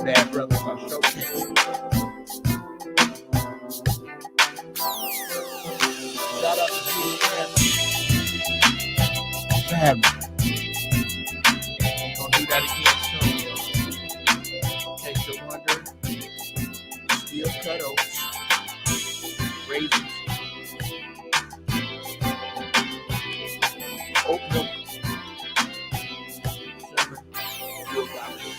Bad brother, my show. Shout out to you, man. Don't do that again, Sonia. Take the wonder, steel cut oats, raisins, oat milk, cinnamon, real value.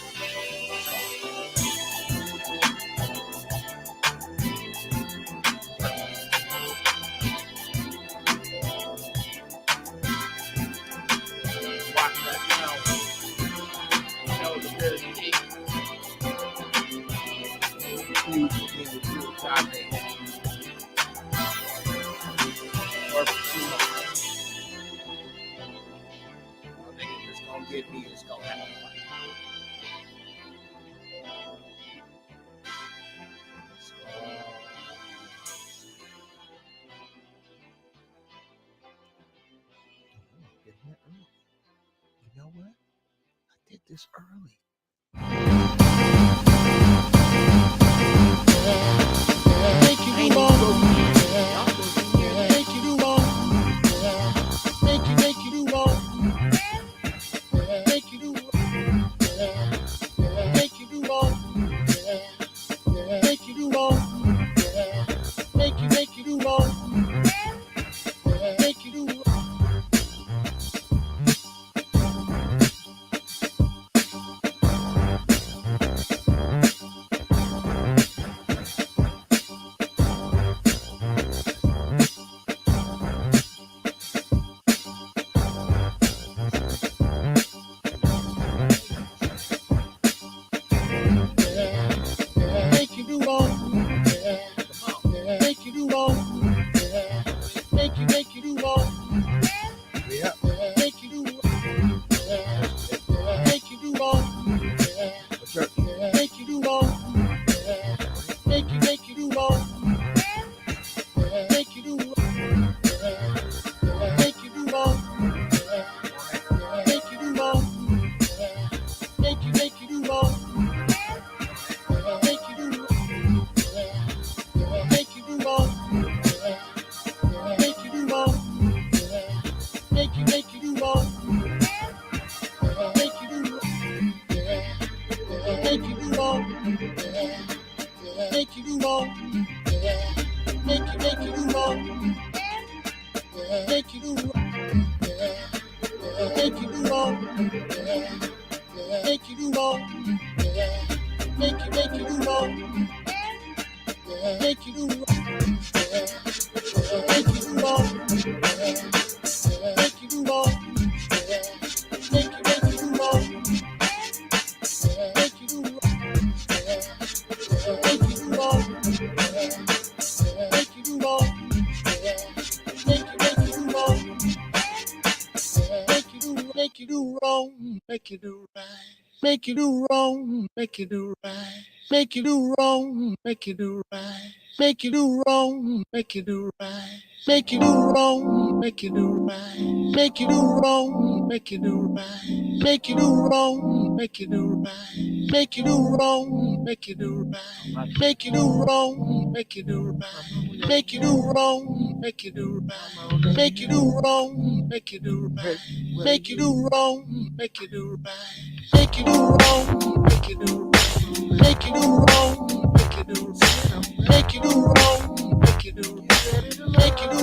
Get me, it's gonna happen. You know what? I did this early. Make you do wrong. Make you do wrong. Make you do wrong. Make you do wrong. Make you do wrong. Make you do wrong. Make you do wrong. Make you do wrong. Make you do right. Make you do wrong. Make you do right. Make you do wrong. Make you do right. Make you do wrong. Make you do right. Make you do wrong. Make you do right. Make you do wrong. Make you do right. Make you do wrong. Make you do right. Make you do wrong. Make you do right. Make you do wrong. Make you do right. Make you do wrong. Make you do right. Make you do wrong. Make you do right. Make you do wrong. Make you do right. Make you do wrong. Make you do right. Make you do wrong. Make you do right. Make you do wrong. Make you do right. Make you do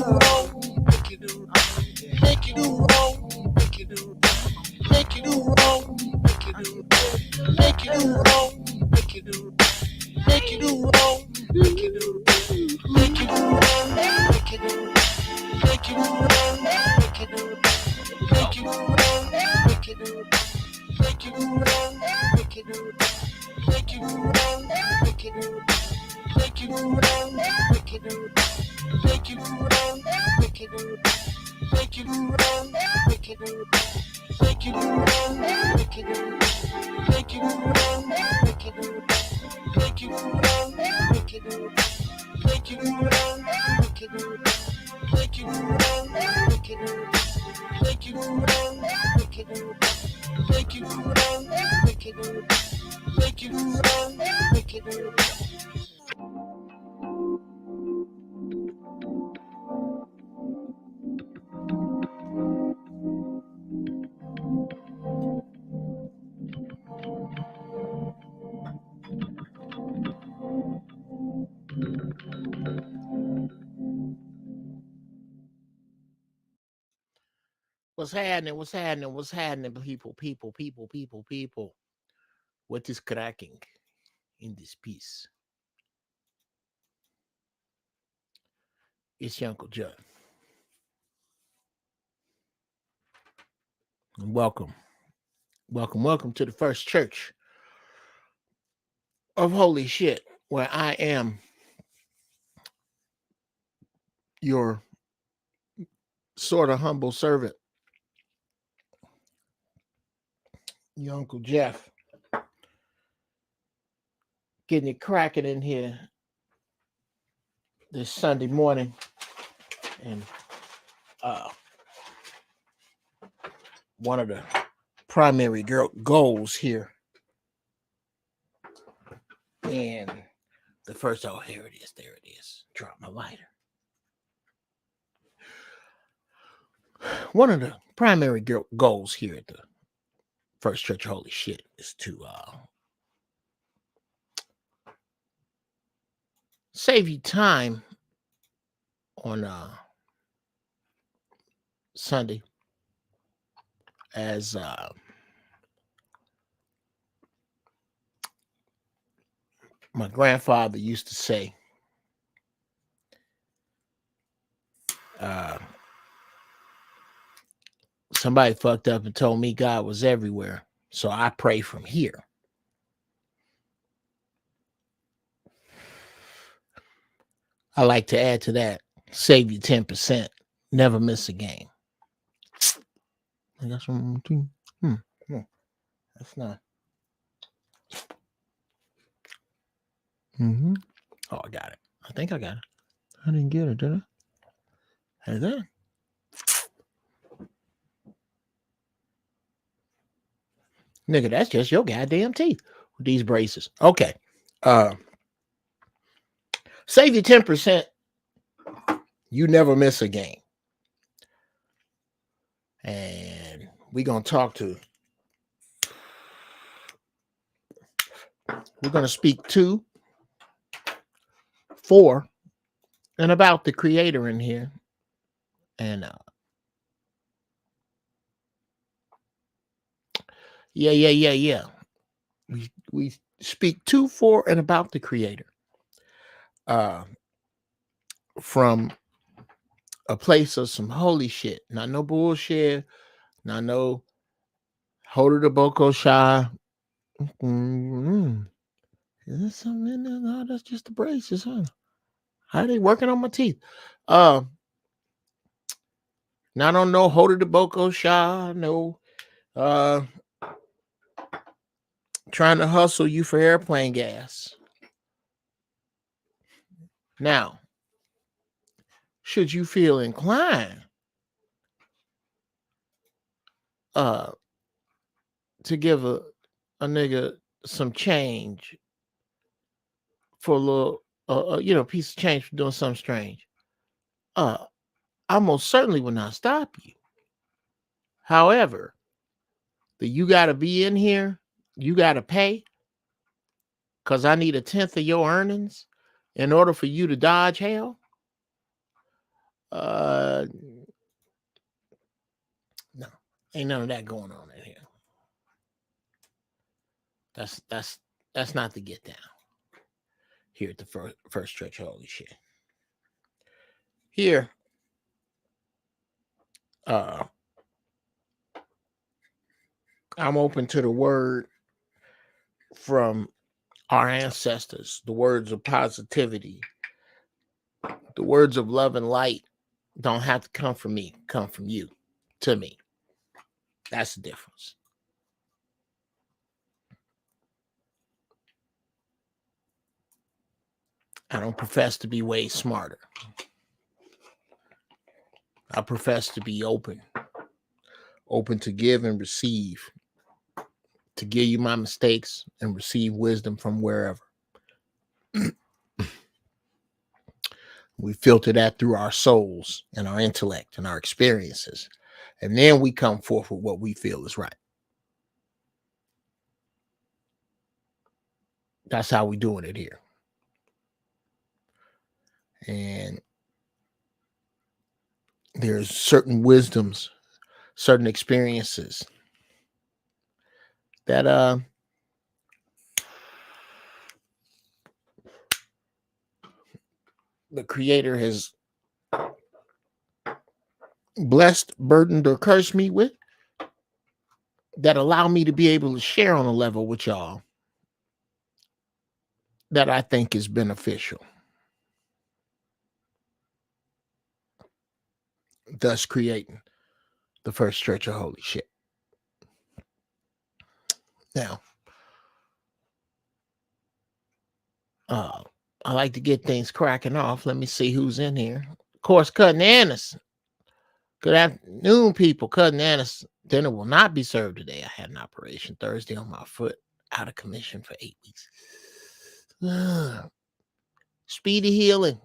wrong. Make you do right. Make you do wrong. Make you do right. Make you do wrong. Make you do right. make you do wrong, make you do right, make you do wrong, make you do right, make you do wrong, make you do right, make you do wrong, make you do right, make you do wrong, make you do right, make you do wrong, make you do right, make you do wrong, make you do right, make you do wrong, make you do right, make you do wrong, make you do right, make you do wrong, make you do right, make you do wrong, make you do right, make you do wrong, make you do right, make you do wrong, make you do right, make you do wrong, make you do right, make you do wrong, make you do right, make you do wrong, make you do right, make you do wrong, make you do right, make you do wrong, make you do right. What's happening? What's happening? What's happening, people? What is cracking in this piece? It's your Uncle Judd. And welcome to the first church of holy shit, where I am your sort of humble servant, your Uncle Jeff, getting it cracking in here this Sunday morning. And one of the primary goals here, and the first, oh, here it is, drop my lighter. One of the primary goals here at the First Church of Holy Shit is to save you time on Sunday, as my grandfather used to say, somebody fucked up and told me God was everywhere, so I pray from here. I like to add to that, save you 10%, never miss a game. I got some too. That's not. Oh, I got it. I think I got it. I didn't get it, did I? Is that? Nigga, that's just your goddamn teeth with these braces. Okay. Save you 10%. You never miss a game. And we're going to speak to, for, and about the creator in here. And yeah. We speak to, for, and about the creator. From a place of some holy shit. Not no bullshit. Not no Hoda the Boko Shy. Is there something in there? No, that's just the braces, huh? How are they working on my teeth? Not on no Hoda the Boko Shy. No, trying to hustle you for airplane gas. Now, should you feel inclined to give a nigga some change for a little piece of change for doing something strange, I most certainly will not stop you. However, you got to be in here, you got to pay, because I need 1/10 of your earnings in order for you to dodge hell. No, ain't none of that going on in here. That's not the get down here at the first church. Holy shit. Here, I'm open to the word from our ancestors, the words of positivity, the words of love and light don't have to come from me, come from you to me. That's the difference. I don't profess to be way smarter. I profess to be open to give and receive, to give you my mistakes and receive wisdom from wherever. We filter that through our souls and our intellect and our experiences. And then we come forth with what we feel is right. That's how we doing it here. And there's certain wisdoms, certain experiences that the Creator has blessed, burdened, or cursed me with, that allow me to be able to share on a level with y'all that I think is beneficial, thus creating the first stretch of holy shit. Now, I like to get things cracking off. Let me see who's in here. Of course, Cousin Annis. Good afternoon, people. Cousin Annis, dinner will not be served today. I had an operation Thursday on my foot, out of commission for 8 weeks. Speedy healing,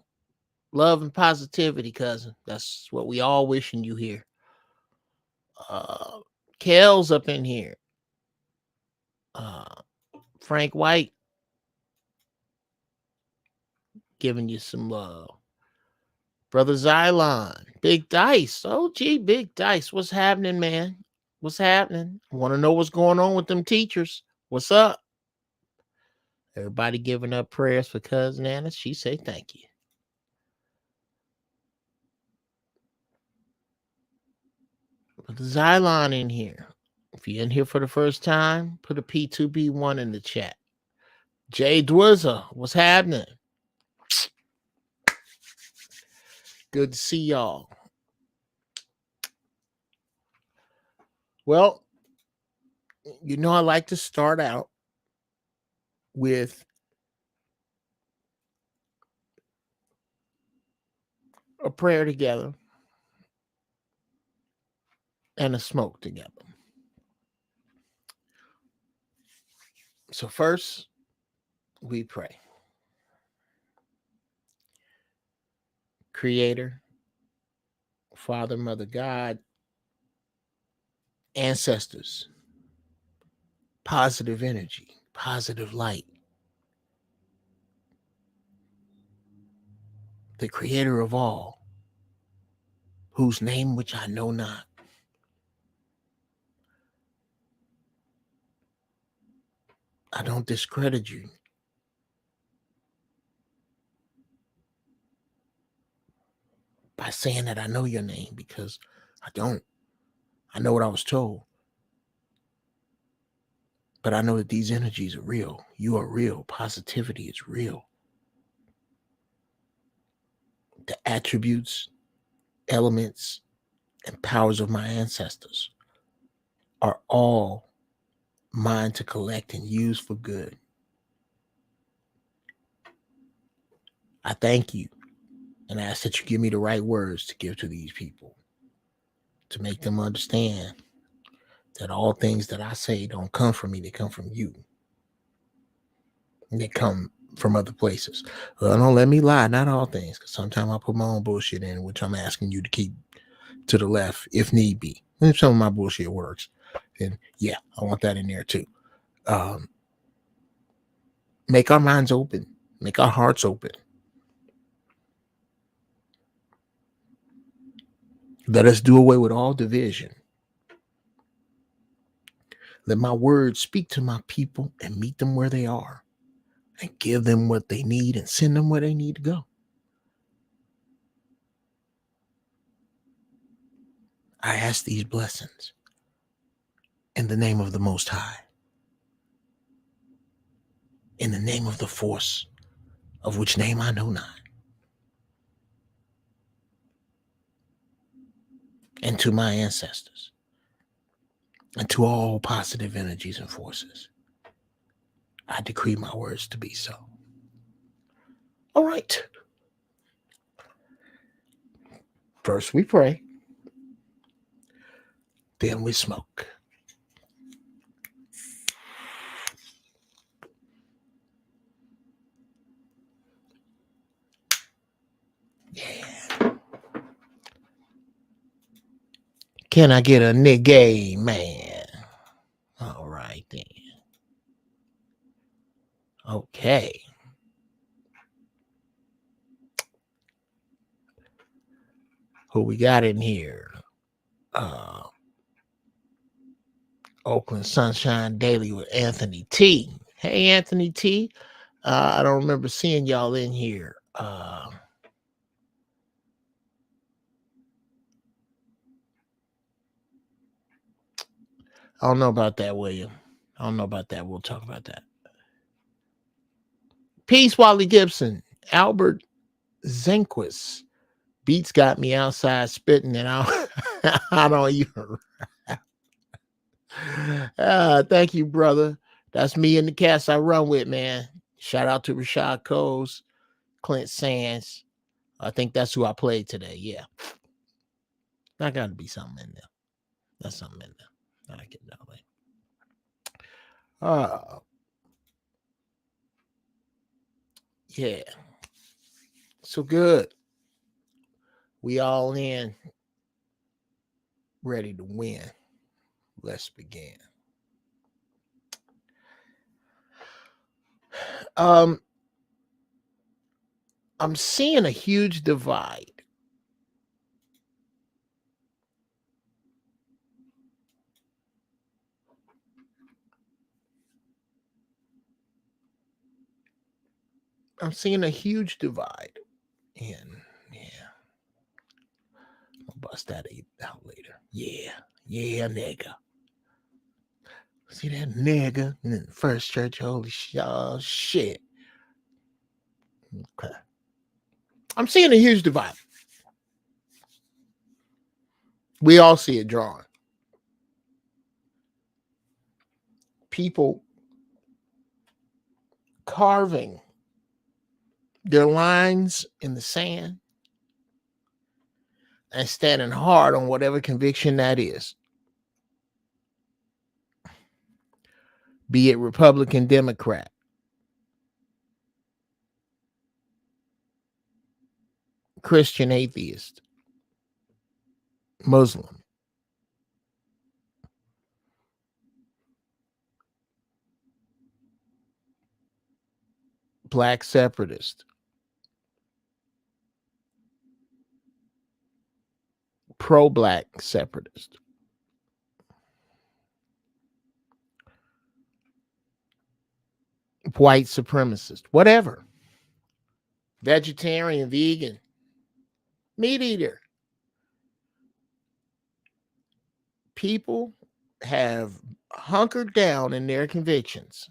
love and positivity, cousin. That's what we all wishing you here. Kel's up in here. Frank White giving you some love. Brother Xylon, Big Dice. Oh, gee, Big Dice. What's happening, man? What's happening? Want to know what's going on with them teachers? What's up? Everybody giving up prayers for Cousin Anna. She say thank you. Put the Xylon in here. If you're in here for the first time, put a P2B1 in the chat. Jay Dwizza, what's happening? Good to see y'all. Well, you know, I like to start out with a prayer together and a smoke together. So first, we pray. Creator, Father, Mother, God, ancestors, positive energy, positive light, the creator of all, whose name which I know not. I don't discredit you. By saying that I know your name, because I don't. I know what I was told. But I know that these energies are real. You are real. Positivity is real. The attributes, elements, and powers of my ancestors are all mine to collect and use for good. I thank you and ask that you give me the right words to give to these people, to make them understand that all things that I say don't come from me, they come from you. And they come from other places. Well, don't let me lie, not all things, because sometimes I put my own bullshit in, which I'm asking you to keep to the left if need be. And if some of my bullshit works, then yeah, I want that in there too. Make our minds open, make our hearts open. Let us do away with all division. Let my words speak to my people and meet them where they are and give them what they need and send them where they need to go. I ask these blessings in the name of the Most High, in the name of the force, of which name I know not, and to my ancestors, and to all positive energies and forces. I decree my words to be so. All right. First we pray, then we smoke. Yeah. Can I get a nigga, man? All right then. Okay. Who we got in here? Oakland Sunshine Daily with Anthony T. Hey, Anthony T. I don't remember seeing y'all in here. I don't know about that, William. I don't know about that. We'll talk about that. Peace, Wally Gibson. Albert Zenquist. Beats got me outside spitting, and I don't even. Thank you, brother. That's me and the cats I run with, man. Shout out to Rashad Coles, Clint Sands. I think that's who I played today. Yeah. I got to be something in there. That's something in there. I get that way. Yeah. So good. We all in. Ready to win. Let's begin. I'm seeing a huge divide. I'm seeing a huge divide. And yeah. I'll bust that out later. Yeah. Yeah, nigga. See that nigga in the First Church? Holy shit. Okay. I'm seeing a huge divide. We all see it drawn. People carving their lines in the sand and standing hard on whatever conviction that is. Be it Republican, Democrat, Christian, atheist, Muslim, black separatist, pro-black separatist, white supremacist, whatever, vegetarian, vegan, meat eater. People have hunkered down in their convictions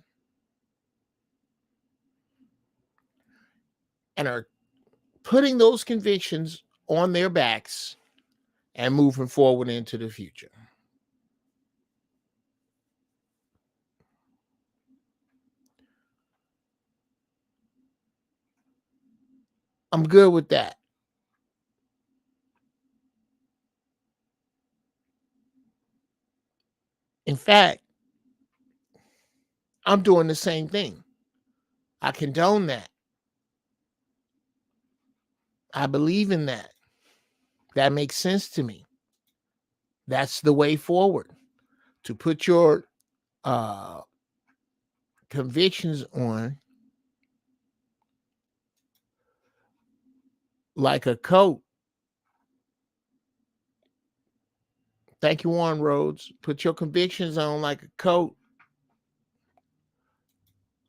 and are putting those convictions on their backs and moving forward into the future. I'm good with that. In fact, I'm doing the same thing. I condone that. I believe in that. That makes sense to me. That's the way forward. To put your convictions on like a coat. Thank you, Warren Rhodes. Put your convictions on like a coat,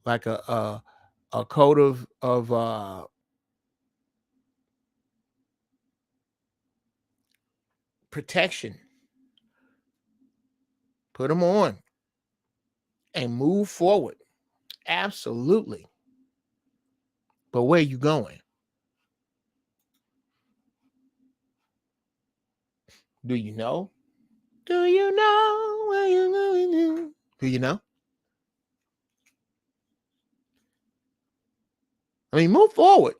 like a coat of protection. Put them on and move forward. Absolutely. But where are you going? Do you know? Do you know where you're going to? Do you know? I mean, move forward.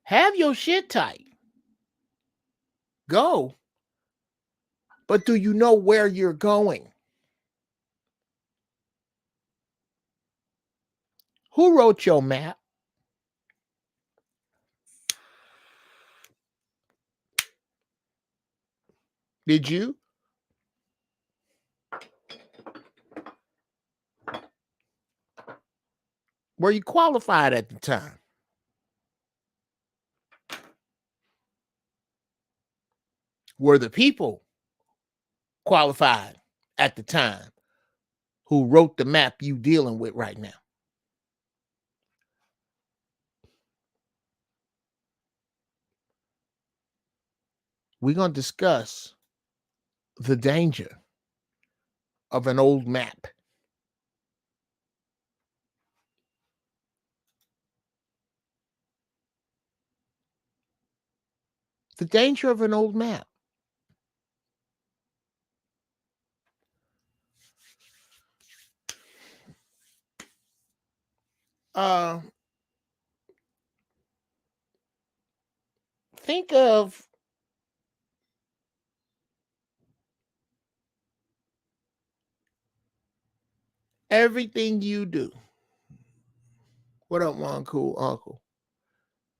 Have your shit tight. Go. But do you know where you're going? Who wrote your map? Did you? Were you qualified at the time? Were the people qualified at the time who wrote the map you dealing with right now? We're going to discuss the danger of an old map. The danger of an old map. Think of everything you do. What up, one cool uncle?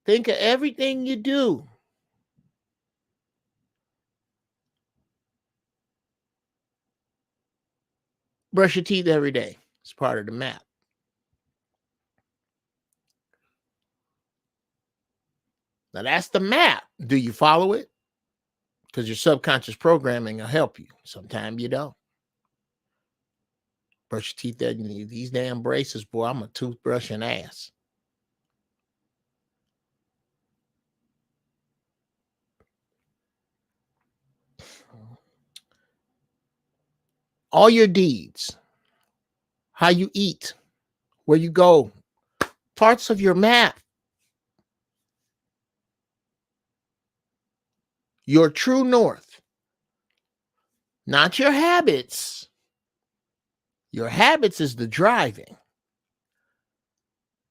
Think of everything you do. Brush your teeth every day. It's part of the map. Now that's the map. Do you follow it? Because your subconscious programming will help you. Sometimes you don't. Brush your teeth. These damn braces, boy. I'm a toothbrush and ass. All your deeds, how you eat, where you go, parts of your map. Your true north, not your habits. Your habits is the driving.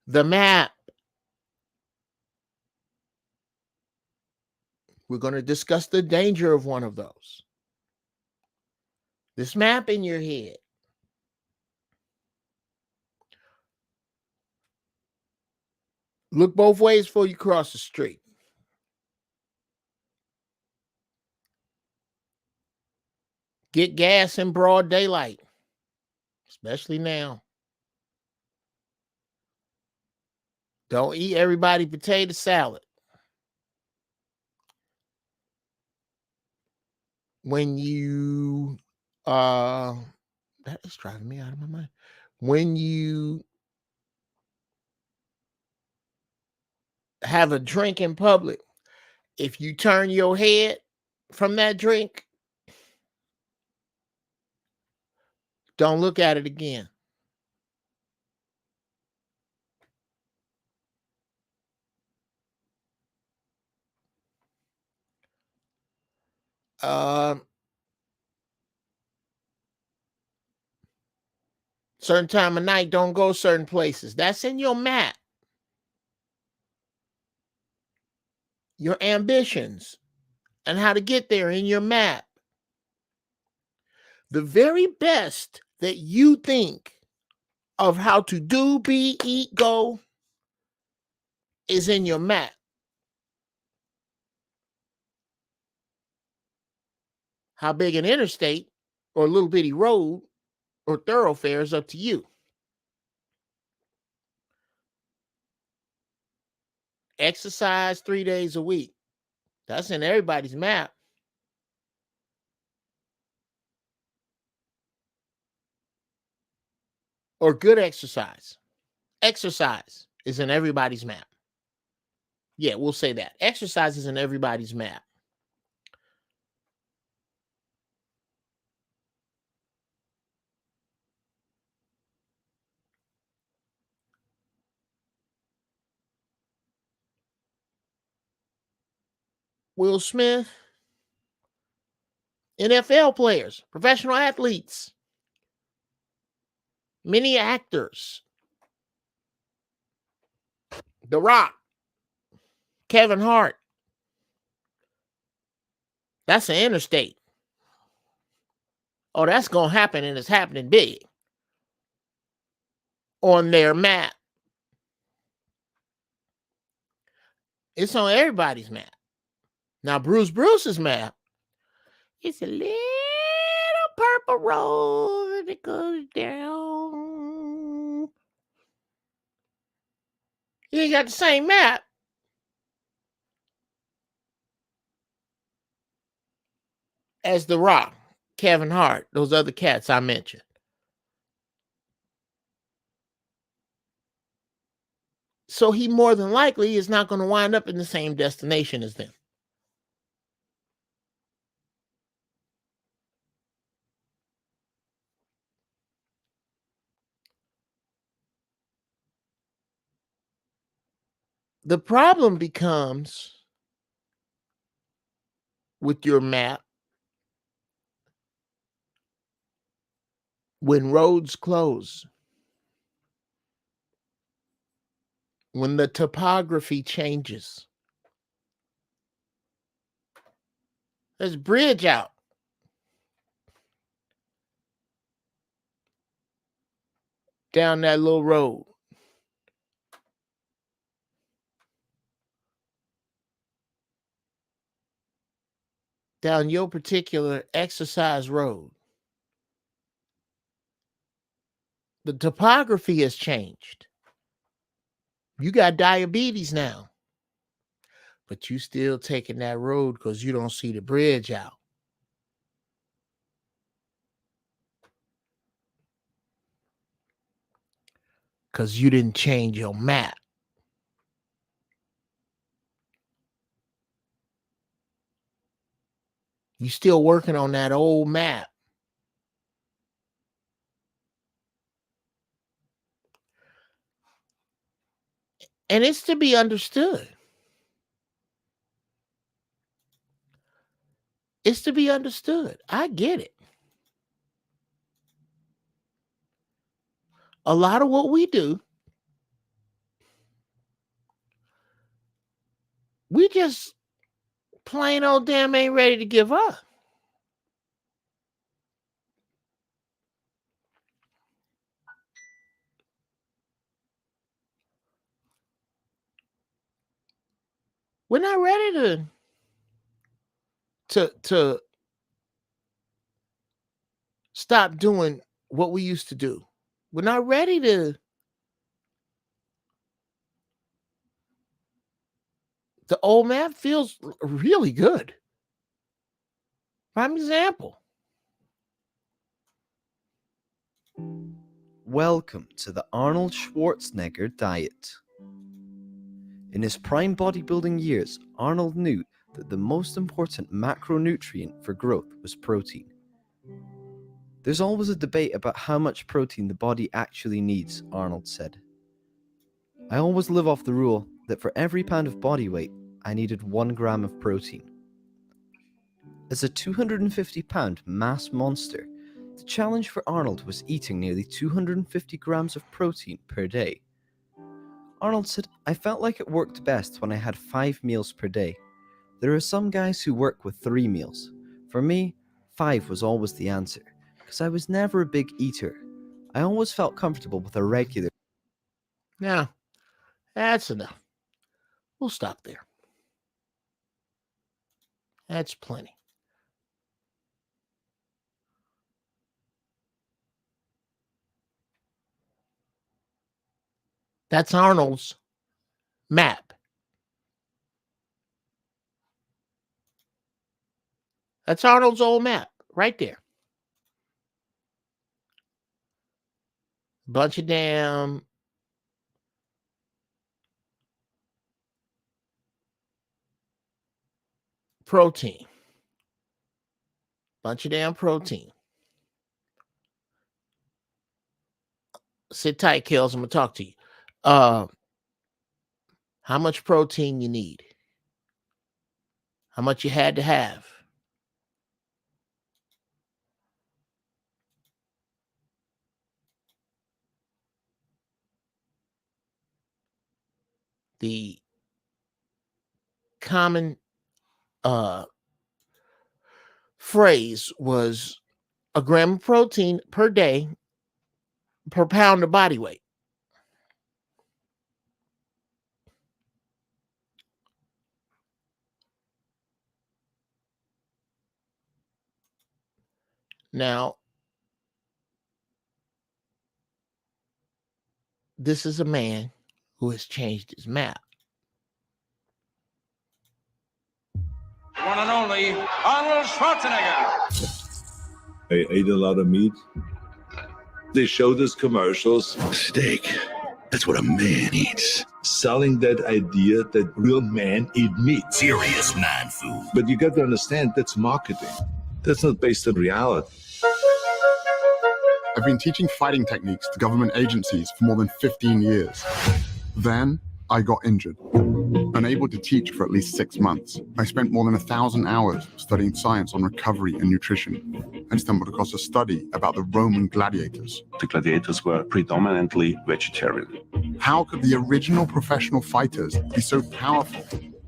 The map. We're going to discuss the danger of one of those. This map in your head. Look both ways before you cross the street. Get gas in broad daylight, especially now. Don't eat everybody potato salad. When you that is driving me out of my mind. When you have a drink in public, if you turn your head from that drink, don't look at it again. Certain time of night, don't go certain places. That's in your map. Your ambitions and how to get there in your map. The very best that you think of how to do, be, eat, go is in your map. How big an interstate or a little bitty road or thoroughfare is up to you. Exercise 3 days a week. That's in everybody's map. or good exercise. Exercise is in everybody's map. Yeah, we'll say that. Exercise is in everybody's map. Will Smith, NFL players, professional athletes, many actors, The Rock, Kevin Hart. That's an interstate. Oh, that's going to happen, and it's happening big on their map. It's on everybody's map. Now, Bruce's map, it's a little purple road that goes down. He ain't got the same map as The Rock, Kevin Hart, those other cats I mentioned. So he more than likely is not going to wind up in the same destination as them. The problem becomes with your map when roads close, when the topography changes. There's a bridge out. Down that little road. Down your particular exercise road. The topography has changed. You got diabetes now. But you still taking that road because you don't see the bridge out. Because you didn't change your map. You still working on that old map. And it's to be understood. It's to be understood. I get it. A lot of what we do, we just plain old damn ain't ready to give up. We're not ready to stop doing what we used to do. We're not ready to. The old map feels really good. Prime example. Welcome to the Arnold Schwarzenegger diet. In his prime bodybuilding years, Arnold knew that the most important macronutrient for growth was protein. There's always a debate about how much protein the body actually needs, Arnold said. I always live off the rule that for every pound of body weight, I needed 1 gram of protein. As a 250-pound mass monster, the challenge for Arnold was eating nearly 250 grams of protein per day. Arnold said, I felt like it worked best when I had 5 meals per day. There are some guys who work with 3 meals. For me, 5 was always the answer, because I was never a big eater. I always felt comfortable with a regular. Now, that's enough. We'll stop there. That's plenty. That's Arnold's map. That's Arnold's old map right there. Bunch of damn protein. Bunch of damn protein. Sit tight, Kels. I'm gonna talk to you. How much protein you need? How much you had to have? The common phrase was a gram of protein per day per pound of body weight. Now, this is a man who has changed his map. One and only Arnold Schwarzenegger. I ate a lot of meat. They showed us commercials. Steak. That's what a man eats. Selling that idea that real men eat meat. Serious man food. But you got to understand, that's marketing. That's not based on reality. I've been teaching fighting techniques to government agencies for more than 15 years. Then I got injured. Unable to teach for at least 6 months, I spent more than 1,000 hours studying science on recovery and nutrition, and stumbled across a study about the Roman gladiators. The gladiators were predominantly vegetarian. How could the original professional fighters be so powerful,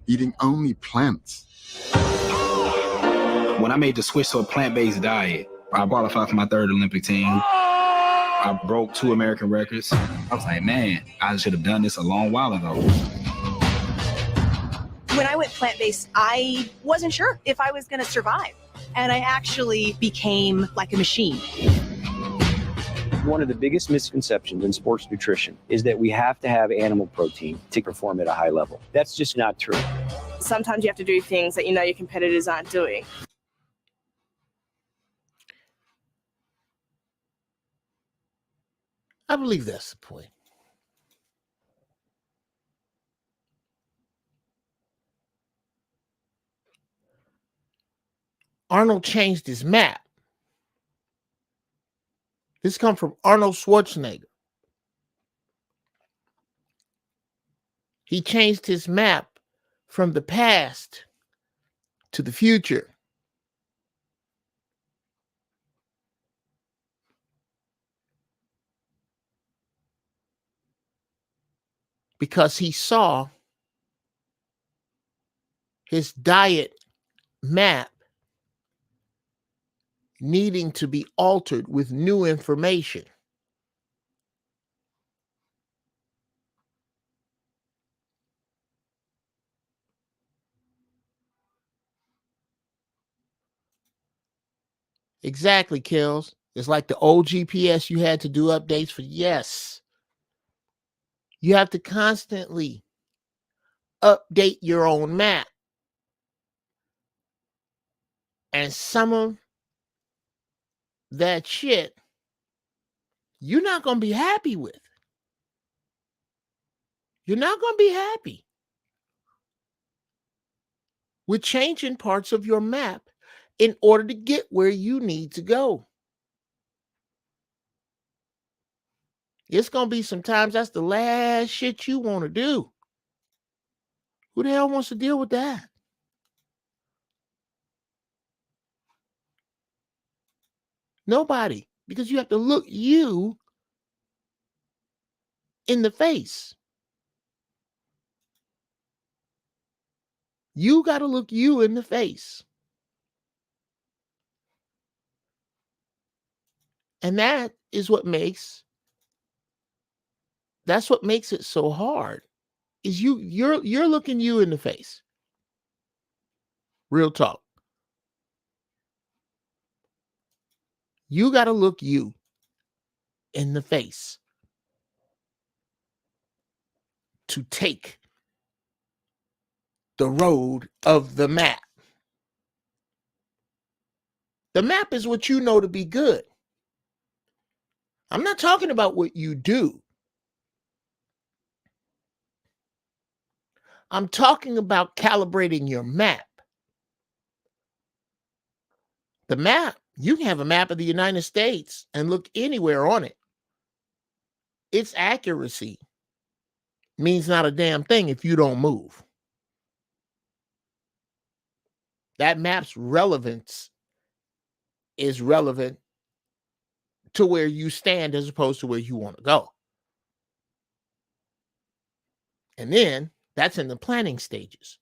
eating only plants? When I made the switch to a plant-based diet, I qualified for my 3rd Olympic team. I broke 2 American records. I was like, man, I should have done this a long while ago. When I went plant-based, I wasn't sure if I was going to survive. And I actually became like a machine. One of the biggest misconceptions in sports nutrition is that we have to have animal protein to perform at a high level. That's just not true. Sometimes you have to do things that you know your competitors aren't doing. I believe that's the point. Arnold changed his map. This comes from Arnold Schwarzenegger. He changed his map from the past to the future. Because he saw his diet map needing to be altered with new information. Exactly, Kills. It's like the old GPS you had to do updates for. Yes. You have to constantly update your own map. And some of that shit you're not going to be happy with. You're not going to be happy with changing parts of your map in order to get where you need to go. It's going to be sometimes that's the last shit you want to do. Who the hell wants to deal with that? Nobody. Because you have to look you in the face. You got to look you in the face. And that's what makes it so hard. Is you're looking you in the face. Real talk. You got to look you in the face to take the road of the map. The map is what you know to be good. I'm not talking about what you do. I'm talking about calibrating your map. The map, you can have a map of the United States and look anywhere on it. Its accuracy means not a damn thing if you don't move. That map's relevance is relevant to where you stand as opposed to where you want to go. And then that's in the planning stages.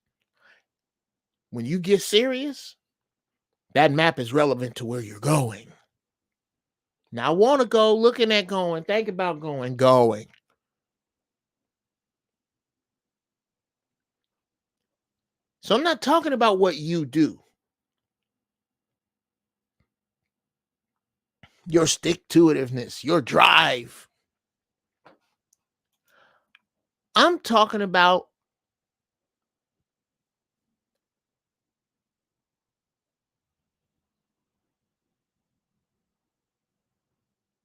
When you get serious, that map is relevant to where you're going. Now, I want to go, looking at going, think about going. So I'm not talking about what you do. Your stick-to-itiveness, your drive. I'm talking about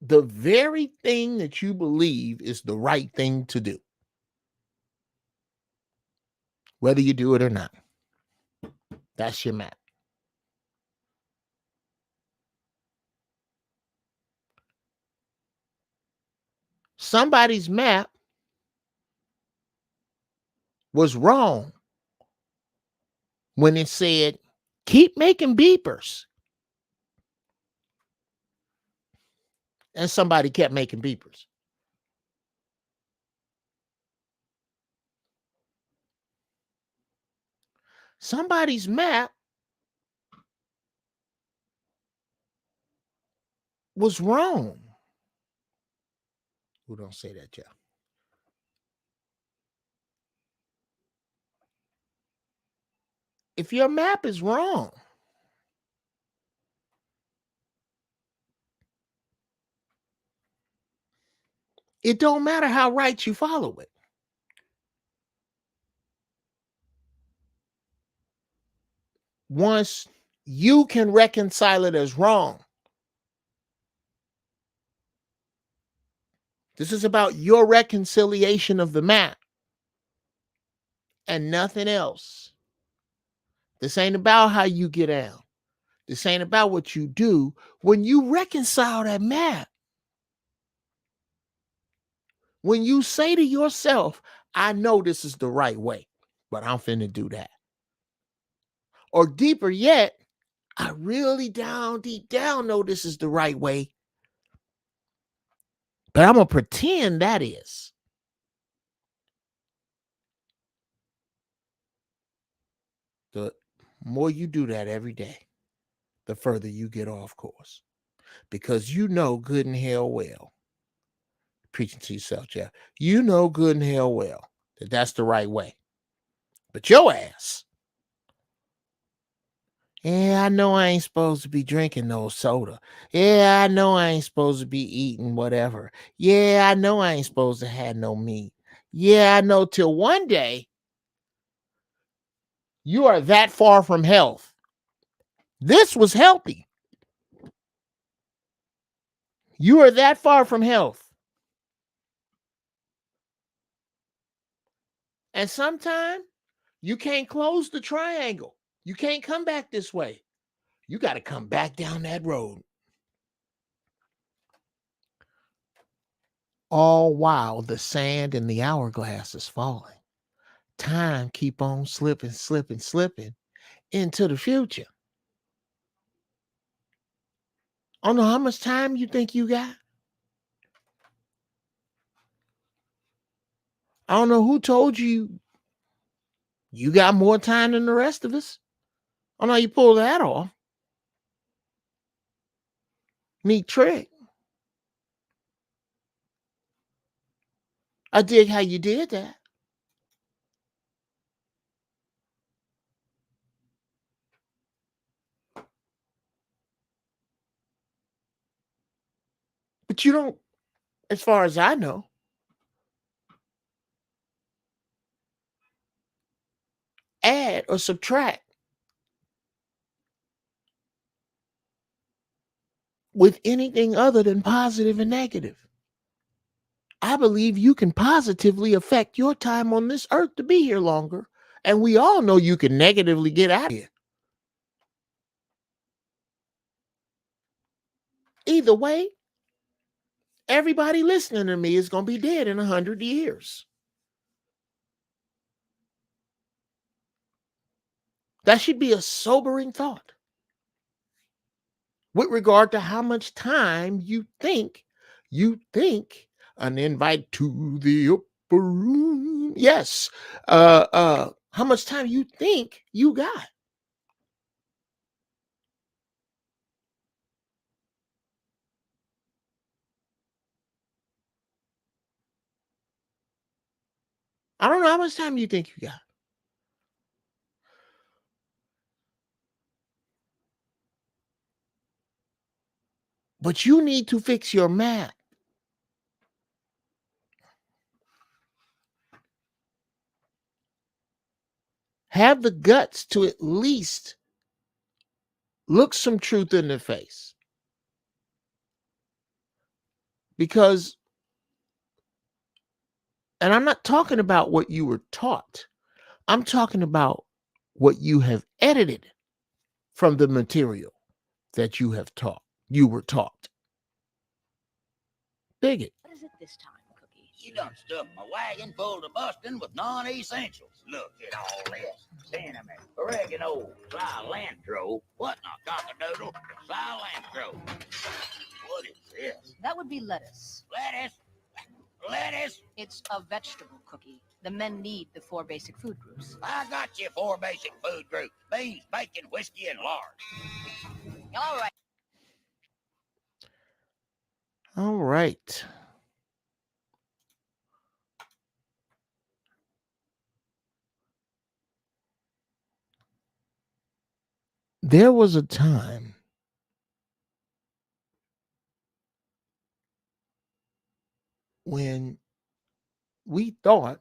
the very thing that you believe is the right thing to do, whether you do it or not. That's your map. Somebody's map was wrong when it said, keep making beepers. And somebody kept making beepers. Somebody's map was wrong. Who don't say that, Jeff? If your map is wrong, it don't matter how right you follow it. Once you can reconcile it as wrong, this is about your reconciliation of the map and nothing else. This ain't about how you get out. This ain't about what you do. When you reconcile that map, when you say to yourself, I know this is the right way, but I'm finna do that. Or deeper yet, I really deep down know this is the right way, but I'm going to pretend that is. The more you do that every day, the further you get off course. Because you know good and hell well, preaching to yourself, Jeff, you know good and hell well that that's the right way. But your ass, yeah, I know I ain't supposed to be drinking no soda. Yeah, I know I ain't supposed to be eating whatever. Yeah, I know I ain't supposed to have no meat. Yeah, I know, till one day you are that far from health. This was healthy. You are that far from health. And sometimes you can't close the triangle. You can't come back this way. You got to come back down that road. All while the sand in the hourglass is falling. Time keep on slipping into the future. I don't know how much time you think you got. I don't know who told you you got more time than the rest of us. I don't know how you pull that off. Neat trick. I dig how you did that. But you don't, as far as I know, add or subtract with anything other than positive and negative. I believe you can positively affect your time on this earth to be here longer. And we all know you can negatively get out of here. Either way, everybody listening to me is going to be dead in 100 years. That should be a sobering thought with regard to how much time you think an invite to the upper room. Yes. How much time you think you got. I don't know how much time you think you got. But you need to fix your math. Have the guts to at least look some truth in the face. Because, and I'm not talking about what you were taught. I'm talking about what you have edited from the material that you have taught. You were taught. Dig it. What is it this time, Cookie? You done stuffed my wagon full to busting with non-essentials. Look at all this. Cinnamon, oregano, cilantro. What in a cockadoodle? Cilantro. What is this? That would be lettuce. Lettuce? Lettuce? It's a vegetable, Cookie. The men need the 4 basic food groups. I got you 4 basic food groups. Beans, bacon, whiskey, and lard. All right. All right. There was a time when we thought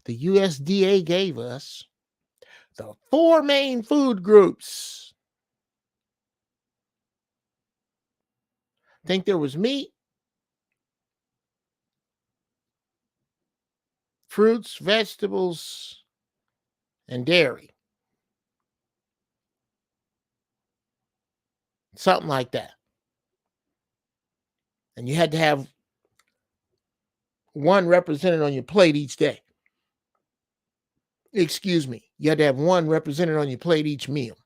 the USDA gave us the 4 main food groups. Think there was meat, fruits, vegetables, and dairy. Something like that. And you had to have one represented on your plate each day. Excuse me. You had to have one represented on your plate each meal.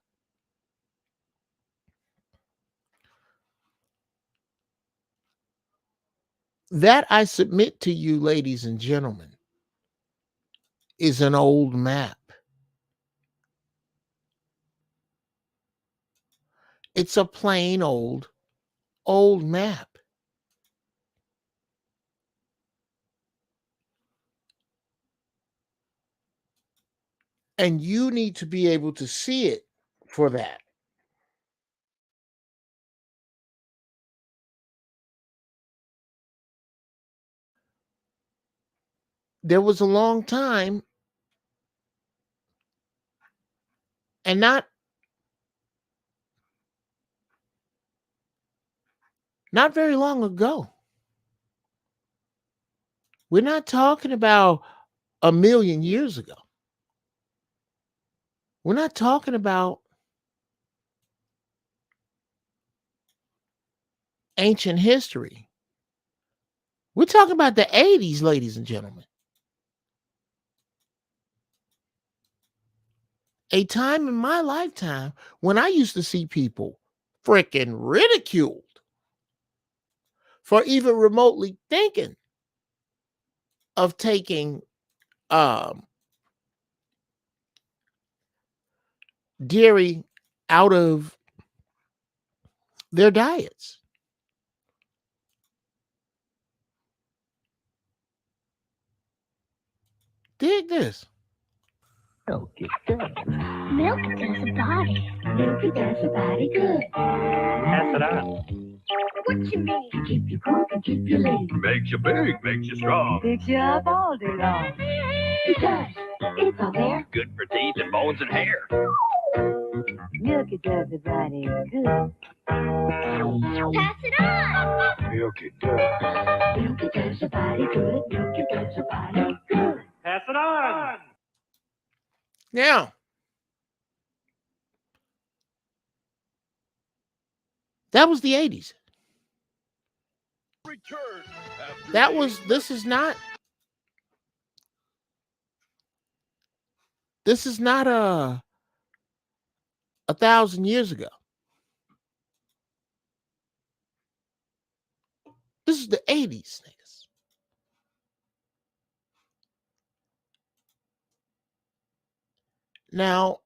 That, I submit to you, ladies and gentlemen, is an old map. It's a plain old map. And you need to be able to see it for that. There was a long time, and not very long ago. We're not talking about 1,000,000 years ago. We're not talking about ancient history. We're talking about the 80s, ladies and gentlemen. A time in my lifetime when I used to see people freaking ridiculed for even remotely thinking of taking dairy out of their diets. Dig this. Milk is good. Milk does a body. Milk does a body good. Pass it on. What you mean? Keep you cool and keep you lean. Makes you big, makes you strong. Picks you up all day long. Because it's all there. Good for teeth and bones and hair. Milk it does the body good. Pass it on. Milk it does. Milk it does the body good. Milk it does the body good. Pass it on. Now, that was the 80s. This is not a 1,000 years ago. This is the 80s, niggas. Now,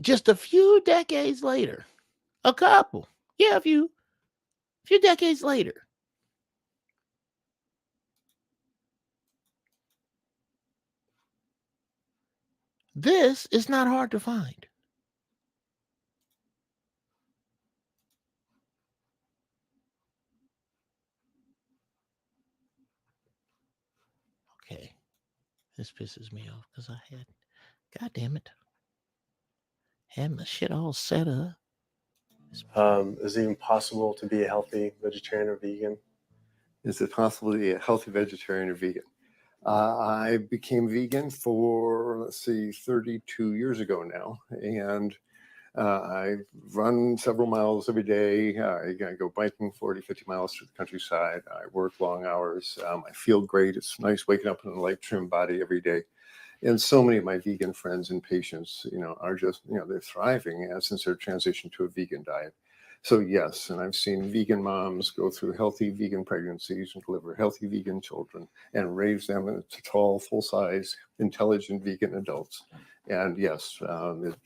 just a few decades later, a few decades later, this is not hard to find. Okay. This pisses me off because God damn it, had my shit all set up. Is it even possible to be a healthy vegetarian or vegan? Is it possible to be a healthy vegetarian or vegan? I became vegan for, 32 years ago now. And I run several miles every day. I go biking 40, 50 miles through the countryside. I work long hours. I feel great. It's nice waking up in a light trim body every day. And so many of my vegan friends and patients, are just, they're thriving since their transition to a vegan diet. So yes, and I've seen vegan moms go through healthy vegan pregnancies and deliver healthy vegan children and raise them into tall, full-size, intelligent vegan adults. And yes,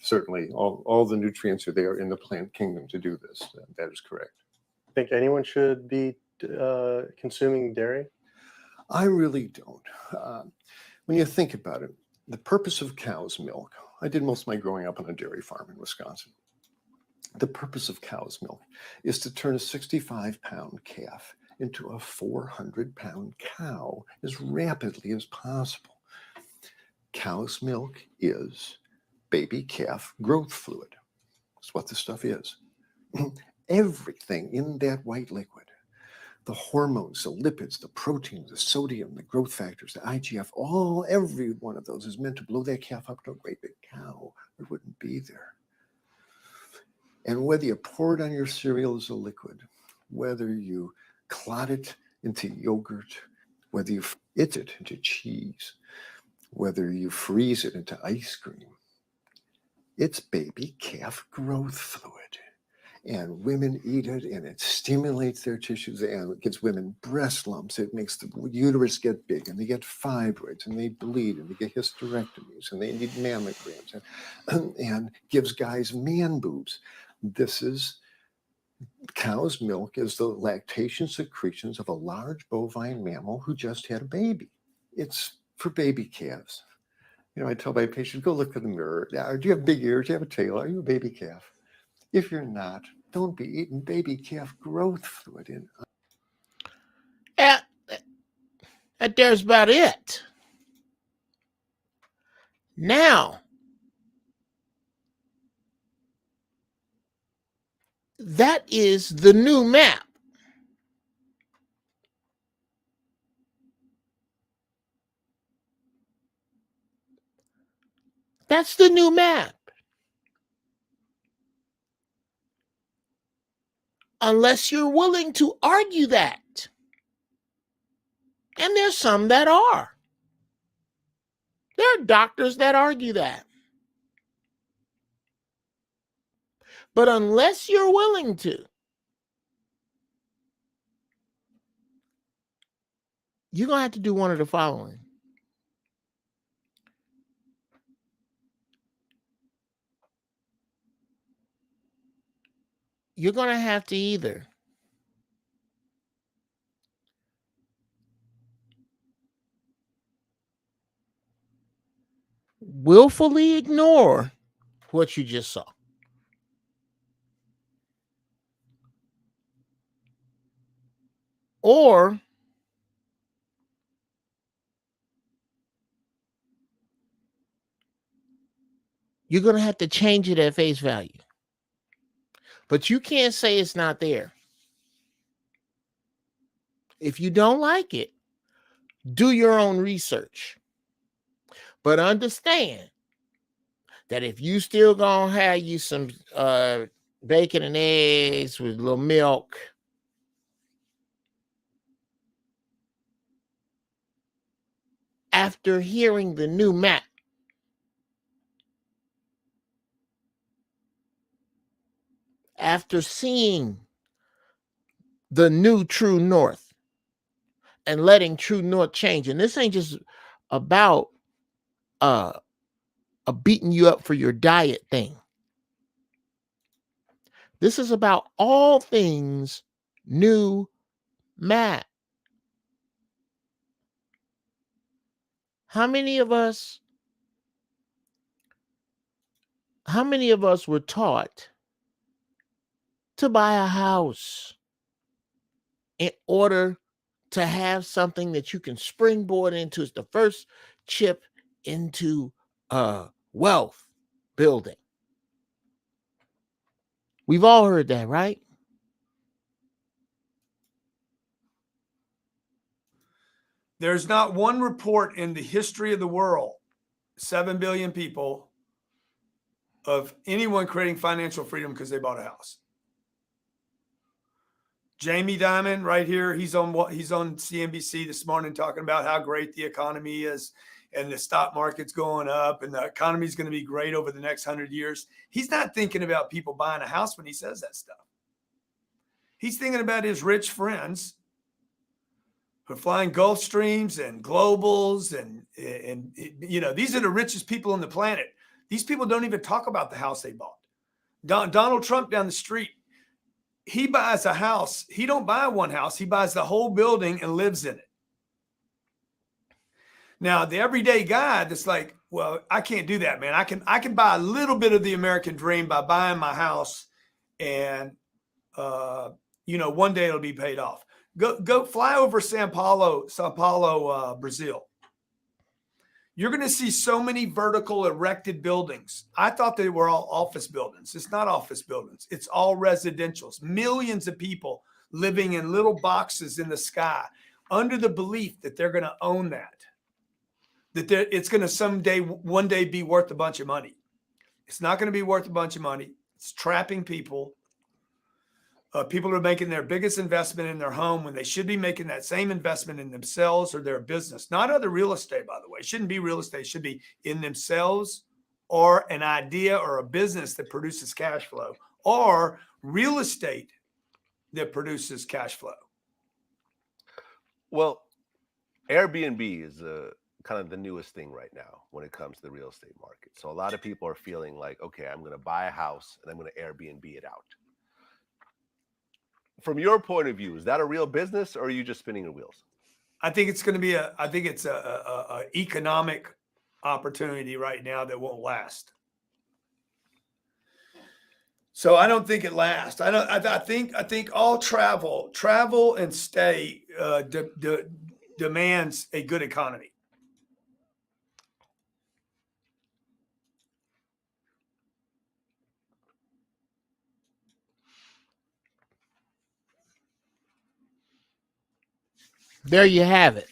certainly all the nutrients are there in the plant kingdom to do this. That is correct. Think anyone should be consuming dairy? I really don't. When you think about it, the purpose of cow's milk, I did most of my growing up on a dairy farm in Wisconsin. The purpose of cow's milk is to turn a 65-pound calf into a 400-pound cow as rapidly as possible. Cow's milk is baby calf growth fluid. That's what the stuff is. Everything in that white liquid, the hormones, the lipids, the proteins, the sodium, the growth factors, the IGF, every one of those is meant to blow that calf up to a great big cow. It wouldn't be there. And whether you pour it on your cereal as a liquid, whether you clot it into yogurt, whether you it into cheese, whether you freeze it into ice cream, it's baby calf growth fluid. And women eat it, and it stimulates their tissues, and it gives women breast lumps. It makes the uterus get big, and they get fibroids, and they bleed, and they get hysterectomies, and they need mammograms, and gives guys man boobs. This is cow's milk is the lactation secretions of a large bovine mammal who just had a baby. It's for baby calves. I tell my patients, go look in the mirror. Do you have big ears? Do you have a tail? Are you a baby calf? If you're not, don't be eating baby calf growth fluid in. There's about it. Now, that is the new map. That's the new map. Unless you're willing to argue that. And there's some that are. There are doctors that argue that. But unless you're willing to, you're going to have to do one of the following. You're going to have to either willfully ignore what you just saw, or you're going to have to change it at face value. But you can't say it's not there. If you don't like it, do your own research. But understand that if you still gonna have you some bacon and eggs with a little milk, after hearing the new map, after seeing the new True North and letting True North change, and this ain't just about a beating you up for your diet thing. This is about all things new map. How many of us were taught to buy a house in order to have something that you can springboard into? It's the first chip into wealth building. We've all heard that, right? There's not one report in the history of the world, 7 billion people, of anyone creating financial freedom because they bought a house. Jamie Dimon right here, he's on CNBC this morning talking about how great the economy is and the stock market's going up and the economy is going to be great over the next 100 years. He's not thinking about people buying a house when he says that stuff. He's thinking about his rich friends who are flying Gulfstreams and Globals and you know, these are the richest people on the planet. These people don't even talk about the house they bought. Donald Trump down the street, he buys a house. He don't buy one house. He buys the whole building and lives in it. Now, the everyday guy that's like, well, I can't do that, man. I can buy a little bit of the American dream by buying my house and, you know, one day it'll be paid off. Go fly over Sao Paulo, Brazil. You're going to see so many vertical erected buildings. I thought they were all office buildings. It's not office buildings. It's all residentials. Millions of people living in little boxes in the sky under the belief that they're going to own that it's going to one day be worth a bunch of money. It's not going to be worth a bunch of money. It's trapping people. People are making their biggest investment in their home when they should be making that same investment in themselves or their business. Not other real estate, by the way. It shouldn't be real estate. It should be in themselves or an idea or a business that produces cash flow or real estate that produces cash flow. Well, Airbnb is kind of the newest thing right now when it comes to the real estate market. So a lot of people are feeling like, okay, I'm going to buy a house and I'm going to Airbnb it out. From your point of view, is that a real business or are you just spinning your wheels? I think it's going to be a economic opportunity right now that won't last. So I don't think it lasts. I think all travel and stay demands a good economy. There you have it.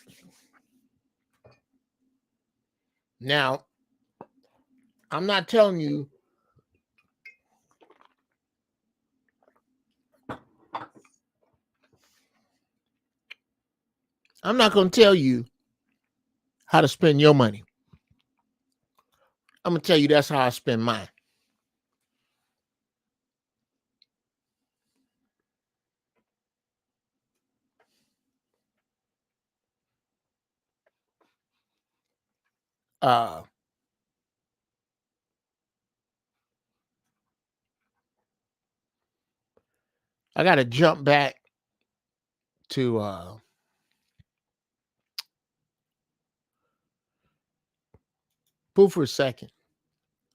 Now, I'm not telling you I'm not going to tell you how to spend your money. I'm going to tell you that's how I spend mine. I got to jump back to Pooh for a second.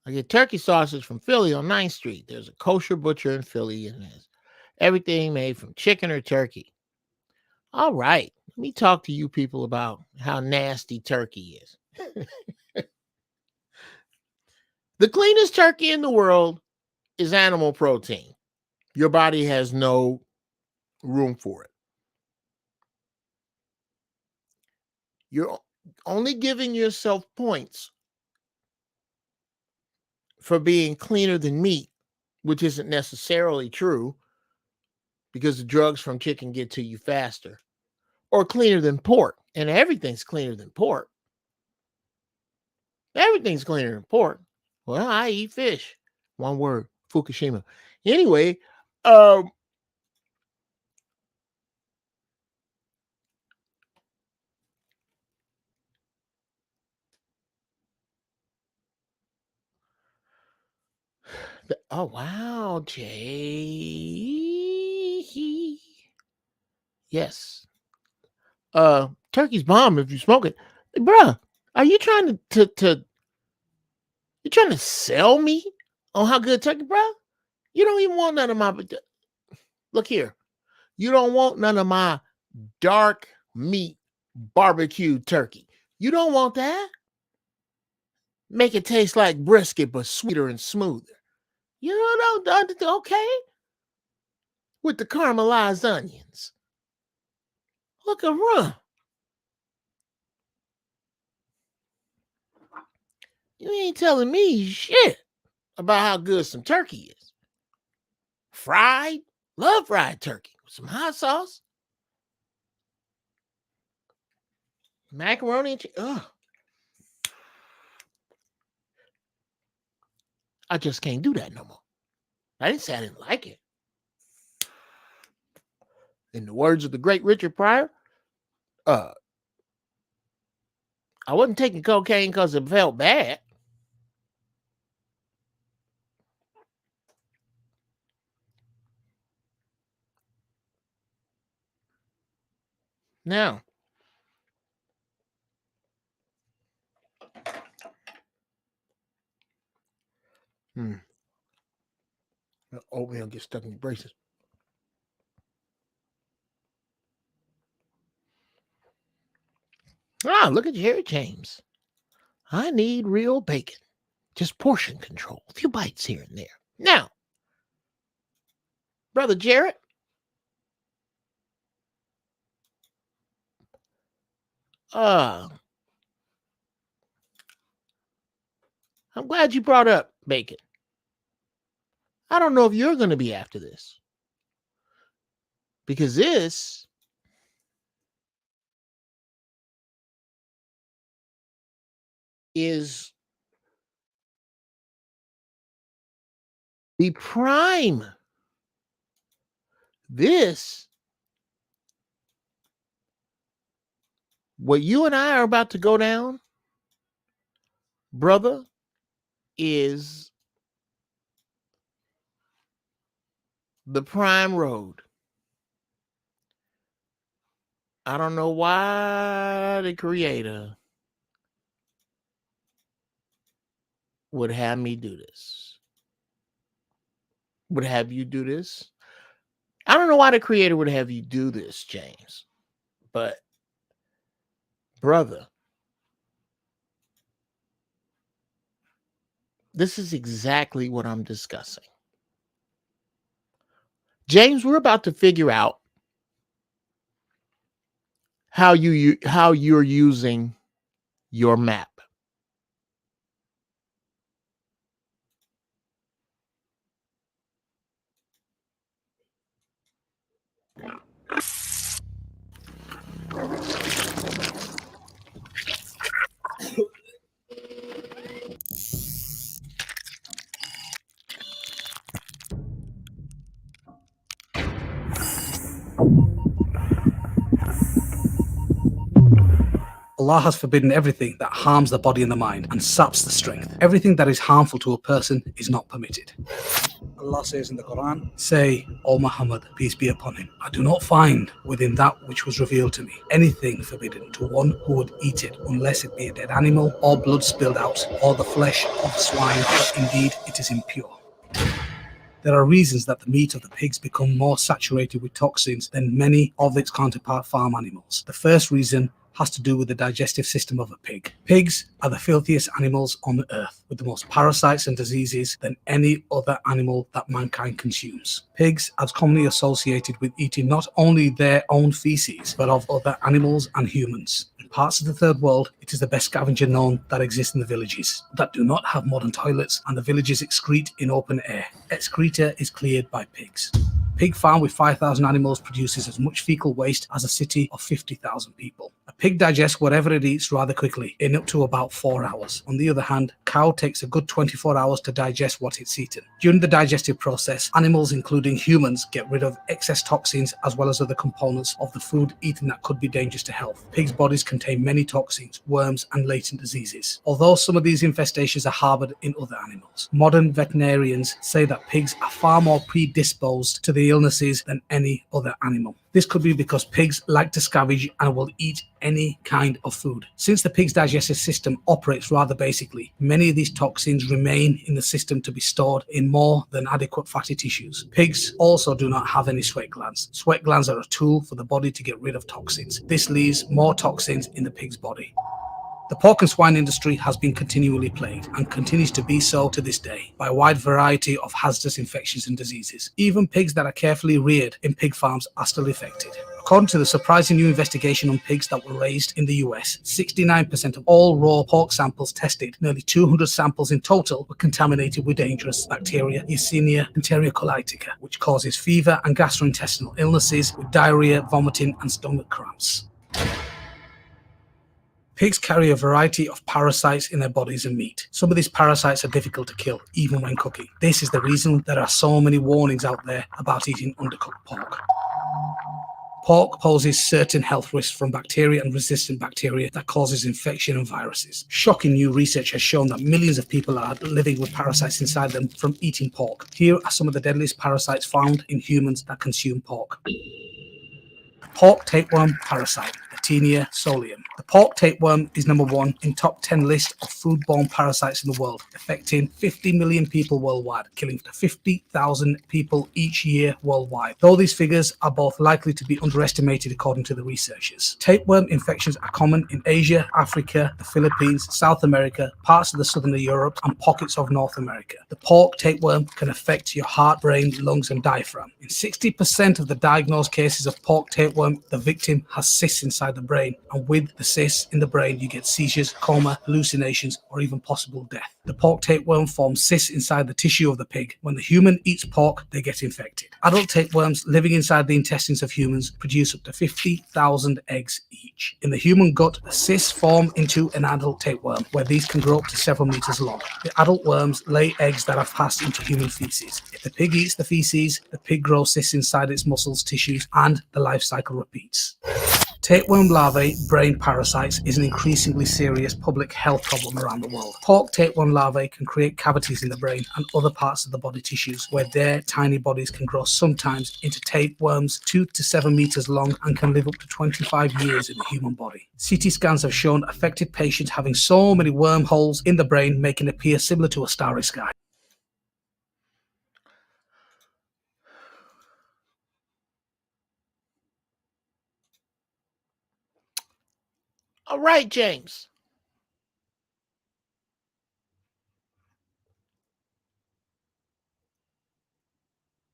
I get turkey sausage from Philly on 9th Street. There's a kosher butcher in Philly and there's everything made from chicken or turkey. All right. Let me talk to you people about how nasty turkey is. The cleanest turkey in the world is animal protein. Your body has no room for it. You're only giving yourself points for being cleaner than meat, which isn't necessarily true because the drugs from chicken get to you faster, or cleaner than pork. And everything's cleaner than pork. Everything's cleaner than pork. Well, I eat fish. One word, Fukushima. Anyway, oh wow, Jay. Yes. Turkey's bomb if you smoke it. Bruh, are you trying to you trying to sell me on how good turkey, bruh? You don't even want none of my look here. You don't want none of my dark meat barbecue turkey. You don't want that. Make it taste like brisket, but sweeter and smoother. You know, okay? With the caramelized onions. Look around. You ain't telling me shit about how good some turkey is. Fried? Love fried turkey with some hot sauce. Macaroni and cheese. Ugh. I just can't do that no more. I didn't say I didn't like it. In the words of the great Richard Pryor, I wasn't taking cocaine because it felt bad. Now, oatmeal gets stuck in your braces. Ah, look at Jerry James. I need real bacon. Just portion control. A few bites here and there. Now, Brother Jarrett, I'm glad you brought up bacon. I don't know if you're going to be after this. Because this is the prime. This, what you and I are about to go down, brother, is the prime road. I don't know why the creator would have me do this. Would have you do this. I don't know why the creator would have you do this, James. But, brother, this is exactly what I'm discussing. James, we're about to figure out how you're using your map. Allah has forbidden everything that harms the body and the mind and saps the strength. Everything that is harmful to a person is not permitted. Allah says in the Quran, "Say, O Muhammad, peace be upon him, I do not find within that which was revealed to me anything forbidden to one who would eat it, unless it be a dead animal, or blood spilled out, or the flesh of swine, but indeed it is impure." There are reasons that the meat of the pigs become more saturated with toxins than many of its counterpart farm animals. The first reason has to do with the digestive system of a pig. Pigs are the filthiest animals on earth, with the most parasites and diseases than any other animal that mankind consumes. Pigs are commonly associated with eating not only their own feces, but of other animals and humans. In parts of the third world, it is the best scavenger known that exists in the villages that do not have modern toilets, and the villages excrete in open air. Excreta is cleared by pigs. Pig farm with 5,000 animals produces as much fecal waste as a city of 50,000 people. A pig digests whatever it eats rather quickly, in up to about 4 hours. On the other hand, cow takes a good 24 hours to digest what it's eaten. During the digestive process, animals, including humans, get rid of excess toxins as well as other components of the food eaten that could be dangerous to health. Pigs' bodies contain many toxins, worms, and latent diseases. Although some of these infestations are harbored in other animals, modern veterinarians say that pigs are far more predisposed to the illnesses than any other animal. This could be because pigs like to scavenge and will eat any kind of food. Since the pig's digestive system operates rather basically, many of these toxins remain in the system to be stored in more than adequate fatty tissues. Pigs also do not have any sweat glands. Sweat glands are a tool for the body to get rid of toxins. This leaves more toxins in the pig's body. The pork and swine industry has been continually plagued, and continues to be so to this day, by a wide variety of hazardous infections and diseases. Even pigs that are carefully reared in pig farms are still affected. According to the surprising new investigation on pigs that were raised in the US, 69% of all raw pork samples tested, nearly 200 samples in total, were contaminated with dangerous bacteria, Yersinia enterocolitica, which causes fever and gastrointestinal illnesses with diarrhea, vomiting, and stomach cramps. Pigs carry a variety of parasites in their bodies and meat. Some of these parasites are difficult to kill, even when cooking. This is the reason there are so many warnings out there about eating undercooked pork. Pork poses certain health risks from bacteria and resistant bacteria that causes infection and viruses. Shocking new research has shown that millions of people are living with parasites inside them from eating pork. Here are some of the deadliest parasites found in humans that consume pork. Pork tapeworm parasite, Taenia solium. The pork tapeworm is number 1 in top 10 list of foodborne parasites in the world, affecting 50 million people worldwide, killing 50,000 people each year worldwide. Though these figures are both likely to be underestimated according to the researchers. Tapeworm infections are common in Asia, Africa, the Philippines, South America, parts of the southern Europe, and pockets of North America. The pork tapeworm can affect your heart, brain, lungs, and diaphragm. In 60% of the diagnosed cases of pork tapeworm, the victim has cysts inside the brain, and with the cysts in the brain you get seizures, coma, hallucinations, or even possible death. The pork tapeworm forms cysts inside the tissue of the pig. When the human eats pork, they get infected. Adult tapeworms living inside the intestines of humans produce up to 50,000 eggs each. In the human gut, the cysts form into an adult tapeworm, where these can grow up to several meters long. The adult worms lay eggs that have passed into human feces. If the pig eats the feces, the pig grows cysts inside its muscles, tissues, and the life cycle repeats. Tapeworm larvae brain parasites is an increasingly serious public health problem around the world. Pork tapeworm larvae can create cavities in the brain and other parts of the body tissues, where their tiny bodies can grow sometimes into tapeworms 2 to 7 meters long and can live up to 25 years in the human body. CT scans have shown affected patients having so many wormholes in the brain, making it appear similar to a starry sky. All right, James.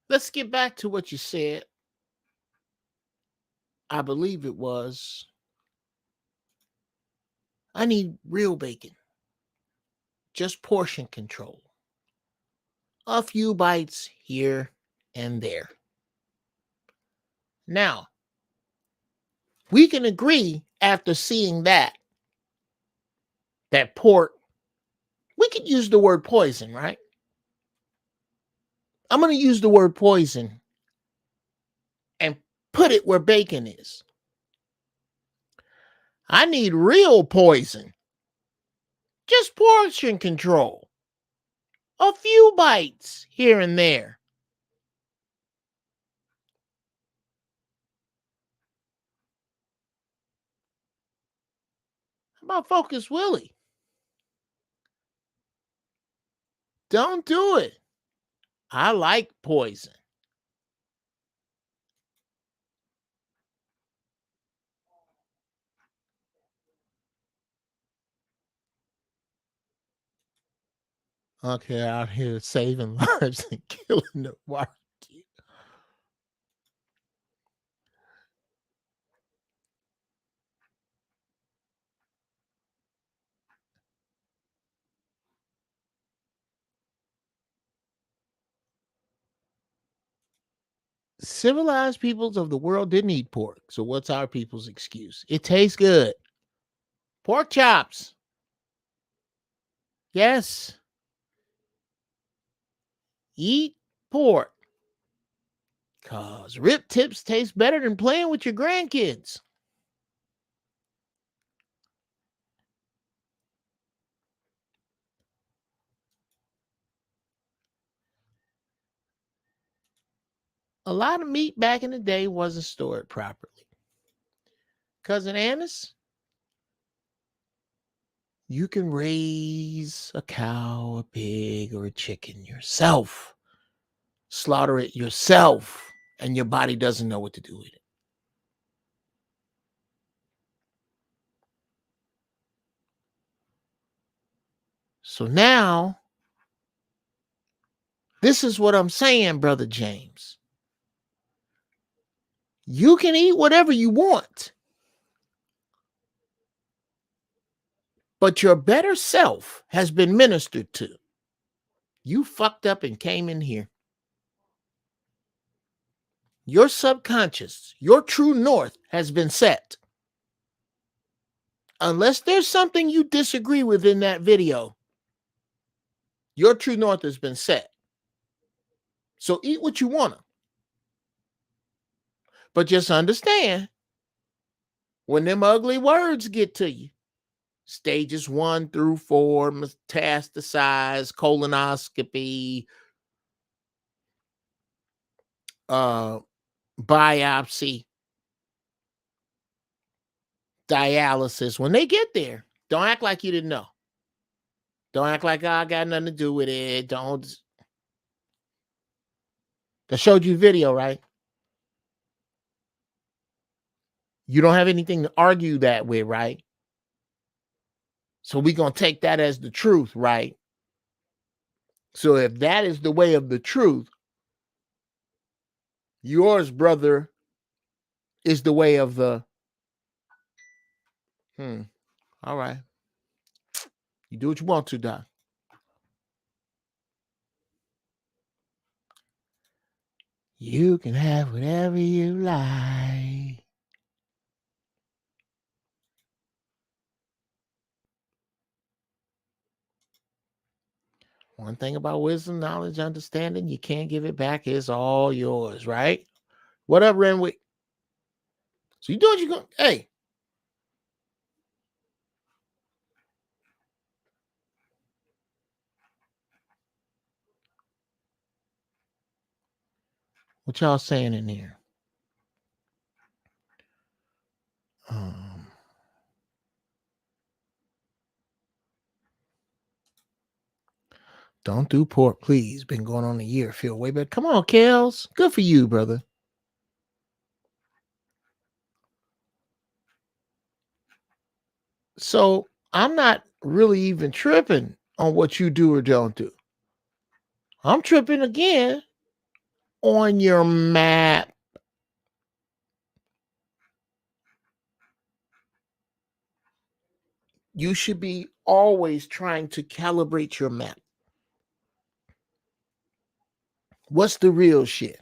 Let's get back to what you said. I believe it was, I need real bacon. Just portion control. A few bites here and there. Now, we can agree after seeing that pork, we could use the word poison, right? I'm going to use the word poison and put it where bacon is. I need real poison. Just portion control. A few bites here and there. How about Focus Willie? Don't do it. I like poison. Okay, out here saving lives and killing the market. Civilized peoples of the world didn't eat pork. So what's our people's excuse? It tastes good. Pork chops. Yes. Eat pork. Cause rib tips taste better than playing with your grandkids. A lot of meat back in the day wasn't stored properly. Cousin Annis, you can raise a cow, a pig, or a chicken yourself. Slaughter it yourself, and your body doesn't know what to do with it. So now, this is what I'm saying, Brother James. You can eat whatever you want, but your better self has been ministered to. You fucked up and came in here. Your subconscious, your true north has been set. Unless there's something you disagree with in that video, your true north has been set. So eat what you want to. But just understand, when them ugly words get to you, stages 1 through 4, metastasize, colonoscopy, biopsy, dialysis, when they get there, don't act like you didn't know. Don't act like I got nothing to do with it. Don't. I showed you video, right? You don't have anything to argue that with, right? So we're going to take that as the truth, right? So if that is the way of the truth, yours, brother, is the way of the... All right. You do what you want to, Doc. You can have whatever you like. One thing about wisdom, knowledge, understanding, you can't give it back. It's all yours, right? What up, Renwick? So you do what you're going... Hey. What y'all saying in here? Don't do pork, please. Been going on a year. Feel way better. Come on, Kels. Good for you, brother. So I'm not really even tripping on what you do or don't do. I'm tripping again on your map. You should be always trying to calibrate your map. What's the real shit?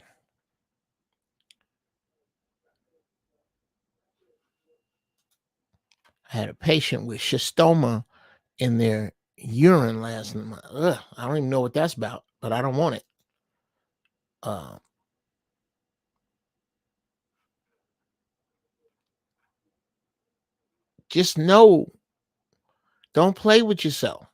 I had a patient with schistoma in their urine last night. I don't even know what that's about, but I don't want it. Just know, don't play with yourself.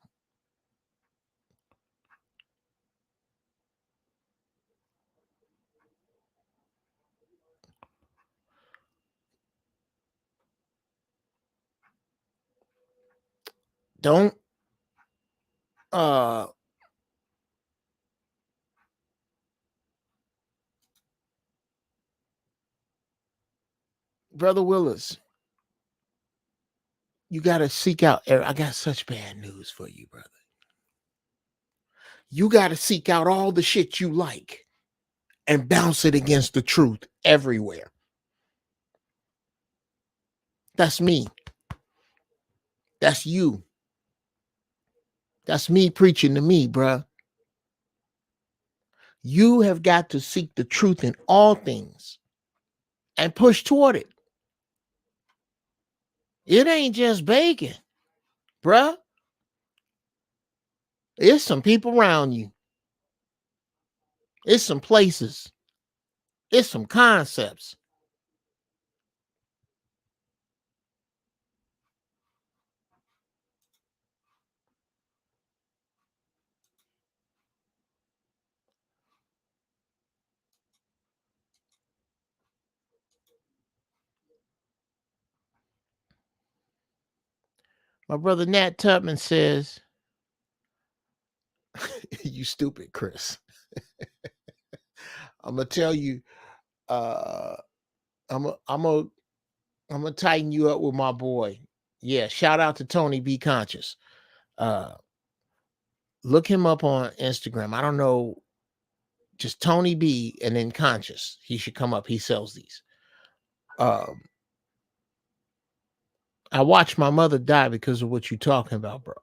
Don't Brother Willis, you got to seek out. I got such bad news for you, brother. You got to seek out all the shit you like and bounce it against the truth everywhere. That's me. That's you. That's me preaching to me, bruh. You have got to seek the truth in all things and push toward it. It ain't just bacon, bruh. It's some people around you. It's some places. It's some concepts. My brother Nat Tubman says, you stupid, Chris. I'm gonna tell you, I'm gonna tighten you up with my boy. Yeah, shout out to Tony Be Conscious. Look him up on Instagram. I don't know, just Tony B and then Conscious. He should come up. He sells these. I watched my mother die because of what you're talking about, bro.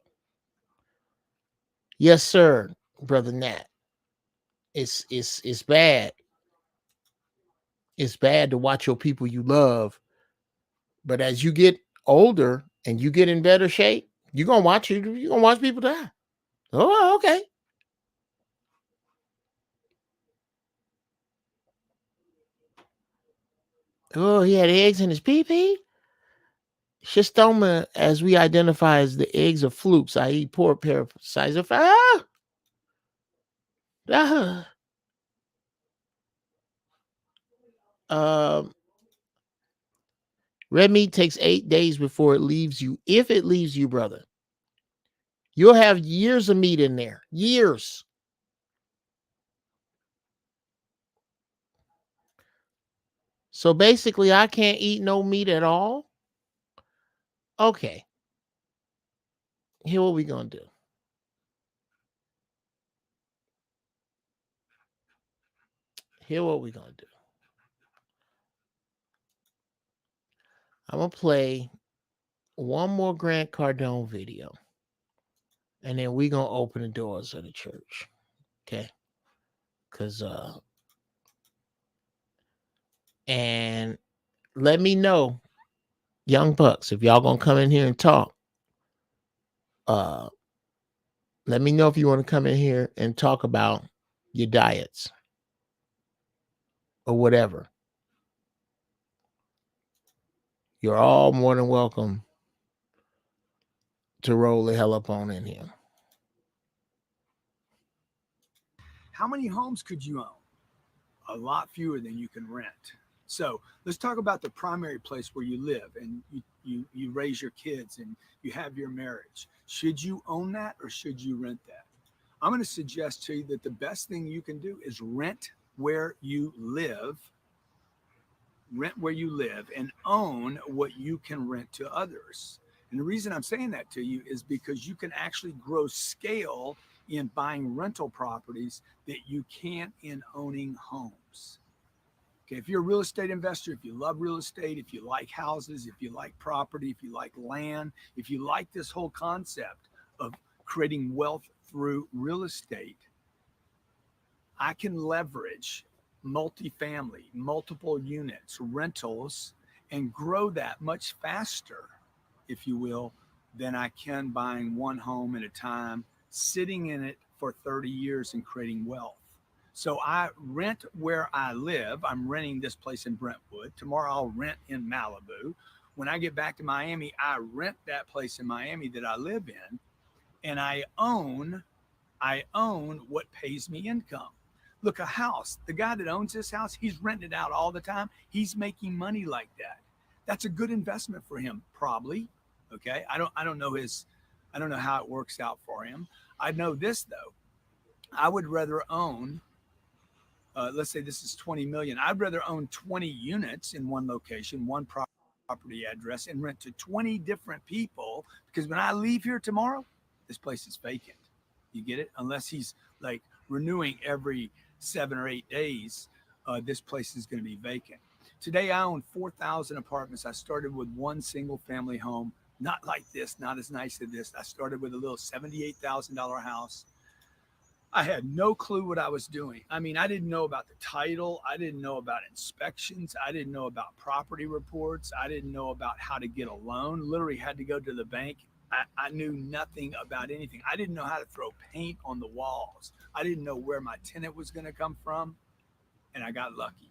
Yes, sir, brother Nat. It's bad. It's bad to watch your people you love. But as you get older and you get in better shape, you're gonna watch people die. Oh, okay. Oh, he had eggs in his pee-pee? Schistoma, as we identify as the eggs of flukes, i.e. poor parasites of red meat takes 8 days before it leaves you. If it leaves you, brother, you'll have years of meat in there. Years. So basically, I can't eat no meat at all. Okay. Here what we gonna do. Here what we gonna do. I'm gonna play one more Grant Cardone video, and then we gonna open the doors of the church. Okay. Cause and let me know, young bucks, if y'all gonna come in here and talk. Let me know if you want to come in here and talk about your diets or whatever. You're all more than welcome to roll the hell up on in here. How many homes could you own? A lot fewer than you can rent. So let's talk about the primary place where you live and you raise your kids and you have your marriage. Should you own that or should you rent that? I'm going to suggest to you that the best thing you can do is rent where you live and own what you can rent to others. And the reason I'm saying that to you is because you can actually grow scale in buying rental properties that you can't in owning homes. Okay, if you're a real estate investor, if you love real estate, if you like houses, if you like property, if you like land, if you like this whole concept of creating wealth through real estate, I can leverage multifamily, multiple units, rentals, and grow that much faster, if you will, than I can buying one home at a time, sitting in it for 30 years and creating wealth. So I rent where I live. I'm renting this place in Brentwood. Tomorrow I'll rent in Malibu. When I get back to Miami, I rent that place in Miami that I live in, and I own what pays me income. Look, a house, the guy that owns this house, he's renting it out all the time. He's making money like that. That's a good investment for him, probably. Okay. I don't know how it works out for him. I know this though. I would rather own, let's say this is 20 million. I'd rather own 20 units in one location, one property address, and rent to 20 different people, because when I leave here tomorrow, this place is vacant. You get it? Unless he's like renewing every 7 or 8 days, this place is going to be vacant. Today, I own 4,000 apartments. I started with one single family home, not like this, not as nice as this. I started with a little $78,000 house. I had no clue what I was doing. I mean, I didn't know about the title. I didn't know about inspections. I didn't know about property reports. I didn't know about how to get a loan. Literally had to go to the bank. I knew nothing about anything. I didn't know how to throw paint on the walls. I didn't know where my tenant was going to come from. And I got lucky.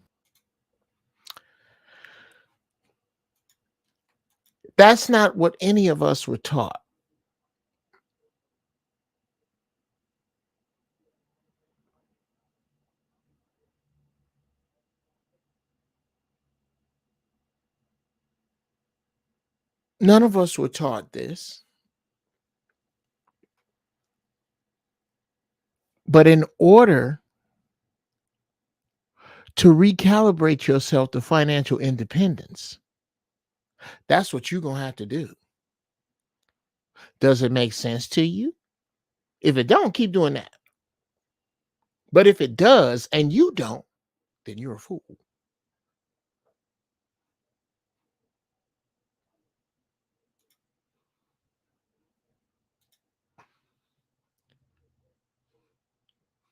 That's not what any of us were taught. None of us were taught this. But in order to recalibrate yourself to financial independence, that's what you're going to have to do. Does it make sense to you? If it don't, keep doing that. But if it does and you don't, then you're a fool.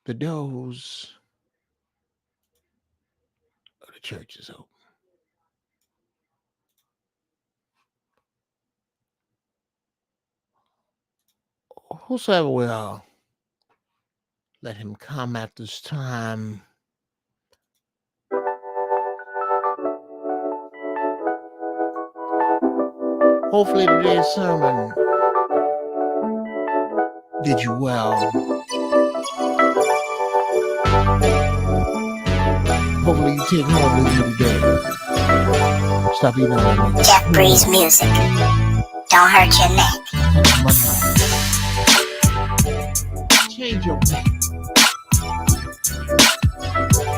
The doors of the church is open. Whosoever will let him come at this time. Hopefully today's sermon did you well. Hopefully you take home with you today. Stop eating all that. Jeff Breeze music. Don't hurt your neck. Change your name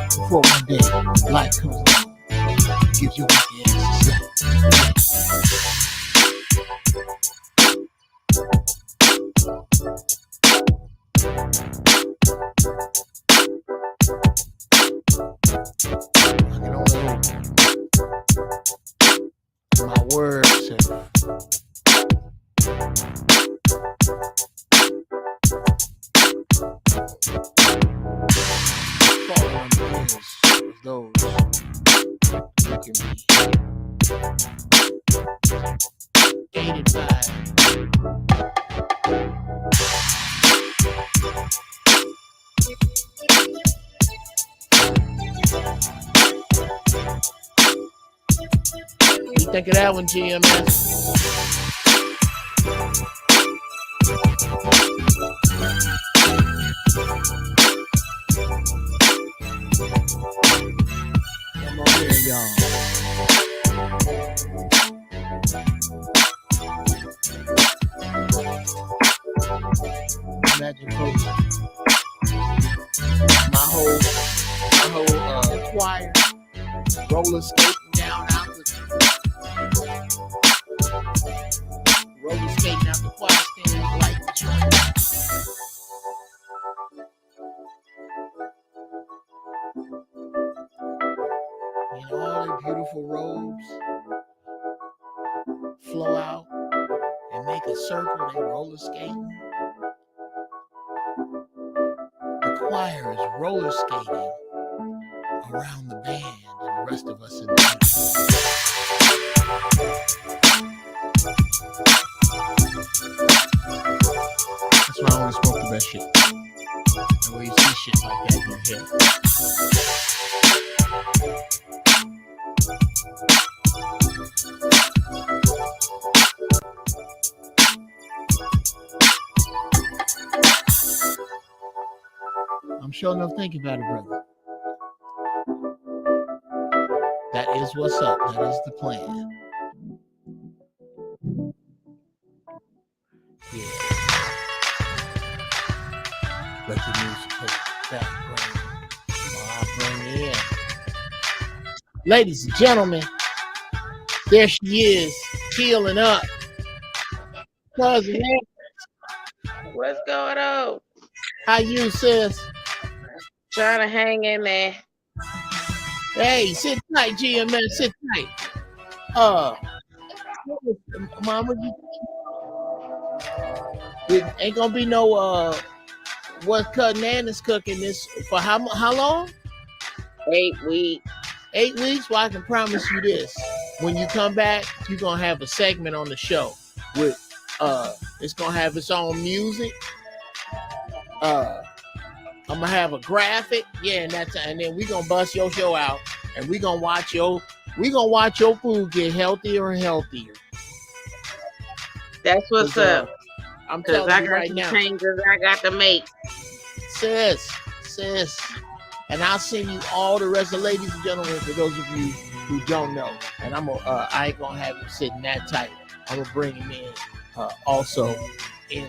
before one day life comes along, gives you what you ask. My words have fallen on the ears of those who can be aided by what do you think of that one, GMS? Come on here, y'all. Imagine folks, my whole choir roller skating down out the roller skating out the choir stand like the train. And all their beautiful robes flow out and make a circle. They roller skating. The choir is roller skating around the band and the rest of us in the room. That's why I want to smoke the best shit. And when you see shit like that in your head. I'm sure enough thinking about it, brother. That is what's up. That is the plan. Yeah. Let the music take background while I bring it in. Ladies and gentlemen, there she is, healing up. Cousin, what's going on? How you, sis? Trying to hang in there. Hey, sit tight, GMS. Sit tight. Mama, ain't gonna be no what Nan is cooking this for how long? 8 weeks. 8 weeks. Well, I can promise you this: when you come back, you're gonna have a segment on the show with it's gonna have its own music. I'm gonna have a graphic, and then we gonna bust your show out, and we gonna watch your food get healthier and healthier. That's what's up. I'm telling you right now. Changes I got to make. Sis. And I'll send you all the rest of ladies and gentlemen for those of you who don't know. And I ain't gonna have him sitting that tight. I'm gonna bring him in also.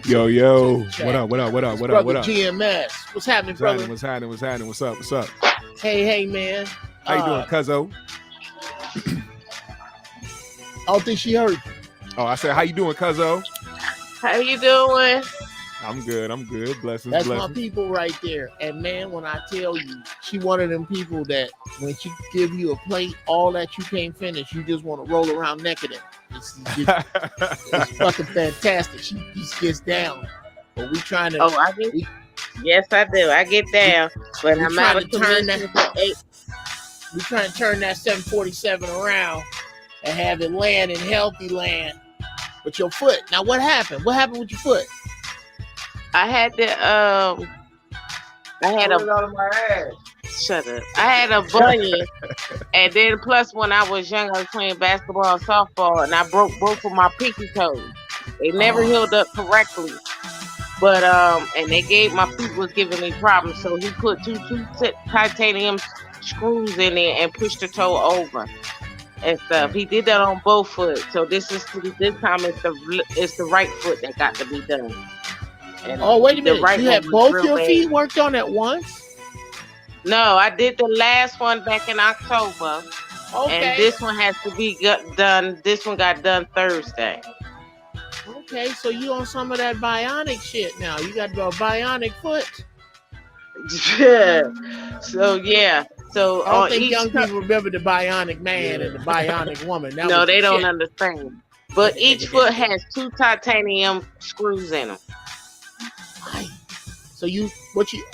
Yo, what up? GMS. What's happening, brother? What's happening? What's up? Hey, man. How you doing, cuzzo? I don't think she heard you. Oh, I said, how you doing, cuzzo? How you doing? I'm good. Blessings. That's my people right there. And man, when I tell you, she one of them people that when she give you a plate, all that you can't finish, you just want to roll around naked in. It's fucking fantastic. She just gets down. But we trying to. Oh, yes, I do. I get down, but I'm out of commission for 8. We trying to turn that 747 around and have it land in healthy land. But your foot. Now, what happened? What happened with your foot? I had to. Shut up. I had a bunion, and then plus when I was young, I was playing basketball and softball, and I broke both of my pinky toes. They never healed up correctly, but and they gave my feet was giving me problems, so he put two titanium screws in there and pushed the toe over and stuff. He did that on both foot, so this time it's the right foot that got to be done. And wait a minute! Right, you had both your feet worked on at once? No, I did the last one back in October. Okay. And this one has to be done. This one got done Thursday. Okay, so you on some of that bionic shit now. You got a bionic foot. Yeah. So yeah. So I don't think young people remember the bionic man and the bionic woman. No, they don't understand. But each foot has 2 titanium screws in them. So what you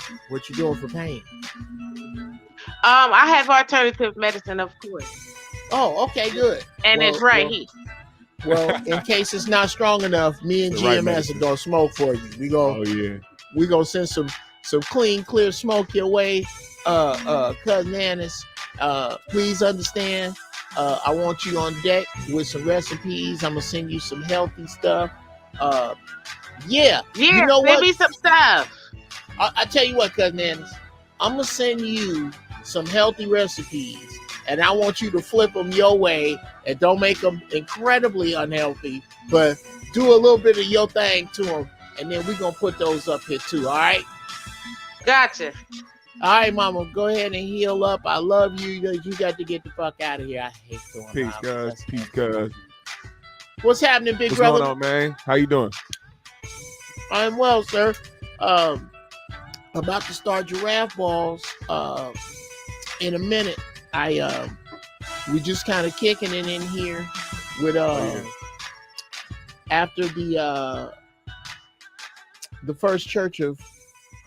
doing for pain? I have alternative medicine, of course. Oh, okay, good. And it's right here. Well, in case it's not strong enough, me and GMS are gonna smoke for you. We gonna send some clean, clear smoke your way. Cousin Annis, please understand. I want you on deck with some recipes. I'm gonna send you some healthy stuff. Yeah. You know what? Maybe some stuff. I tell you what, Cousin Annis, I'm gonna send you some healthy recipes, and I want you to flip them your way, and don't make them incredibly unhealthy, but do a little bit of your thing to them, and then we're gonna put those up here too. All right? Gotcha. All right, Mama, go ahead and heal up. I love you. You got to get the fuck out of here. I hate doing Peace, guys. Peace, guys. What's happening, big brother? What's going on, man? How you doing? I'm well, sir. About to start giraffe balls in a minute. We just kind of kicking it in here with after the first church of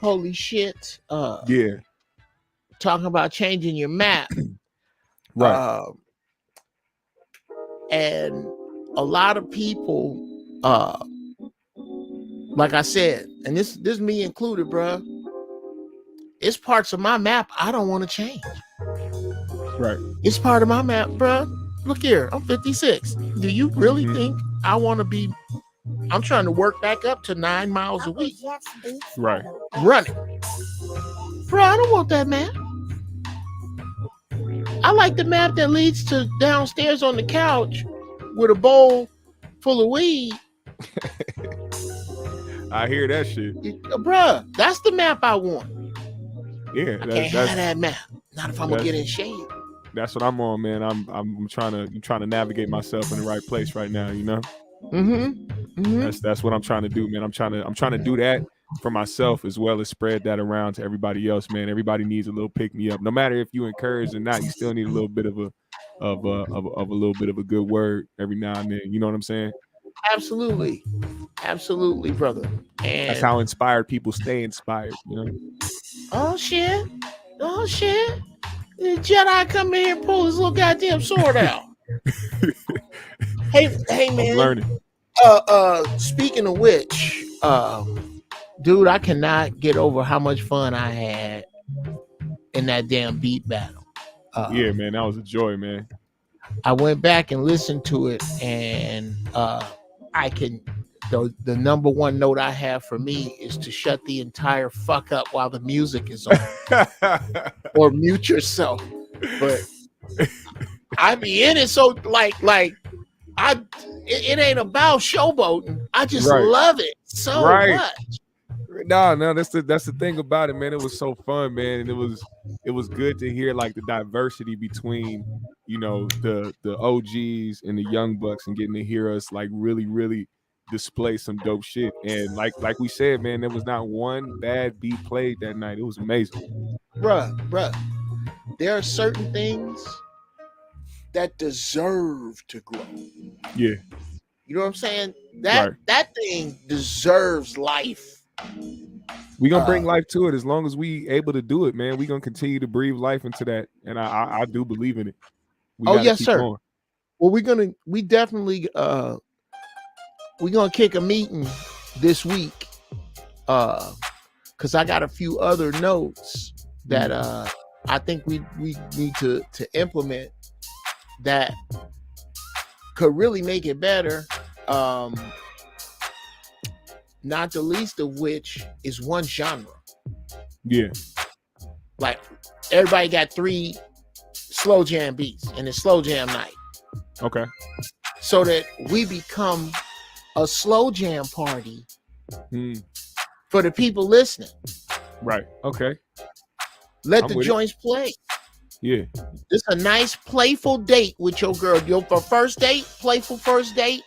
holy shit. Talking about changing your map. Right. And a lot of people, like I said, and this me included, bro. It's parts of my map I don't want to change. Right. It's part of my map, bro. Look here, I'm 56. Do you really think I want to be? I'm trying to work back up to 9 miles a week. Right. Running. Bro, I don't want that map. I like the map that leads to downstairs on the couch with a bowl full of weed. I hear that shit. Bruh, that's the map I want. Yeah, I can't have that map. Not if I'm gonna get in shape. That's what I'm on, man. I'm trying to navigate myself in the right place right now, you know. Mm-hmm. That's what I'm trying to do, man. I'm trying to do that for myself as well as spread that around to everybody else, man. Everybody needs a little pick me up. No matter if you encourage or not, you still need a little bit of a little bit of a good word every now and then. You know what I'm saying? Absolutely, absolutely, brother. And that's how inspired people stay inspired. You know? Oh shit! The Jedi come in here and pull his little goddamn sword out. hey man. I'm learning. Speaking of which, dude, I cannot get over how much fun I had in that damn beat battle. Yeah, man, that was a joy, man. I went back and listened to it, and I can. The number one note I have for me is to shut the entire fuck up while the music is on, or mute yourself. But I be in it, so like it ain't about showboating. I just love it so much. No, that's the thing about it, man. It was so fun, man, and it was good to hear like the diversity between, you know, the OGs and the young bucks, and getting to hear us like really display some dope shit. And like we said, man, there was not one bad beat played that night. It was amazing. Bruh. There are certain things that deserve to grow. Yeah. You know what I'm saying? That thing deserves life. We gonna bring life to it as long as we able to do it, man. We gonna continue to breathe life into that, and I do believe in it. Yes, sir. Going. Well, we definitely we're gonna kick a meeting this week, because I got a few other notes that I think we need to implement that could really make it better. Not the least of which is one genre. Yeah. Like everybody got 3 slow jam beats, and it's slow jam night. Okay. So that we become a slow jam party for the people listening. Right. Okay. Let the joints play. Yeah. It's a nice playful date with your girl. For first date, playful first date.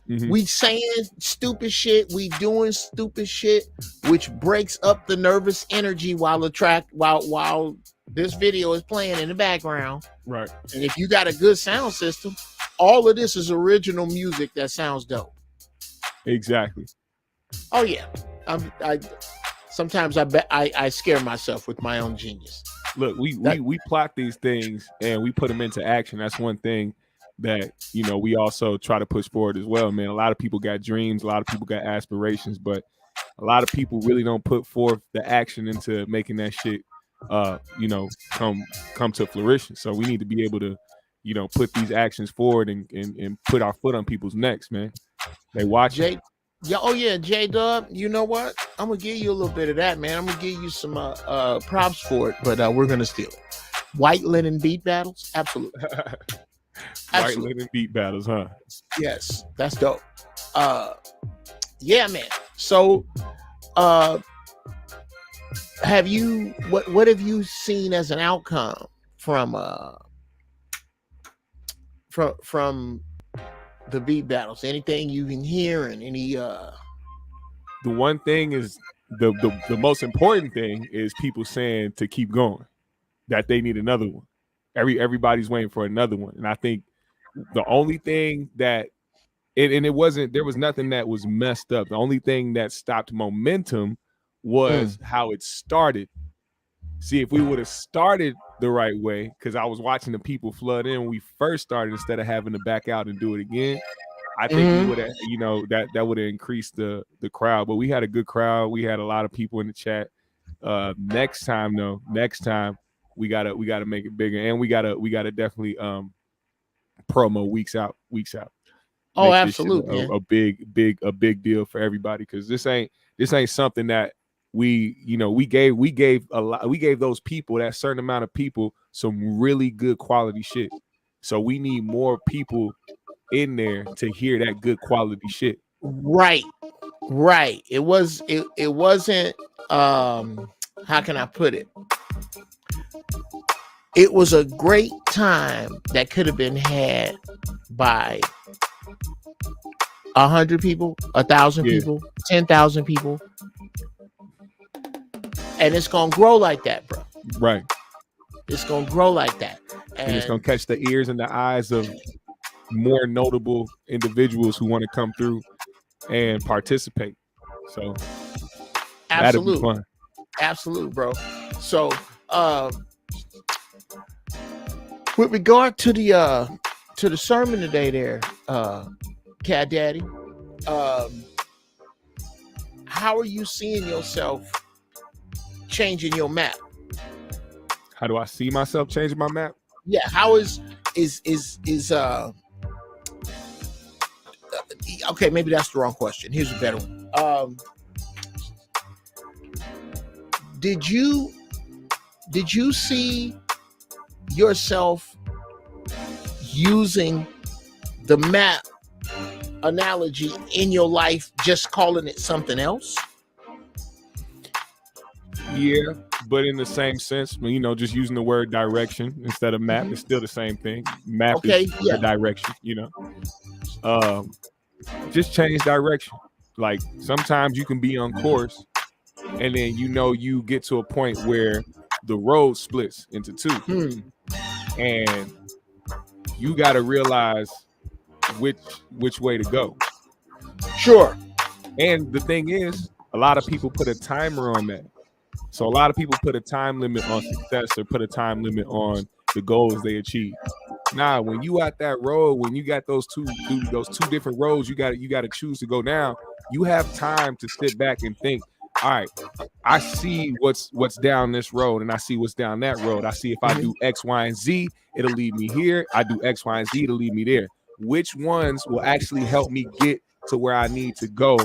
Mm-hmm. We saying stupid shit. We doing stupid shit, which breaks up the nervous energy while this video is playing in the background. Right. And if you got a good sound system, all of this is original music that sounds dope. Exactly. Oh yeah. Sometimes I scare myself with my own genius. Look, we plot these things and we put them into action. That's one thing that, you know, we also try to push forward as well, man. A lot of people got dreams, a lot of people got aspirations, but a lot of people really don't put forth the action into making that shit you know, come to fruition. So we need to be able to, you know, put these actions forward and put our foot on people's necks, man. They watch J-Dub, you know what? I'm gonna give you a little bit of that, man. I'm gonna give you some props for it, but we're gonna steal it. White linen beat battles, absolutely. White linen beat battles, huh? Yes, that's dope. Yeah, man. So have you what have you seen as an outcome from the beat battles? Anything you've been hearing? Any The one thing is the most important thing is people saying to keep going, that they need another one. Everybody's waiting for another one. And I think the only thing that there was nothing that was messed up. The only thing that stopped momentum was how it started. See, if we would have started the right way, because I was watching the people flood in when we first started, instead of having to back out and do it again, I think we would have, you know, that would have increased the crowd. But we had a good crowd. We had a lot of people in the chat. Next time we gotta make it bigger, and we gotta definitely promo weeks out. Oh, absolutely. A big deal for everybody, because this ain't something that we gave those people, that certain amount of people, some really good quality shit. So we need more people in there to hear that good quality shit. Right. It wasn't how can I put it? It was a great time that could have been had by 100 people, 1,000 people, 10,000 people. And it's gonna grow like that, bro. Right. It's gonna grow like that. And it's gonna catch the ears and the eyes of more notable individuals who want to come through and participate. So that'll be fun. Absolute, bro. So with regard to the sermon today there, Cat Daddy, how are you seeing yourself changing your map? How do I see myself changing my map? Yeah, how is okay, maybe that's the wrong question. Here's a better one. Did you see yourself using the map analogy in your life, just calling it something else? Yeah, but in the same sense, you know, just using the word direction instead of map is still the same thing. Map is the direction, you know. Just change direction. Like sometimes you can be on course and then you know you get to a point where the road splits into two. And you got to realize which way to go. Sure. And the thing is, a lot of people put a timer on that. So a lot of people put a time limit on success or put a time limit on the goals they achieve. Nah, when you at that road, when you got those two different roads, you got to choose to go down. You have time to sit back and think, all right, I see what's down this road and I see what's down that road. I see if I do X, Y, and Z, it'll lead me here. I do X, Y, and Z, it'll lead me there. Which ones will actually help me get to where I need to go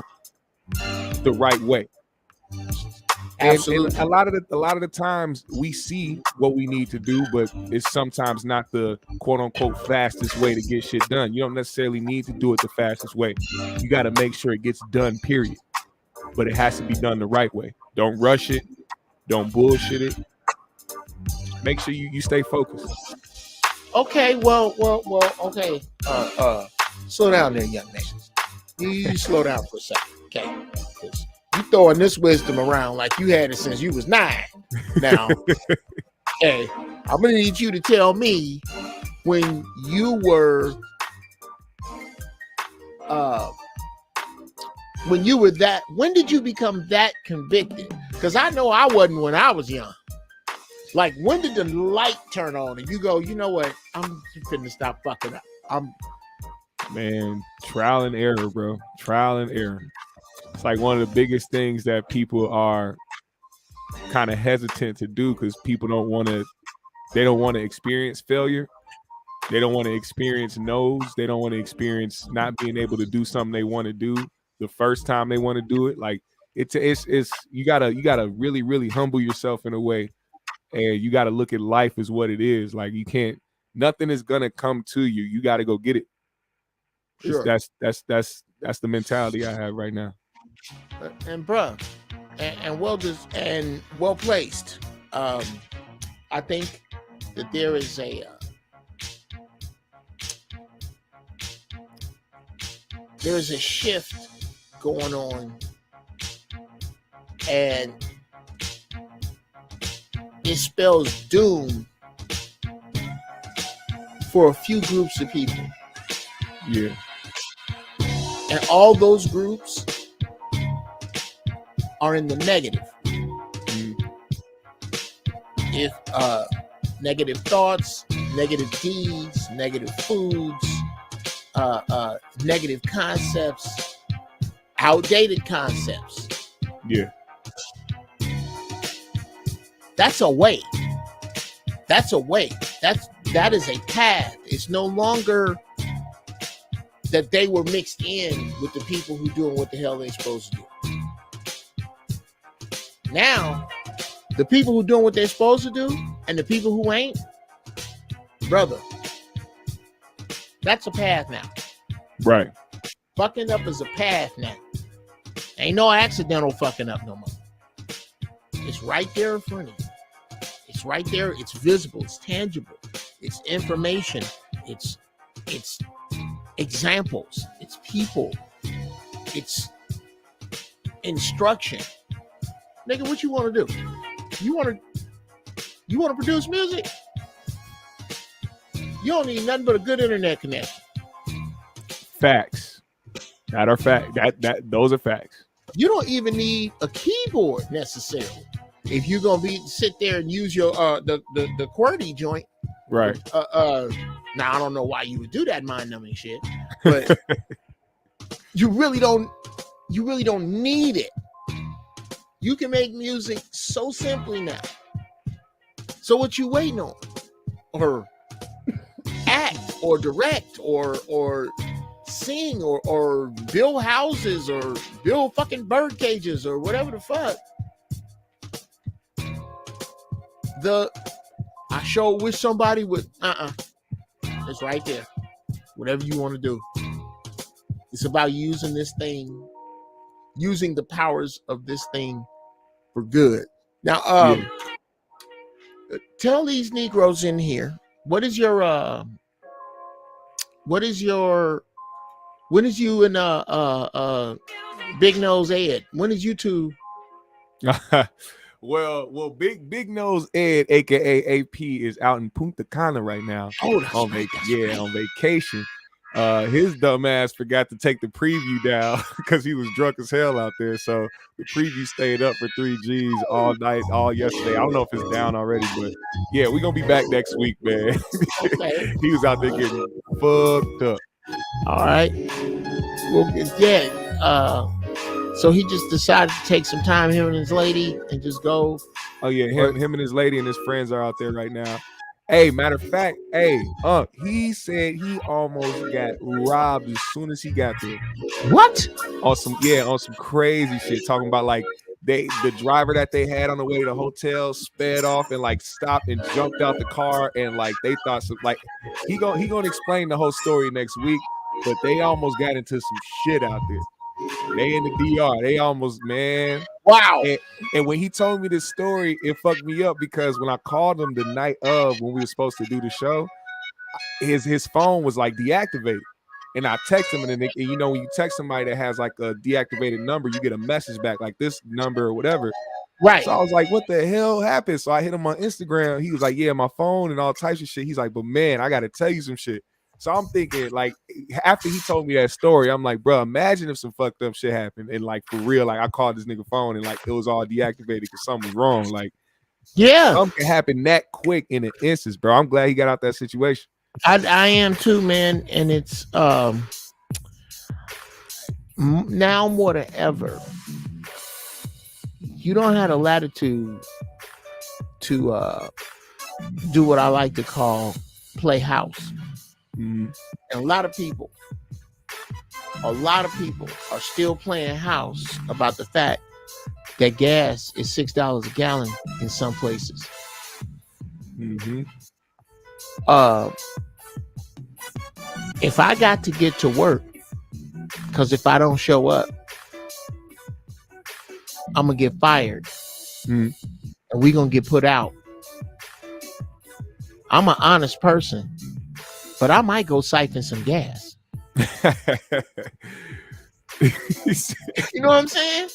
the right way? Absolutely. And a lot of the times we see what we need to do, but it's sometimes not the quote unquote fastest way to get shit done. You don't necessarily need to do it the fastest way. You got to make sure it gets done, period. But it has to be done the right way. Don't rush it. Don't bullshit it. Make sure you stay focused. Okay, well, okay. Slow down there, young man. You slow down for a second, okay? You throwing this wisdom around like you had it since you was 9. Now, hey, I'm gonna need you to tell me when you were that, when did you become that convicted? Because I know I wasn't when I was young. Like, when did the light turn on and you go, you know what, I'm finna stop fucking up? Man, trial and error, bro. Trial and error. It's like one of the biggest things that people are kind of hesitant to do because people don't want to experience failure. They don't want to experience no's. They don't want to experience not being able to do something they want to do the first time they want to do it. Like it's you gotta really, really humble yourself in a way, and you gotta look at life as what it is. Like nothing is gonna come to you. You gotta go get it. Sure. That's the mentality I have right now. And bruh, and well placed. I think that there is a shift going on, and it spells doom for a few groups of people. Yeah. And all those groups are in the negative. If negative thoughts, negative deeds, negative foods, negative concepts, outdated concepts. Yeah. That's a way. That is a path. It's no longer that they were mixed in with the people who doing what the hell they're supposed to do. Now, the people who doing what they're supposed to do and the people who ain't, brother, that's a path now. Right. Fucking up is a path now. Ain't no accidental fucking up no more. It's right there in front of you. It's right there. It's visible. It's tangible. It's information. It's examples. It's people. It's instruction. Nigga, what you want to do? You want to produce music? You don't need nothing but a good internet connection. Facts. That are fact. Those are facts. You don't even need a keyboard necessarily. If you're gonna sit there and use your the QWERTY joint, right? Now I don't know why you would do that mind-numbing shit, but you really don't need it. You can make music so simply now. So what you waiting on? Or act, or direct, or sing, or build houses, or build fucking bird cages, or whatever the fuck. I sure wish somebody would. It's right there. Whatever you want to do. It's about using this thing, using the powers of this thing for good. Now, tell these Negroes in here, when is you and Big Nose Ed? When is you two? Well, Big Nose Ed, aka AP, is out in Punta Cana right now. Oh, that's right. On vacation. His dumb ass forgot to take the preview down because he was drunk as hell out there. So the preview stayed up for 3 G's all night, all yesterday. I don't know if it's down already, but yeah, we're gonna be back next week, man. Okay. He was out there getting fucked up. All right. Well, yeah. So he just decided to take some time, him and his lady, and just go. Oh yeah, him and his lady and his friends are out there right now. Hey, matter of fact, he said he almost got robbed as soon as he got there. What? On some crazy shit. Talking about like the driver that they had on the way to the hotel sped off and like stopped and jumped out the car, and like they thought he gonna explain the whole story next week. But they almost got into some shit out there. They in the DR. They almost, man. Wow. And when he told me this story, it fucked me up because when I called him the night of when we were supposed to do the show, his phone was like deactivated. And I text him, and then you know, when you text somebody that has like a deactivated number, you get a message back like this number or whatever. Right. So I was like, what the hell happened? So I hit him on Instagram. He was like, yeah, my phone and all types of shit. He's like, but man, I got to tell you some shit. So I'm thinking, like, after he told me that story, I'm like, bro, imagine if some fucked up shit happened. And like, for real, like I called this nigga phone and like it was all deactivated because something was wrong. Like, yeah, something can happen that quick in an instance, bro. I'm glad he got out that situation. I am too, man. And it's now more than ever, you don't have the latitude to do what I like to call play house. Mm-hmm. And a lot of people are still playing house about the fact that gas is $6 a gallon in some places. Mm-hmm. If I got to get to work, because if I don't show up, I'm gonna get fired, and we gonna get put out. I'm an honest person, but I might go siphon some gas. You know what I'm saying?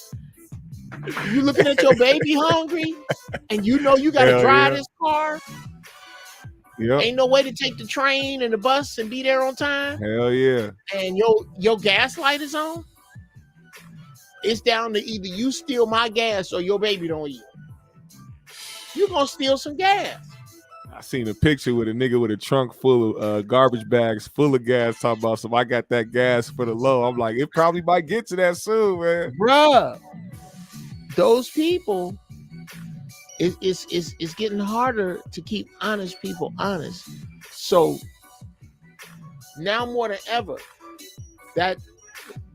You looking at your baby hungry, and you know you gotta drive this car. Yep. Ain't no way to take the train and the bus and be there on time. Hell yeah. And your gas light is on. It's down to either you steal my gas or your baby don't eat. You're gonna steal some gas. I seen a picture with a nigga with a trunk full of garbage bags full of gas talking about some I got that gas for the low. I'm like, it probably might get to that soon, man. Bruh. Those people, it's getting harder to keep honest people honest. So now more than ever, that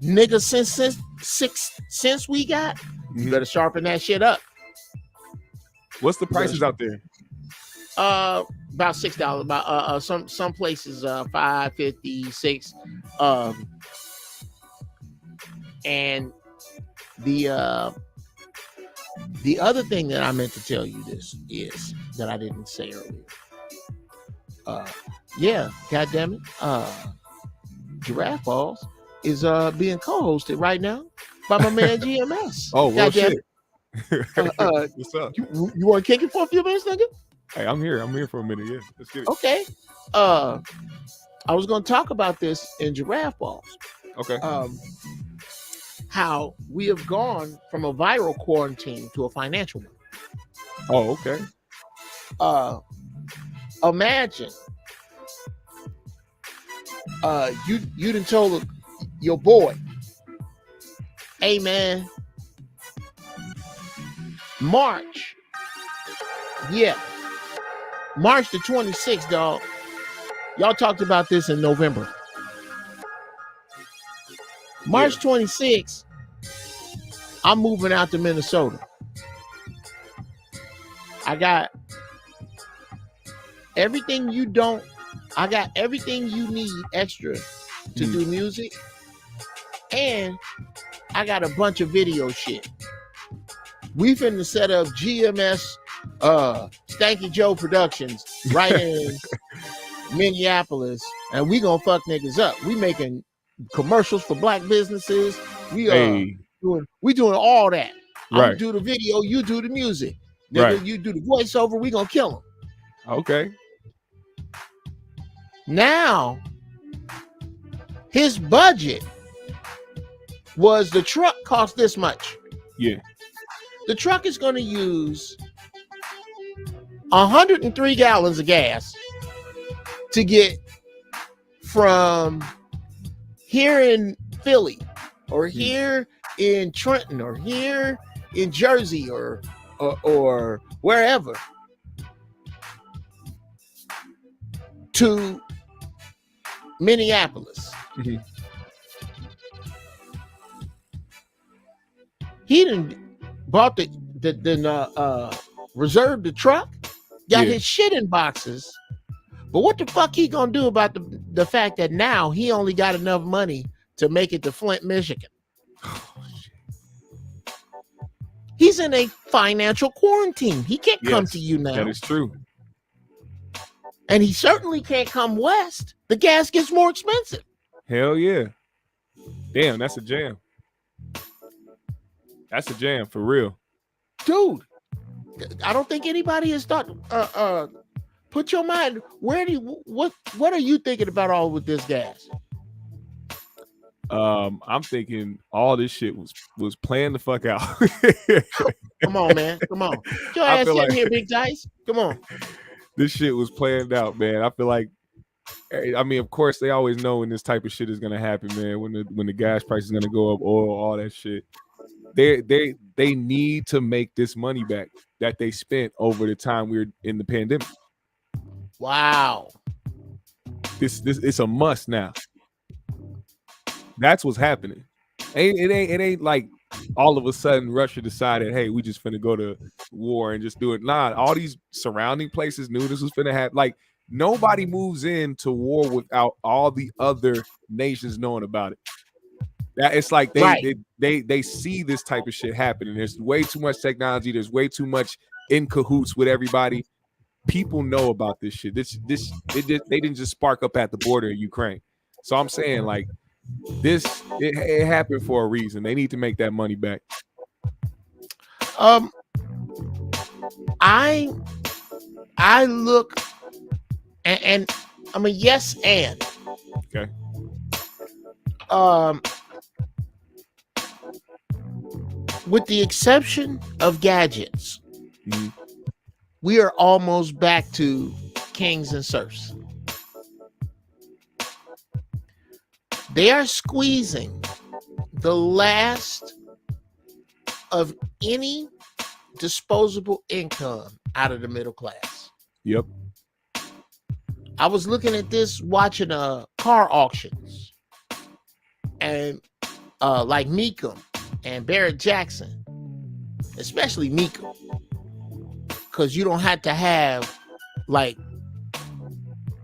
nigga since we got, you better sharpen that shit up. What's the prices out there? About $6. About some places $5.50, $6. And the other thing that I meant to tell you this is that I didn't say earlier. Yeah, goddamn it. Giraffe Balls is being co-hosted right now by my man GMS. Oh, well, shit. What's up? You want to kick it for a few minutes, nigga? Hey, I'm here. I'm here for a minute. Yeah, let's get it. Okay. I was going to talk about this in Giraffe Balls. Okay. How we have gone from a viral quarantine to a financial one. Oh, okay. Imagine you done told your boy, hey man, March the 26th, dog. Y'all talked about this in November. March 26th, I'm moving out to Minnesota. I got everything you don't. I got everything you need extra to do music, and I got a bunch of video shit. We finna set up GMS Stanky Joe Productions right in Minneapolis, and we gonna fuck niggas up. We making commercials for black businesses. We doing all that. I'm gonna do the video, you do the music. Nigga, you do the voiceover, we gonna kill them. Okay. Now, his budget was the truck cost this much. Yeah. The truck is going to use 103 gallons of gas to get from here in Philly or here in Trenton or here in Jersey or wherever to Minneapolis. Mm-hmm. He didn't bought reserved the truck, got his shit in boxes. But what the fuck he gonna do about the fact that now he only got enough money to make it to Flint, Michigan? He's in a financial quarantine. He can't come to you now. That is true. And he certainly can't come west. The gas gets more expensive. Hell yeah. Damn, that's a jam. That's a jam for real. Dude, I don't think anybody has thought put your mind what are you thinking about all with this gas? I'm thinking all this shit was planned the fuck out. Come on, man. Come on. Get your ass in here, big dice. Come on. This shit was planned out, man. I feel like, I mean, of course, they always know when this type of shit is gonna happen, man. When the gas price is gonna go up, oil, all that shit. They need to make this money back that they spent over the time we were in the pandemic. Wow. This it's a must now. That's what's happening. It ain't like all of a sudden Russia decided, hey, we just finna go to war and just do it. Nah, all these surrounding places knew this was finna happen. Like, nobody moves into war without all the other nations knowing about it. That it's like they see this type of shit happening. There's way too much technology. There's way too much in cahoots with everybody. People know about this shit. They didn't just spark up at the border in Ukraine. So I'm saying, like, it happened for a reason. They need to make that money back. I look and I'm a yes and. Okay. With the exception of gadgets, we are almost back to kings and serfs. They are squeezing the last of any disposable income out of the middle class. Yep. I was looking at this, watching car auctions, and like Meekum and Barrett Jackson, especially Meekum, because you don't have to have like,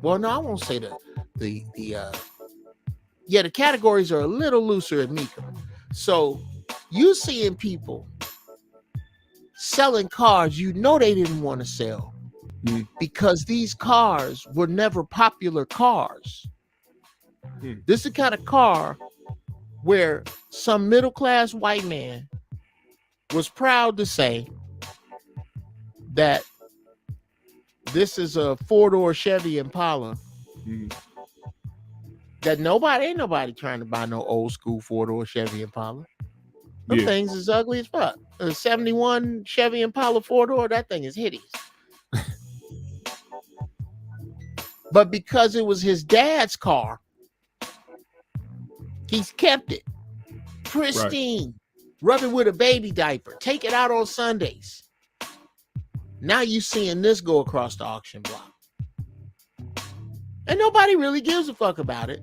well, no, I won't say the categories are a little looser at Meekum. So you seeing people selling cars you know they didn't want to sell because these cars were never popular cars. This is the kind of car where some middle-class white man was proud to say that this is a 4-door Chevy Impala. That ain't nobody trying to buy no old school 4-door Chevy Impala. Them things is ugly as fuck. A 71 Chevy Impala 4-door, that thing is hideous. But because it was his dad's car, he's kept it pristine. Rub it with a baby diaper. Take it out on Sundays. Now you seeing this go across the auction block. And nobody really gives a fuck about it.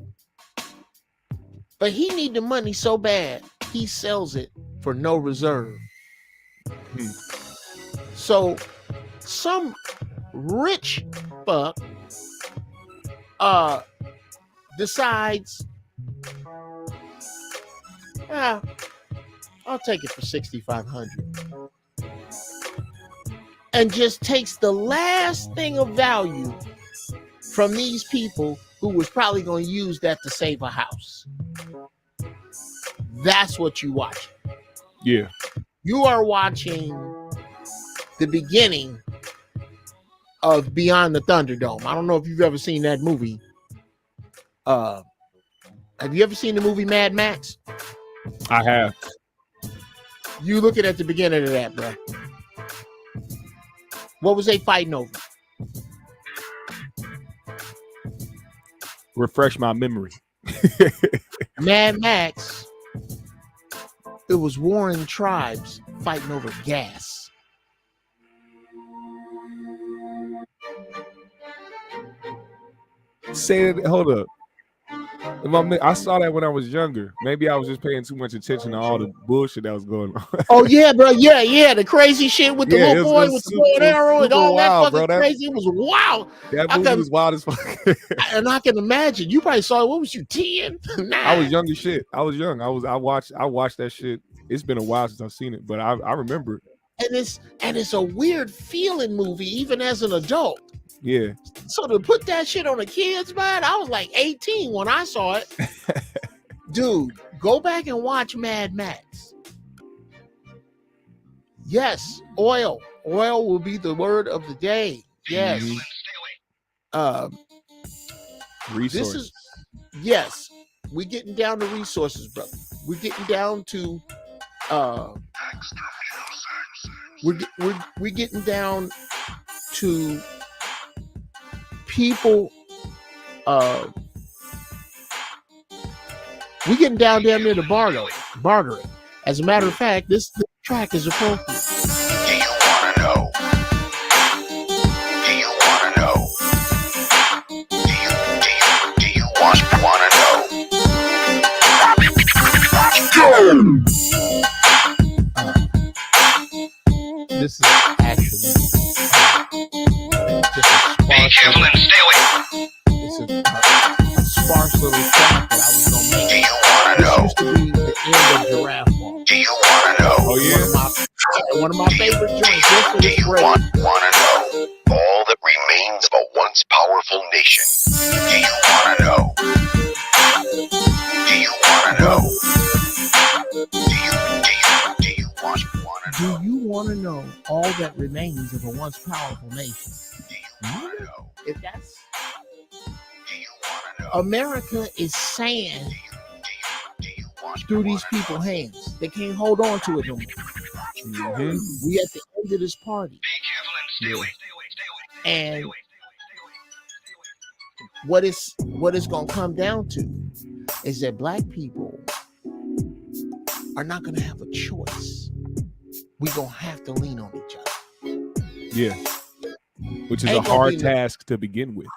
But he need the money so bad, he sells it for no reserve. So some rich fuck decides, I'll take it for $6,500. And just takes the last thing of value from these people who was probably going to use that to save a house. That's what you watch. Yeah. You are watching the beginning of Beyond the Thunderdome. I don't know if you've ever seen that movie. Have you ever seen the movie Mad Max? I have. You looking at the beginning of that, bro. What was they fighting over? Refresh my memory. Mad Max. It was warring tribes fighting over gas. Say it. Hold up. I saw that when I was younger. Maybe I was just paying too much attention to all the bullshit that was going on. Oh yeah, bro. Yeah. The crazy shit with the little boy with the bow and arrow and all that fucking crazy. It was wild. That movie was wild as fuck. And I can imagine. You probably saw it. What was you, 10? I was young as shit. I was young. I watched that shit. It's been a while since I've seen it, but I remember it. And it's a weird feeling movie, even as an adult. Yeah. So to put that shit on a kid's mind, I was like 18 when I saw it. Dude, go back and watch Mad Max. Yes, oil. Oil will be the word of the day. Yes. Resources. Yes. We're getting down to resources, brother. We're getting down to we're getting down to people. We're getting down near the bartering. As a matter of fact, this track is appropriate. Do you want to know? Do you want to know? Do you want to know? This is actually just a sparse little track that I was gonna make. Do you want to know? This used to be the end of Giraffe Ball. Do you want to know? Oh yeah. One of my favorite joints. Just for Do this you break. want to know? All that remains of a once powerful nation. Do you want to know? Do you want to know? Do you want to know all that remains of a once powerful nation? If that's America is sand through these people's hands. They can't hold on to it no more. We at the end of this party. And what it's gonna come down to is that black people are not gonna have a choice. We're gonna have to lean on each other. Yeah. Which is a hard task to begin with.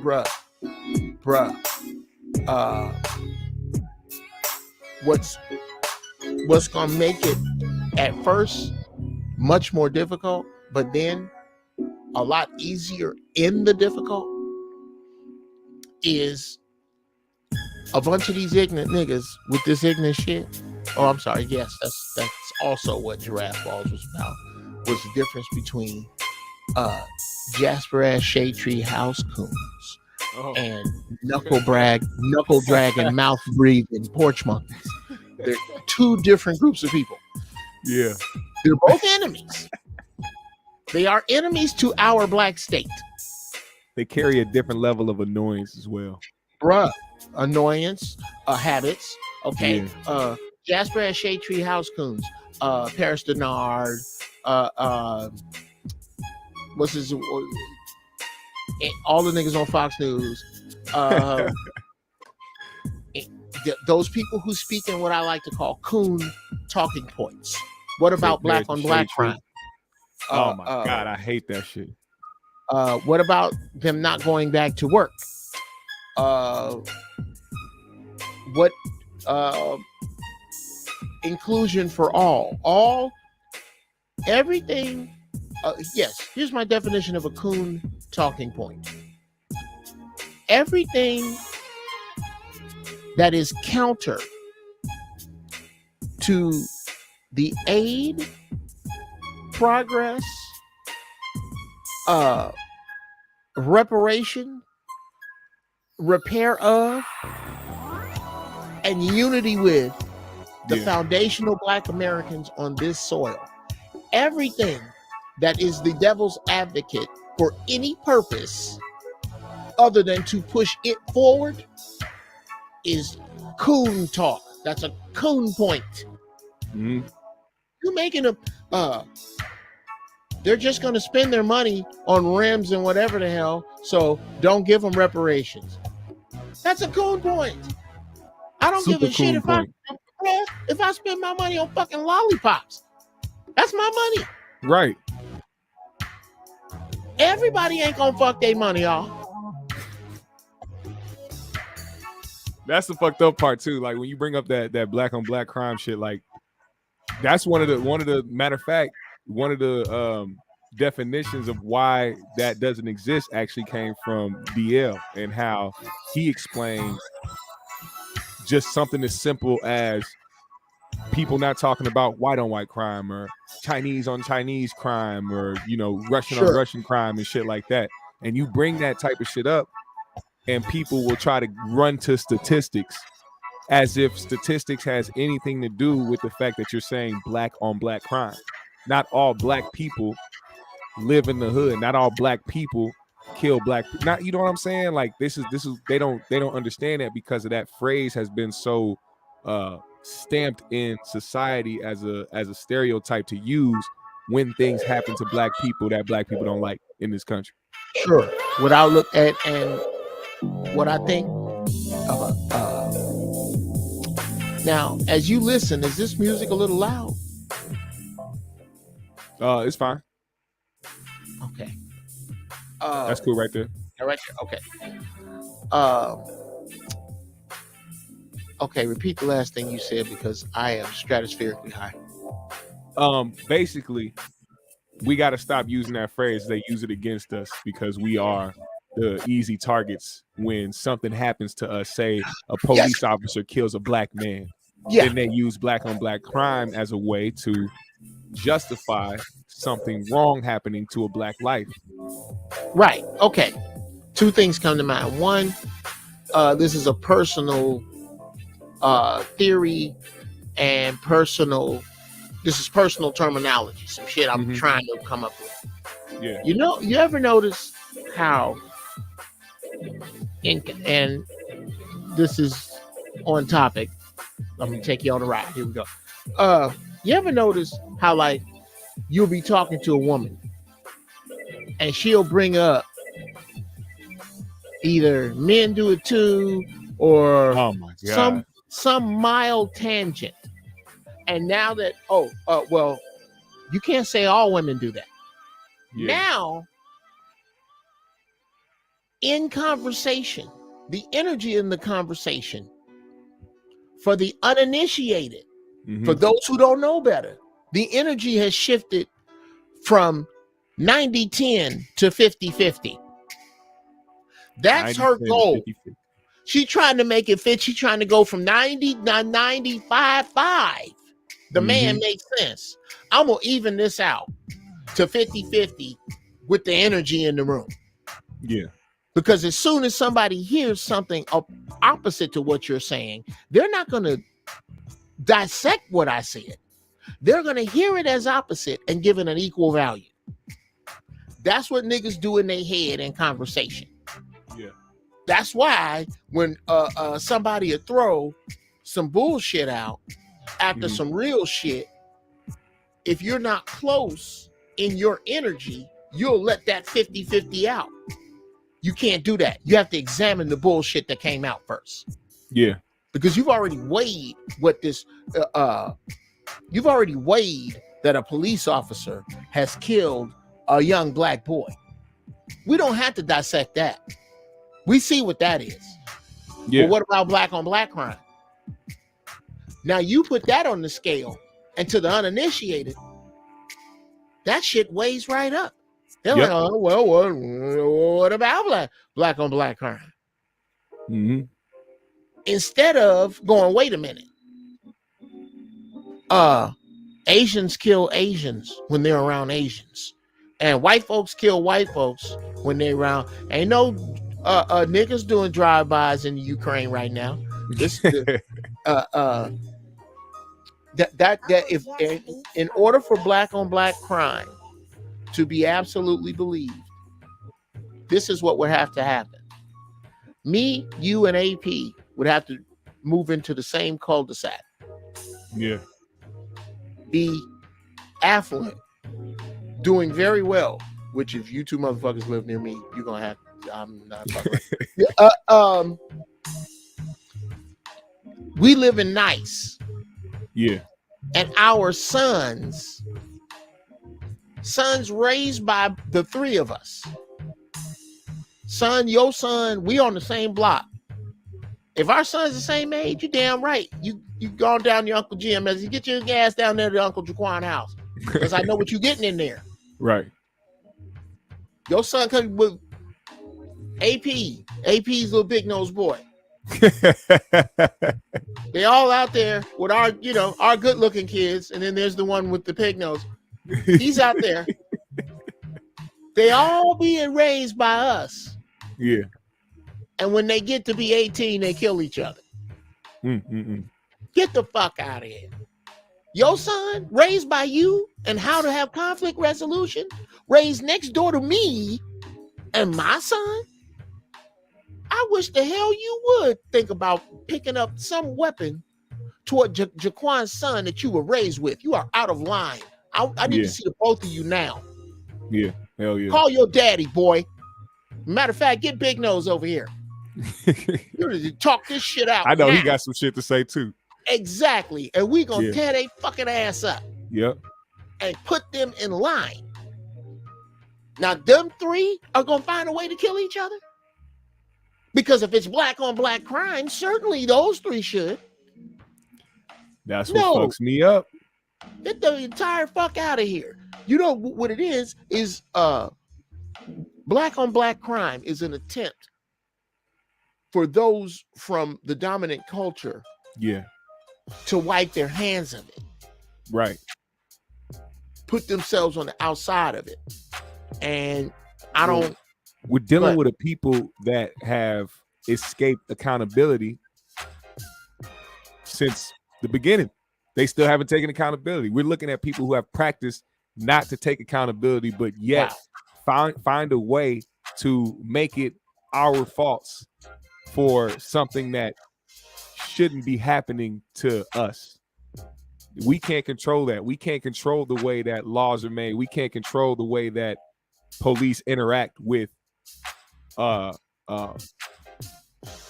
Bruh. What's gonna make it at first much more difficult, but then a lot easier in the difficult is a bunch of these ignorant niggas with this ignorant shit. Oh, I'm sorry. Yes, that's also what Giraffe Balls was about. Was the difference between Jasper ass shade tree house coons and knuckle dragging, mouth breathing porch monkeys. They're two different groups of people. Yeah. They're both enemies. They are enemies to our black state. They carry a different level of annoyance as well. Bruh, annoyance, habits. Okay. Yeah. Jasper at Shade Tree House Coons, Paris Denard, what's his, all the niggas on Fox News. Those people who speak in what I like to call coon talking points. What about black on black crime? Oh my God, I hate that shit. What about them not going back to work? What inclusion for all, everything. Yes, here's my definition of a coon talking point. Everything that is counter to the aid, progress, reparation, repair of, and unity with the foundational black Americans on this soil. Everything that is the devil's advocate for any purpose other than to push it forward is coon talk. That's a coon point. Mm-hmm. You're making they're just going to spend their money on rims and whatever the hell, so don't give them reparations. That's a coon point. I don't give a shit if I spend my money on fucking lollipops. That's my money. Right. Everybody ain't gonna fuck their money off. That's the fucked up part too. Like when you bring up that black on black crime shit, like that's one of the matter of fact, one of the definitions of why that doesn't exist actually came from DL and how he explained just something as simple as people not talking about white on white crime or Chinese on Chinese crime or, you know, Russian on Russian crime and shit like that. And you bring that type of shit up and people will try to run to statistics as if statistics has anything to do with the fact that you're saying black on black crime. Not all black people live in the hood. Not all black people kill black. Not, you know what I'm saying? Like this is they don't understand that because of that phrase has been so stamped in society as a stereotype to use when things happen to black people that black people don't like in this country. Sure. What I look at and what I think now, as you listen, is this music a little loud? It's fine. Okay. That's cool right there. Right there. Okay. Okay, repeat the last thing you said because I am stratospherically high. Basically, we got to stop using that phrase. They use it against us because we are the easy targets when something happens to us. Say a police officer kills a black man. Then they use black on black crime as a way to justify something wrong happening to a black life. Right. Okay. Two things come to mind. One, this is a personal theory and this is personal terminology, some shit I'm trying to come up with. Yeah. You know, you ever notice how and this is on topic. I'm gonna take you on a ride. Here we go. You ever notice how like you'll be talking to a woman and she'll bring up either men do it too or some mild tangent. And now that well, you can't say all women do that. Yeah. Now in conversation, the energy in the conversation for the uninitiated, for those who don't know better, the energy has shifted from 90-10 to 50-50. That's her goal. 50-50. She's trying to make it fit. She's trying to go from 90 to 95-5. The man makes sense. I'm going to even this out to 50-50 with the energy in the room. Yeah. Because as soon as somebody hears something opposite to what you're saying, they're not going to dissect what I said. they're going to hear it as opposite and give it an equal value. That's what niggas do in their head in conversation. Yeah. That's why when somebody will throw some bullshit out after some real shit, if you're not close in your energy, you'll let that 50-50 out. You can't do that. You have to examine the bullshit that came out first. Yeah. Because you've already weighed what this, you've already weighed that a police officer has killed a young black boy. We don't have to dissect that. We see what that is. Yeah. But what about black on black crime? Now you put that on the scale, and to the uninitiated, that shit weighs right up. They're like, oh, well, what about black on black crime? Mm-hmm. Instead of going, wait a minute. Asians kill Asians when they're around Asians. And white folks kill white folks when they're around. Ain't no niggas doing drive-bys in Ukraine right now. This if in order for black on black crime to be absolutely believed, this is what would have to happen. Me, you, and AP would have to move into the same cul-de-sac. Yeah. Be affluent, doing very well, which if you two motherfuckers live near me, you're gonna have, I'm not fucking. We live in nice. Yeah. And our sons raised by the three of us. Son, your son, we on the same block. If our son's the same age, you damn right. You gone down to your Uncle Jim as you get your gas down there to Uncle Jaquan house. Because I know what you're getting in there. Right. Your son comes with AP's little big nose boy. They all out there with our good looking kids, and then there's the one with the pig nose. He's out there. They all being raised by us. Yeah. And when they get to be 18, they kill each other. Get the fuck out of here. Your son, raised by you and how to have conflict resolution, raised next door to me and my son. I wish the hell you would think about picking up some weapon toward Jaquan's son that you were raised with. You are out of line. I need to see the both of you now. Yeah, hell yeah. Call your daddy, boy. Matter of fact, get Big Nose over here. You need to talk this shit out. I know now. He got some shit to say too. Exactly. And we gonna tear their fucking ass up. Yep. And put them in line. Now, them three are gonna find a way to kill each other. Because if it's black on black crime, certainly those three should. That's what fucks me up. Get the entire fuck out of here. You know what it is black on black crime is an attempt for those from the dominant culture to wipe their hands of it. Right. Put themselves on the outside of it. And we're dealing with a people that have escaped accountability since the beginning. They still haven't taken accountability. We're looking at people who have practiced not to take accountability, but yet find a way to make it our faults for something that shouldn't be happening to us. We can't control that. We can't control the way that laws are made. We can't control the way that police interact with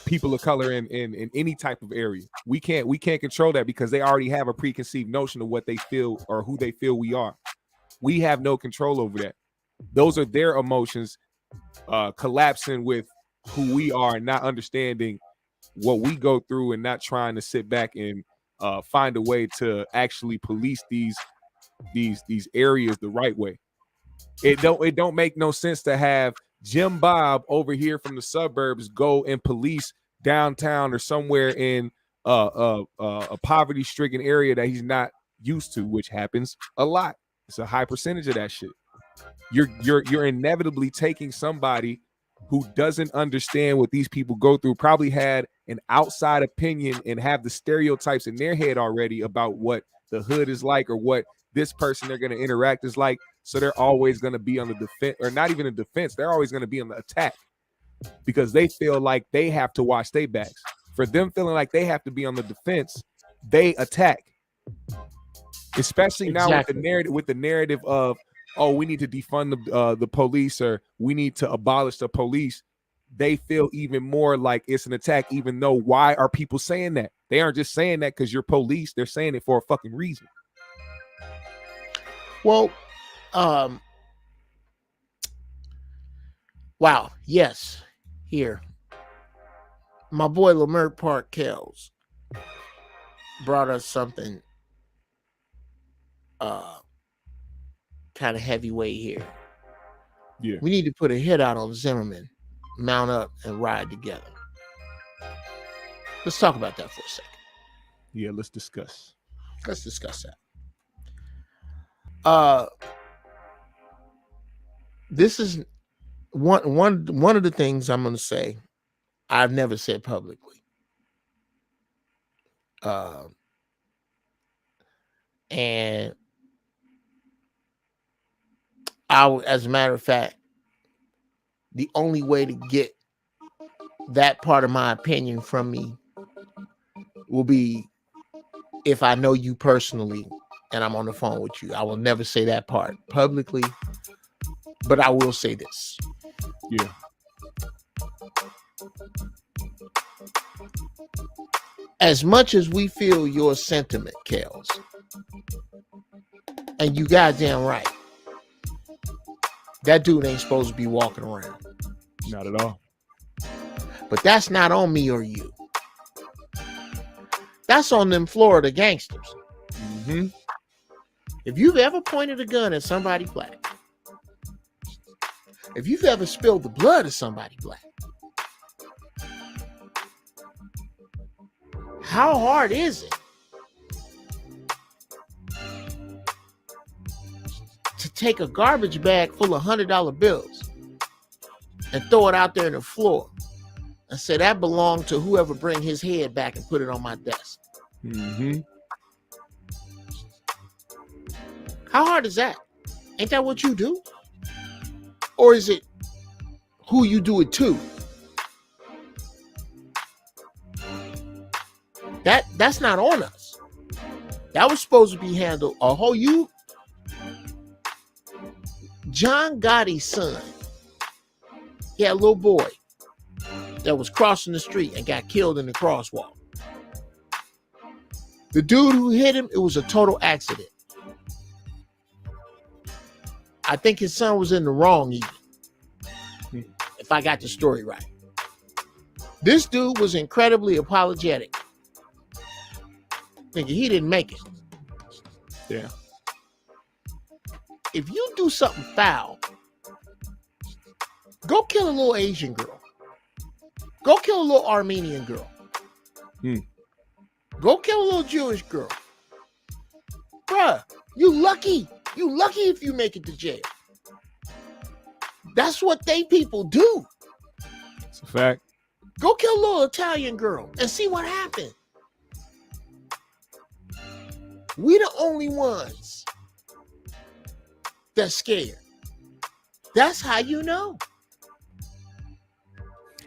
people of color in any type of area. We can't control that because they already have a preconceived notion of what they feel or who they feel we are. We have no control over that. Those are their emotions collapsing with who we are and not understanding what we go through and not trying to sit back and find a way to actually police these areas the right way. It don't make no sense to have Jim Bob over here from the suburbs go and police downtown or somewhere in a poverty-stricken area that he's not used to, which happens a lot. It's a high percentage of that shit. You're inevitably taking somebody who doesn't understand what these people go through, probably had an outside opinion and have the stereotypes in their head already about what the hood is like or what this person they're going to interact is like. So they're always going to be on the defense, or not even a defense. They're always going to be on the attack because they feel like they have to watch their backs. For them feeling like they have to be on the defense, they attack. Especially now with the narrative of, oh, we need to defund the police, or we need to abolish the police. They feel even more like it's an attack, even though why are people saying that? They aren't just saying that because you're police. They're saying it for a fucking reason. Well, wow, yes, here. My boy Lamert Park Kells brought us something kind of heavyweight here. Yeah. We need to put a hit out on Zimmerman, mount up, and ride together. Let's talk about that for a second. Yeah, let's discuss. Let's discuss that. This is one of the things I'm going to say I've never said publicly. And as a matter of fact, the only way to get that part of my opinion from me will be if I know you personally and I'm on the phone with you. I will never say that part publicly, but I will say this. Yeah. As much as we feel your sentiment, Kells, and you goddamn right, that dude ain't supposed to be walking around. Not at all. But that's not on me or you. That's on them Florida gangsters. Mm-hmm. If you've ever pointed a gun at somebody black, if you've ever spilled the blood of somebody black, how hard is it to take a garbage bag full of $100 bills and throw it out there on the floor and say that belonged to whoever bring his head back and put it on my desk? Mm-hmm. How hard is that? Ain't that what you do? Or is it who you do it to? That's not on us. That was supposed to be handled. John Gotti's son, he had a little boy that was crossing the street and got killed in the crosswalk. The dude who hit him, it was a total accident. I think his son was in the wrong even, if I got the story right. This dude was incredibly apologetic, thinking he didn't make it. Yeah. If you do something foul, go kill a little Asian girl. Go kill a little Armenian girl. Go kill a little Jewish girl. Bruh, you lucky. You lucky if you make it to jail. That's what they people do. It's a fact. Go kill a little Italian girl and see what happened. We the only ones that's scared. That's how you know.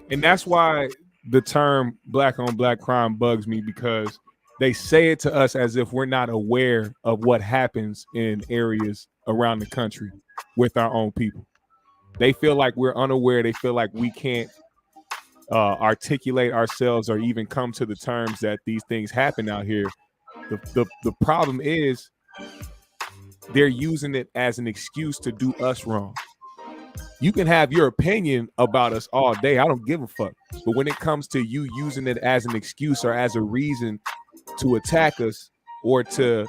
And that's why the term black on black crime bugs me, because they say it to us as if we're not aware of what happens in areas around the country with our own people. They feel like we're unaware. They feel like we can't articulate ourselves or even come to the terms that these things happen out here. The problem is they're using it as an excuse to do us wrong. You can have your opinion about us all day. I don't give a fuck. But when it comes to you using it as an excuse or as a reason to attack us or to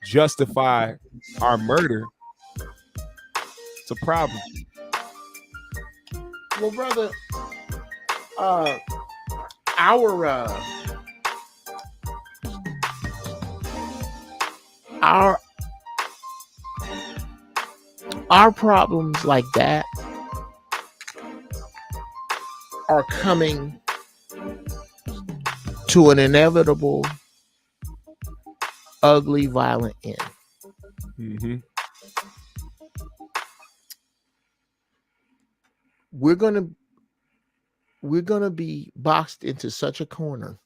justify our murder, it's a problem. Well, brother, our problems like that are coming to an inevitable ugly, violent end. Mm-hmm. We're gonna be boxed into such a corner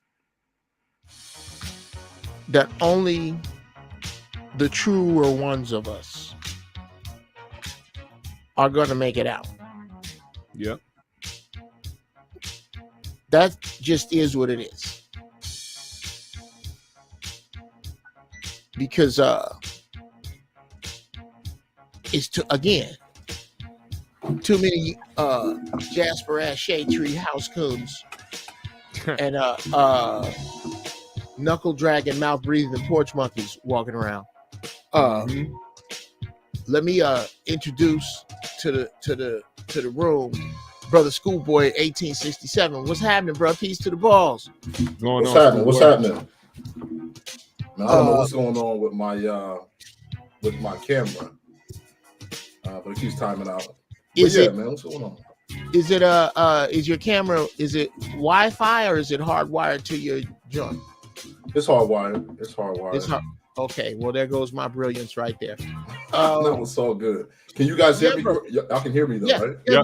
that only the truer ones of us are gonna make it out. Yep. That just is what it is. Because it's too many Jasper ass shade tree house coons and knuckle dragging, mouth breathing porch monkeys walking around. Let me introduce to the room brother Schoolboy 1867. What's happening, bro? Peace to the balls. What's happening? What's happening? Now, I don't know what's going on with my camera, but it keeps timing out. Man, what's going on? Is it is your camera, is it Wi-Fi or is it hardwired to your joint? It's hardwired. It's hardwired. Okay, well there goes my brilliance right there. That was so good. Can you guys hear me? Y'all can hear me though, right? Yeah.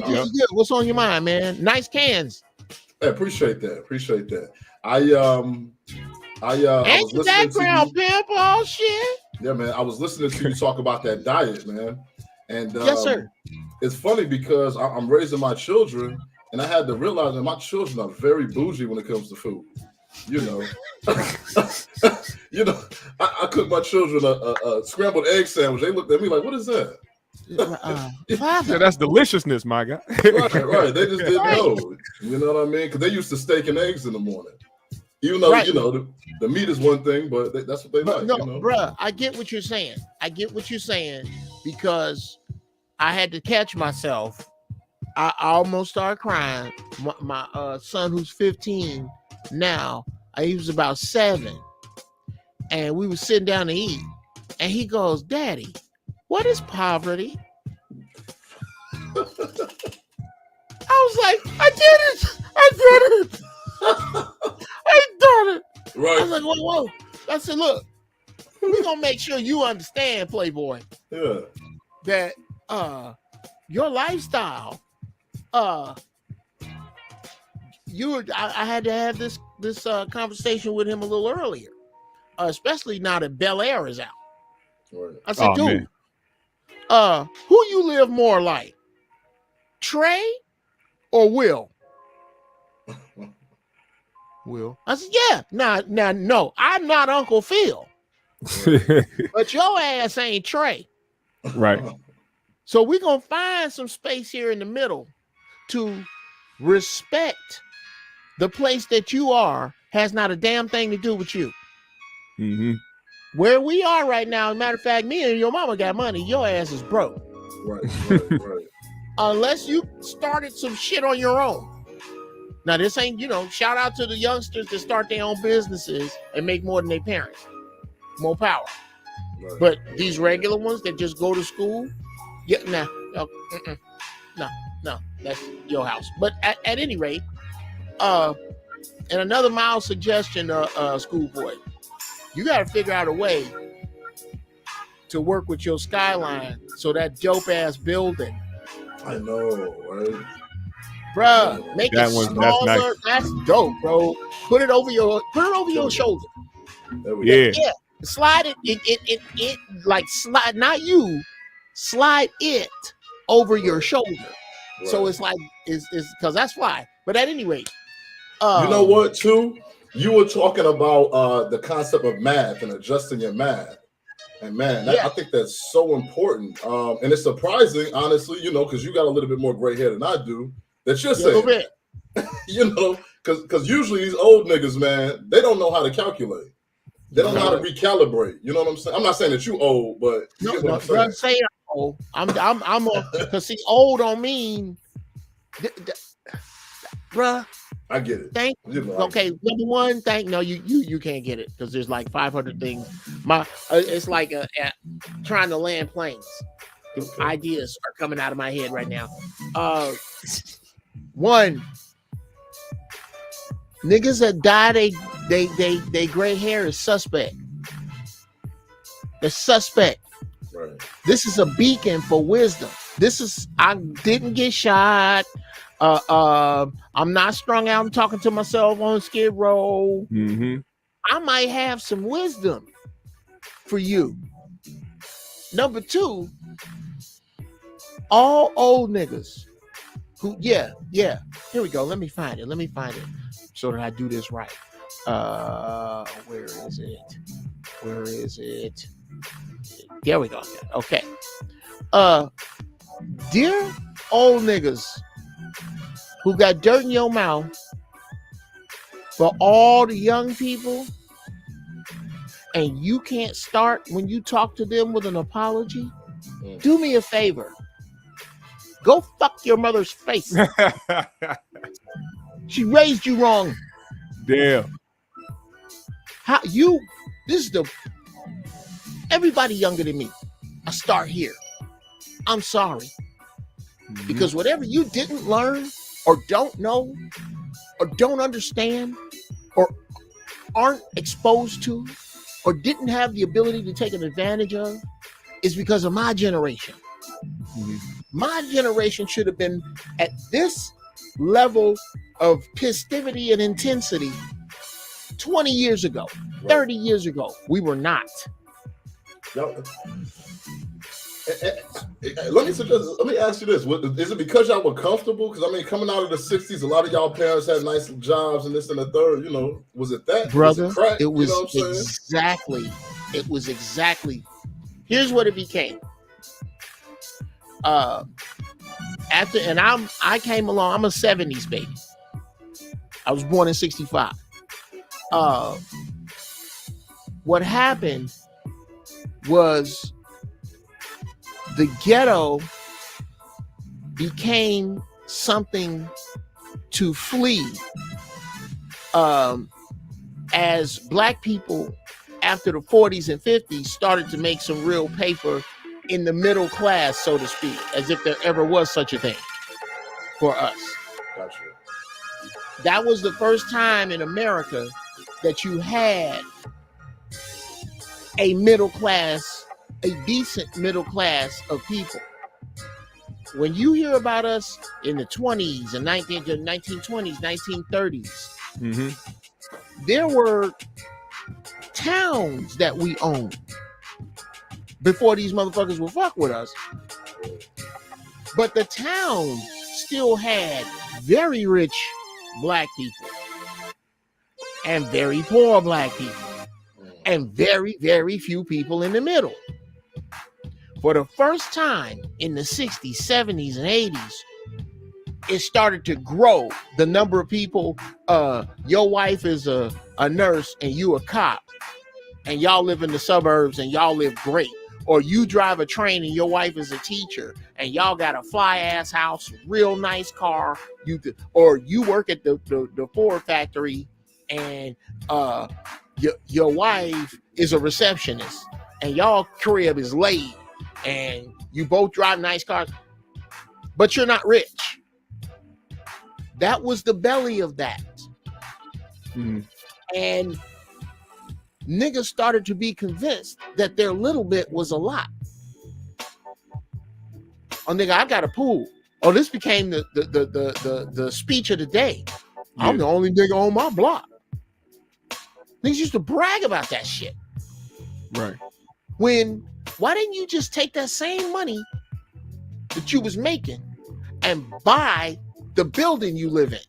What's on your mind, man? Nice cans. Hey, appreciate that. I was listening background to you. pimp, oh shit. Yeah, man. I was listening to you talk about that diet, man. And yes, sir. It's funny because I'm raising my children, and I had to realize that my children are very bougie when it comes to food. You know, I cooked my children a scrambled egg sandwich. They looked at me like, "What is that?" Yeah, that's deliciousness, my guy. right. They just didn't know. You know what I mean? Because they used to steak and eggs in the morning. Even though the meat is one thing, but that's what they like. No, bruh, I get what you're saying. Because I had to catch myself. I almost started crying. My son, who's 15 now, he was about 7, and we were sitting down to eat, and he goes, "Daddy, what is poverty?" I was like, I did it. I done it. Right. I was like, whoa. I said, look, we're gonna make sure you understand, Playboy. Yeah. That your lifestyle, I had to have this conversation with him a little earlier, especially now that Bel Air is out. Right. I said, dude, who you live more like, Trey or Will? Will. I said, yeah. Now, no, I'm not Uncle Phil, but your ass ain't Trey. Right. So we're gonna find some space here in the middle to respect the place that you are. Has not a damn thing to do with you. Mm-hmm. Where we are right now, as a matter of fact, me and your mama got money. Your ass is broke. Right. Unless you started some shit on your own. Now, this ain't, shout out to the youngsters that start their own businesses and make more than their parents. More power. Right. But these regular ones that just go to school, no, that's your house. But at any rate, and another mild suggestion, Schoolboy, you got to figure out a way to work with your skyline so that dope ass building. I know, right? Bruh, make it smaller. That's dope, bro. Put it over your shoulder. Yeah. Slide it like slide, not you. Slide it over your shoulder. Right. So it's like it's because that's why. But at any rate, you know what? Too, you were talking about the concept of math and adjusting your math. And man, I think that's so important. And it's surprising, honestly, because you got a little bit more gray hair than I do. That you're saying, because usually these old niggas, man, they don't know how to calculate. They don't know how to recalibrate. You know what I'm saying? I'm not saying that you old, but you get what I'm saying. I'm old. I'm because see, old don't mean, bruh. I get it. Thank you. Okay, number one, you can't get it because there's like 500 things. It's like trying to land planes. The ideas are coming out of my head right now. One, niggas that dye they gray hair is suspect. is suspect. Right. This is a beacon for wisdom. This is, I didn't get shot. I'm not strung out and talking to myself on Skid Row. Mm-hmm. I might have some wisdom for you. Number two, all old niggas who, yeah, here we go. Let me find it so that I do this right. Where is it? There we go. Okay. Dear old niggas who got dirt in your mouth, for all the young people, and you can't start when you talk to them with an apology, do me a favor. Go fuck your mother's face. She raised you wrong. Damn. Everybody younger than me. I start here. I'm sorry. Because whatever you didn't learn or don't know or don't understand or aren't exposed to or didn't have the ability to take an advantage of is because of my generation. My generation should have been at this level of festivity and intensity 20 years ago, 30 years ago. We were not. Let me ask you this. Is it because y'all were comfortable? Because I mean, coming out of the 60s, a lot of y'all parents had nice jobs and this and the third, you know. Was it that? Brother, was it crack? it was, you know what I'm saying? exactly. Here's what it became. I came along, I'm a 70s baby. I was born in 65. What happened was the ghetto became something to flee as black people after the 40s and 50s started to make some real paper in the middle class, so to speak, as if there ever was such a thing for us. Gotcha. That was the first time in America that you had a middle class, a decent middle class of people. When you hear about us in the 20s and 1920s, 1930s, there were towns that we owned before these motherfuckers would fuck with us. But the towns still had very rich black people and very poor black people and very, very few people in the middle. For the first time in the 60s, 70s, and 80s, it started to grow. The number of people, your wife is a nurse and you a cop, and y'all live in the suburbs and y'all live great. Or you drive a train and your wife is a teacher and y'all got a fly ass house, real nice car. Or you work at the Ford factory and your wife is a receptionist and y'all crib is late and you both drive nice cars, but you're not rich. That was the belly of that. And niggas started to be convinced that their little bit was a lot. Oh, nigga, I got a pool. Oh, this became the speech of the day. Yeah. I'm the only nigga on my block. Niggas used to brag about that shit. Right. Why didn't you just take that same money that you was making and buy the building you live in?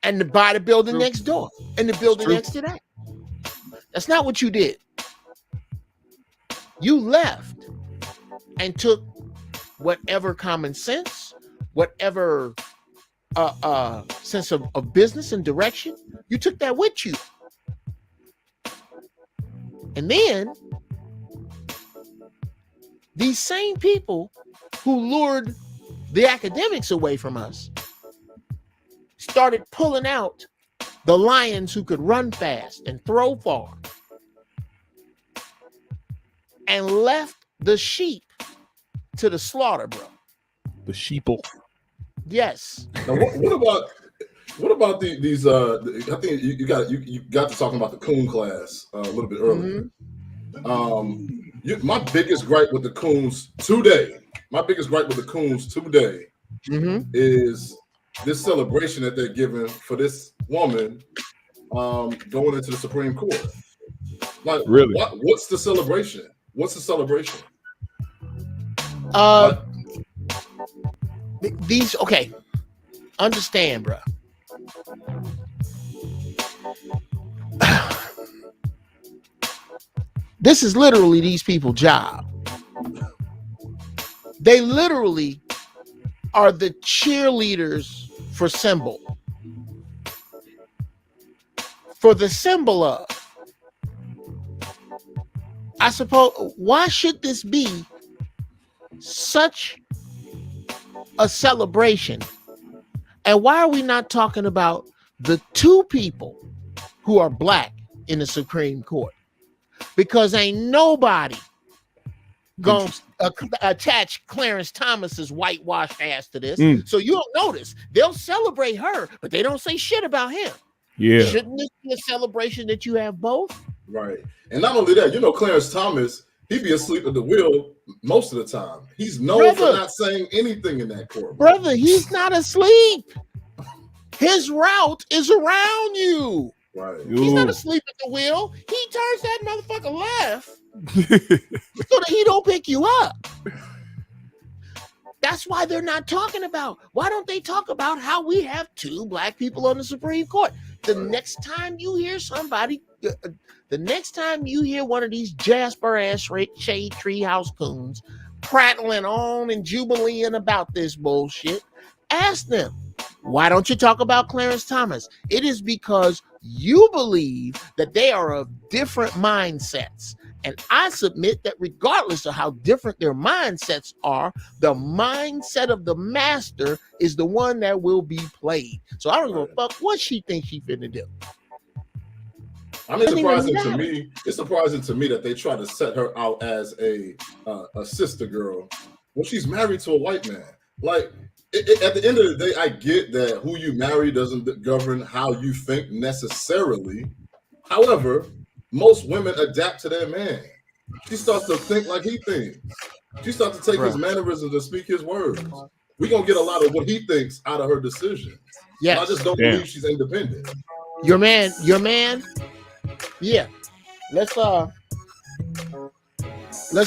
And to buy the building next door and the building next to that. That's not what you did. You left and took whatever common sense, whatever sense of business and direction, you took that with you. And then these same people who lured the academics away from us started pulling out the lions who could run fast and throw far, and left the sheep to the slaughter, bro. The sheeple. Yes. Now, what about these? I think you got to talking about the coon class a little bit earlier. My biggest gripe with the coons today, is this celebration that they're giving for this woman going into the Supreme Court. Like, really? What's the celebration? What's the celebration? These okay. Understand, bro. This is literally these people's job. They literally are the cheerleaders for symbol. For the symbol of. I suppose, why should this be such a celebration? And why are we not talking about the two people who are black in the Supreme Court? Because ain't nobody gonna attach Clarence Thomas's whitewashed ass to this. So you don't notice. They'll celebrate her, but they don't say shit about him. Yeah. Shouldn't this be a celebration that you have both? Right. And not only that, Clarence Thomas, he be asleep at the wheel most of the time. He's known for not saying anything in that court. Brother, he's not asleep. His route is around you. Right. He's not asleep at the wheel. He turns that motherfucker left so that he don't pick you up. That's why they're not talking about. Why don't they talk about how we have two black people on the Supreme Court? The next time you hear somebody, the next time you hear one of these Jasper ass shade treehouse coons prattling on and jubileeing about this bullshit, ask them, why don't you talk about Clarence Thomas? It is because you believe that they are of different mindsets. And I submit that regardless of how different their mindsets are, the mindset of the master is the one that will be played. So I don't give a fuck what she thinks she finna do. I mean, it's surprising to me that they try to set her out as a sister girl when she's married to a white man. Like, at the end of the day, I get that who you marry doesn't govern how you think necessarily. However, most women adapt to their man. She starts to think like he thinks. She starts to take his mannerisms and speak his words. We're going to get a lot of what he thinks out of her decisions. Yes. I just don't believe she's independent. Your man. Yeah. Let's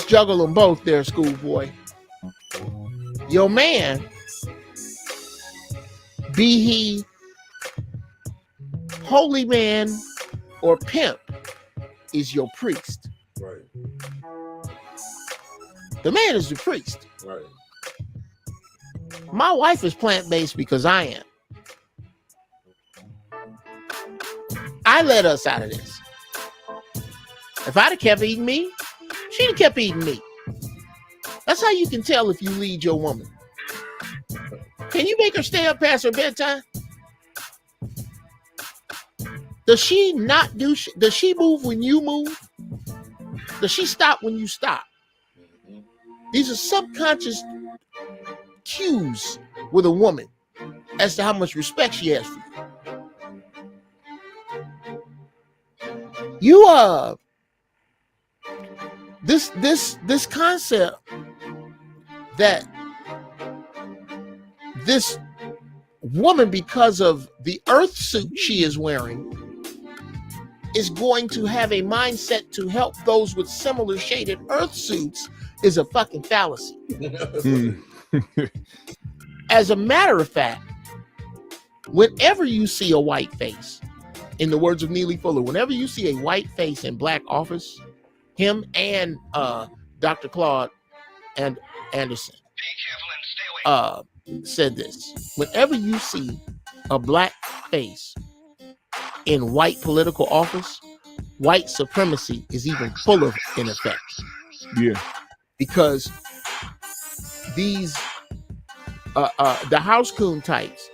juggle them both there, schoolboy. Your man, be he holy man or pimp, is your priest. Right. The man is the priest. Right. My wife is plant-based because I am. I let us out of this. If I'd have kept eating meat, she'd have kept eating meat. That's how you can tell if you lead your woman. Can you make her stay up past her bedtime? Does she not do? Does she move when you move? Does she stop when you stop? These are subconscious cues with a woman as to how much respect she has for you. This concept that this woman, because of the earth suit she is wearing, is going to have a mindset to help those with similar shaded earth suits is a fucking fallacy. As a matter of fact, whenever you see a white face, in the words of Neely Fuller, whenever you see a white face in black office, him and Dr. Claude and Anderson said this. Whenever you see a black face in white political office, white supremacy is even fuller in effect. Yeah. Because these the house coon types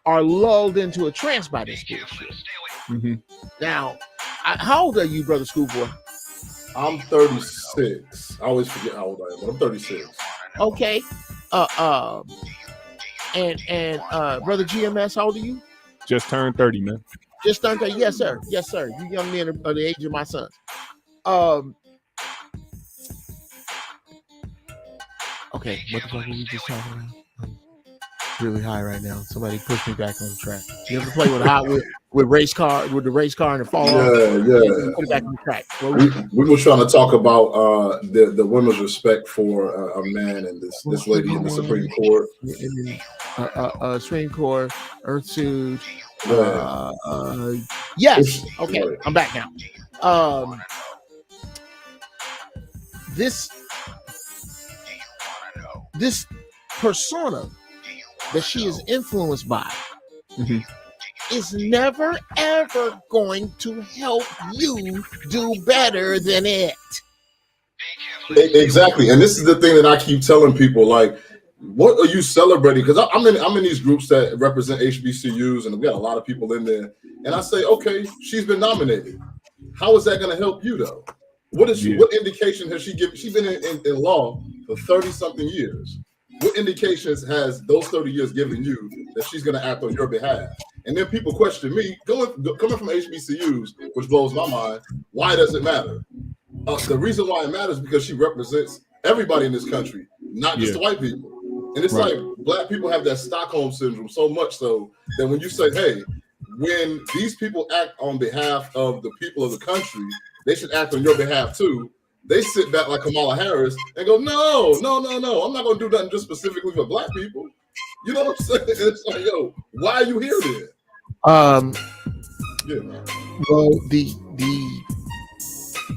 are lulled into a trance by this bullshit. Mm-hmm. Now, how old are you, brother Schoolboy? I'm 36. I always forget how old I am, but I'm 36. Okay. And brother GMS, how old are you? Just turned 30, man. Just turned 30. Yes, sir. Yes, sir. You young men are the age of my son. Okay, what the fuck were we just talking about? I'm really high right now. Somebody push me back on the track. You ever play with with race car with the race car and it fall off? Yeah. Put it back on the track. We were trying to talk about the women's respect for a man and this lady in the Supreme Court. Supreme Court, Earthsuit. Yes. Okay, Right. I'm back now. This persona that she is influenced by is never ever going to help you do better than it. Exactly, and this is the thing that I keep telling people: like, what are you celebrating? Because I'm in these groups that represent HBCUs, and we got a lot of people in there. And I say, okay, she's been nominated. How is that going to help you, though? What indication has she given? She's been in law for 30-something years. What indications has those 30 years given you that she's going to act on your behalf? And then people question me, coming from HBCUs, which blows my mind. Why does it matter? The reason why it matters is because she represents everybody in this country, not just the white people. And it's like black people have that Stockholm syndrome so much so that when you say, hey, when these people act on behalf of the people of the country, they should act on your behalf too. They sit back like Kamala Harris and go, no. I'm not going to do nothing just specifically for black people. You know what I'm saying? It's like, yo, why are you here then? Yeah, man. Well,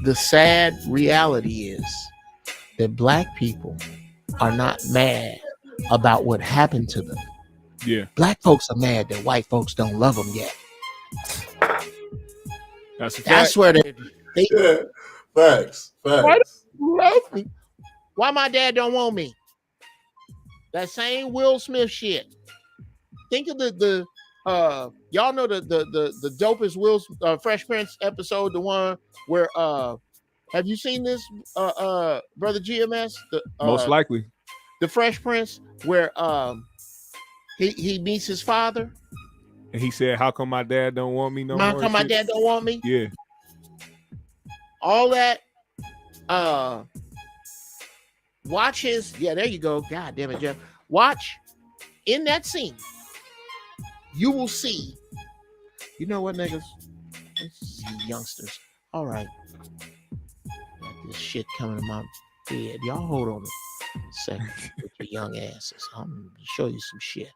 the sad reality is that black people are not mad about what happened to them. Yeah. Black folks are mad that white folks don't love them yet. That's where they facts. Why don't you love me? Why my dad don't want me? That same Will Smith shit. Think of the y'all know the dopest Will Fresh Prince episode, the one where have you seen this brother GMS? Most likely. The Fresh Prince where he meets his father. And he said, how come my dad don't want me no more? How come my dad don't want me? Yeah. All that watch his there you go. God damn it, Jeff. Watch in that scene. You will see. You know what, niggas? Let's see youngsters. All right. Got this shit coming to my bed. Y'all hold on a second with your young asses. I'm gonna show you some shit.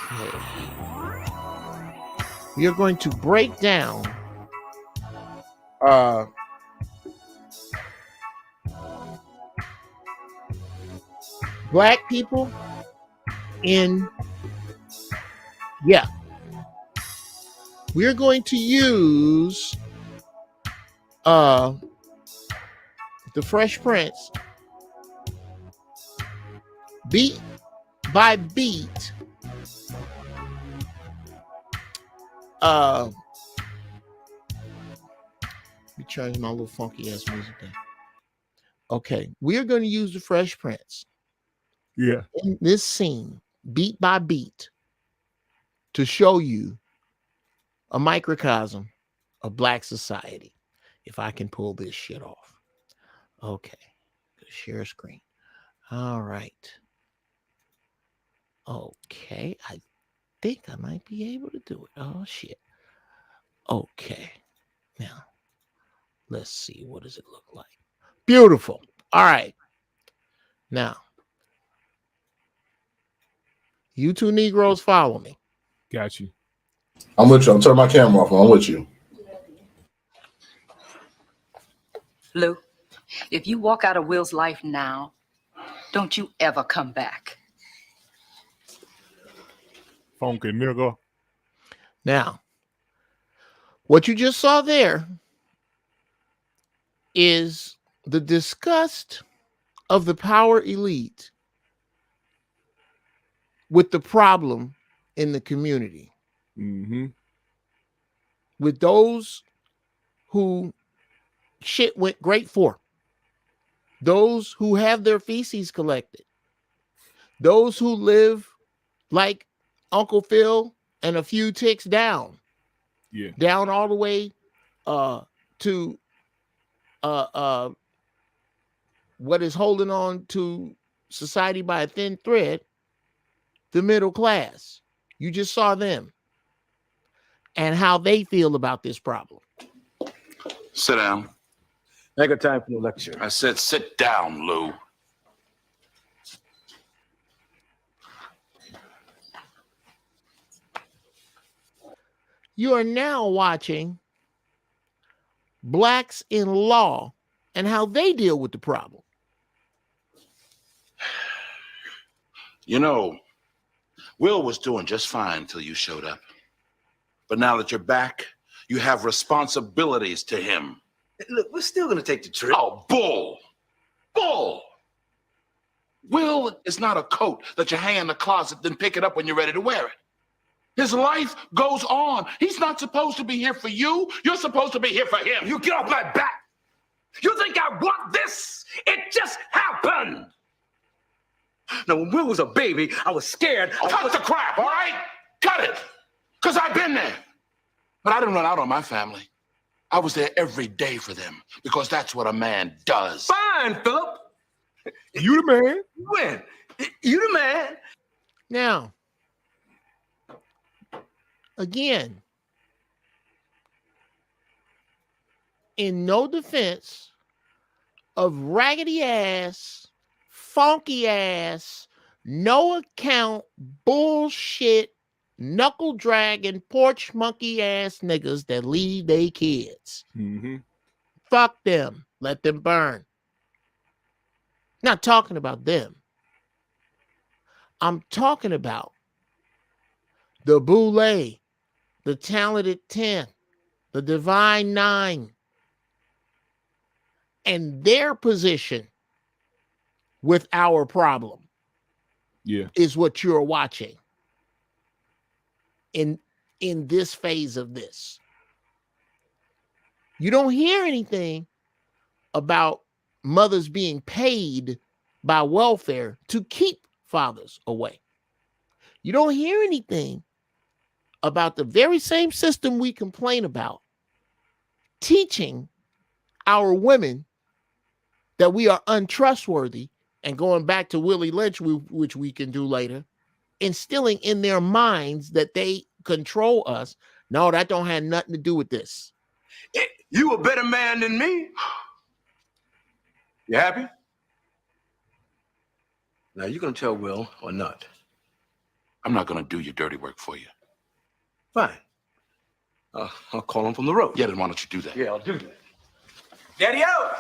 Okay. We are going to break down black people in we're going to use the Fresh Prince beat by beat let me change my little funky ass music down. Okay, we're going to use the Fresh Prince in this scene beat by beat to show you a microcosm of black society. If I can pull this shit off. Okay. Share screen. All right. Okay. I think I might be able to do it. Oh, shit. Okay. Now, let's see. What does it look like? Beautiful. All right. Now, you two Negroes follow me. Got you. I'm with you. I'm turning my camera off. I'm with you. Lou, if you walk out of Will's life now, don't you ever come back. Funky nigga. Now, what you just saw there is the disgust of the power elite with the problem in the community. Mm-hmm. With those who shit went great for. Those who have their feces collected. Those who live like Uncle Phil and a few ticks down. Yeah. Down all the way to what is holding on to society by a thin thread, the middle class. You just saw them and how they feel about this problem. Sit down. I got time for the lecture. I said sit down, Lou. You are now watching Blacks in Law and how they deal with the problem. You know, Will was doing just fine until you showed up. But now that you're back, you have responsibilities to him. Look, we're still going to take the trip. Oh, bull. Bull. Will is not a coat that you hang in the closet, then pick it up when you're ready to wear it. His life goes on. He's not supposed to be here for you. You're supposed to be here for him. You get off my back. You think I want this? It just happened. Now, when Will was a baby, I was scared. Cut the crap, all right? Cut it. Because I've been there. But I didn't run out on my family. I was there every day for them because that's what a man does. Fine, Philip. You the man. You win. You the man. Now, again, in no defense of raggedy ass, funky ass, no account, bullshit, knuckle dragging, porch monkey ass niggas that leave they kids. Mm-hmm. Fuck them. Let them burn. Not talking about them. I'm talking about the Boule, the Talented 10, the Divine 9, and their position with our problem. Yeah. Is what you're watching in this phase of this. You don't hear anything about mothers being paid by welfare to keep fathers away. You don't hear anything about the very same system we complain about teaching our women that we are untrustworthy, and going back to Willie Lynch, which we can do later, instilling in their minds that they control us. No, that don't have nothing to do with this. You a better man than me. You happy? Now, you gonna tell Will or not? I'm not going to do your dirty work for you. Fine. I'll call him from the road. Yeah, then why don't you do that? Yeah, I'll do that. Daddy-o!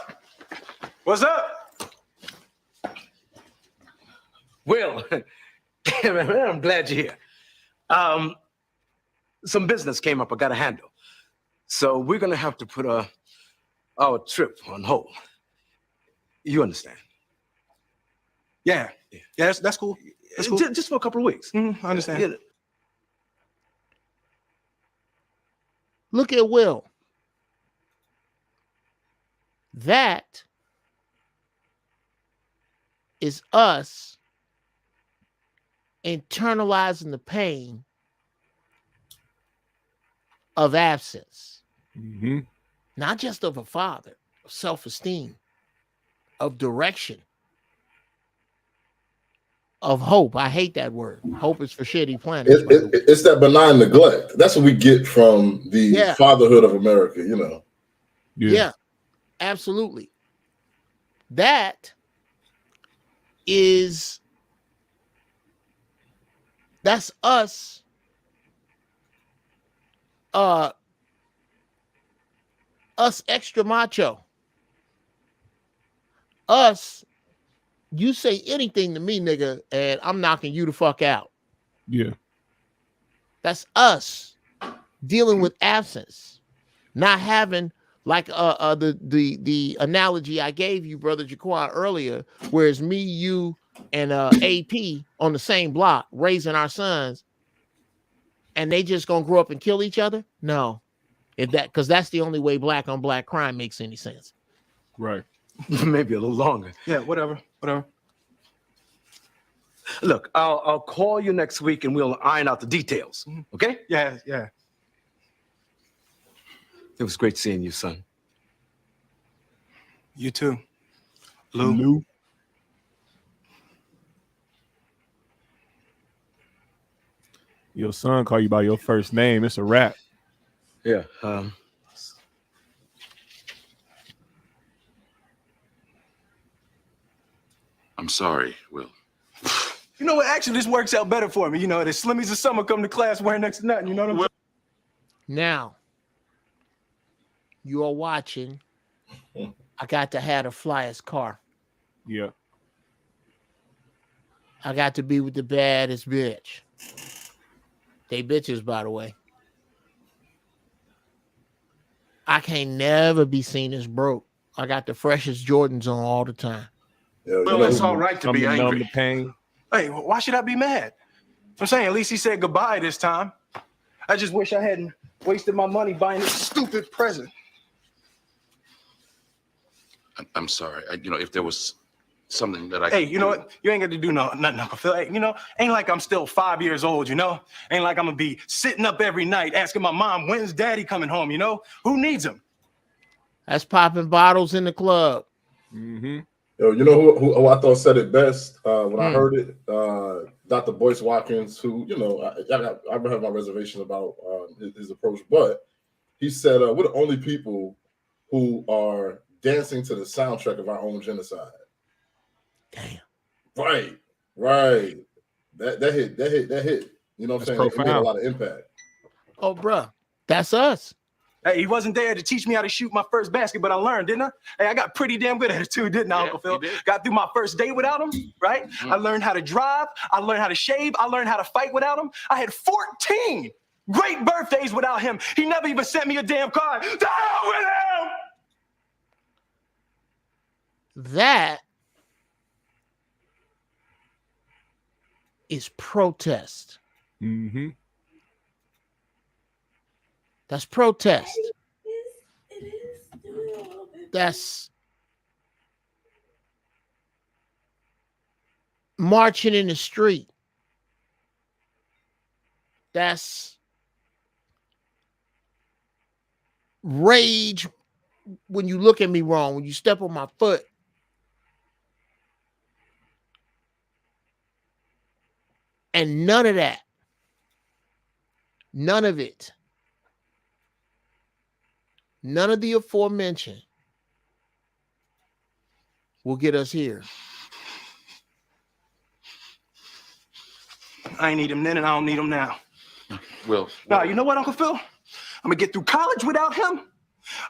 What's up? Will, man, I'm glad you're here. Some business came up I got to handle. So we're going to have to put our trip on hold. You understand? Yeah, that's cool. That's cool. Just for a couple of weeks. I understand. Yeah. Look at Will. That is us internalizing the pain of absence. Mm-hmm. Not just of a father, of self-esteem, of direction, of hope. I hate that word. Hope is for shitty planets. It's that benign neglect. That's what we get from the fatherhood of America, you know. Yeah, absolutely. That's us us extra macho. Us, you say anything to me, nigga, and I'm knocking you the fuck out. Yeah. That's us dealing with absence, not having like the analogy I gave you, brother Jaquan, earlier, where it's me, you, and AP on the same block raising our sons, and they just gonna grow up and kill each other. No, because that's the only way black on black crime makes any sense. Right. Maybe a little longer. Yeah, whatever. Look, I'll call you next week and we'll iron out the details. Okay? Yeah. It was great seeing you, son. You too. Lou. Lou. Your son call you by your first name. It's a rap. Yeah. I'm sorry, Will. You know what? Actually, this works out better for me. You know, the Slimmies of summer come to class wearing next to nothing. You know what I'm saying? Now, you are watching. I got to have the flyest car. Yeah. I got to be with the baddest bitch. They bitches, by the way. I can't never be seen as broke. I got the freshest Jordans on all the time. Well, it's all right to be angry. The pain. Hey, why should I be mad? I'm saying at least he said goodbye this time. I just wish I hadn't wasted my money buying this stupid present. I'm sorry. If there was something that I Hey, could you know do. what? You ain't got to do nothing, Uncle Phil. Hey, ain't like I'm still 5 years old, you know? Ain't like I'm going to be sitting up every night asking my mom, when's daddy coming home, you know? Who needs him? That's popping bottles in the club. Mm-hmm. Yo, you know who I thought said it best when I heard it? Dr. Boyce Watkins, who, I have my reservations about his approach, but he said, we're the only people who are dancing to the soundtrack of our own genocide. Damn. Right. That hit. You know what I'm saying? Profound. It made a lot of impact. Oh, bruh. That's us. Hey, he wasn't there to teach me how to shoot my first basket, but I learned, didn't I? Hey, I got pretty damn good at it too, didn't I, Uncle Phil? Got through my first day without him, right? I learned how to drive. I learned how to shave. I learned how to fight without him. I had 14 great birthdays without him. He never even sent me a damn card. The hell with him! That is protest. Mm-hmm. That's protest. That's marching in the street. That's rage when you look at me wrong, when you step on my foot. And none of that, none of it, none of the aforementioned will get us here. I ain't need him then, and I don't need him now. Will. Now, you know what, Uncle Phil? I'm going to get through college without him.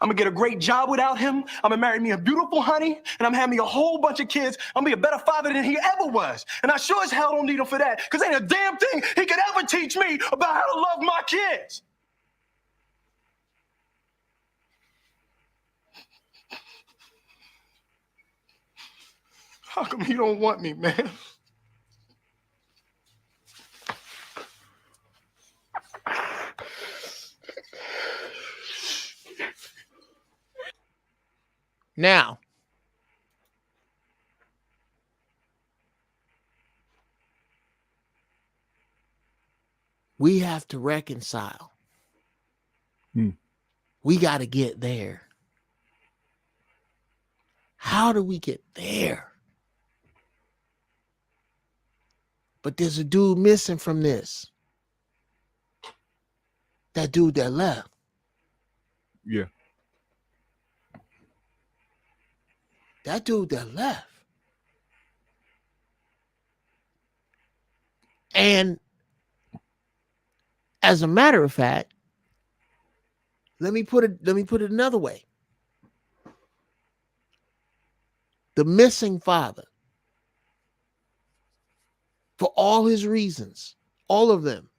I'm going to get a great job without him. I'm going to marry me a beautiful honey, and I'm having me a whole bunch of kids. I'm going to be a better father than he ever was. And I sure as hell don't need him for that, because ain't a damn thing he could ever teach me about how to love my kids. How come he don't want me, man? Now, we have to reconcile. We got to get there. How do we get there? But there's a dude missing from this. That dude that left. Yeah. That dude that left. And as a matter of fact, let me put it another way. The missing father, for all his reasons, all of them,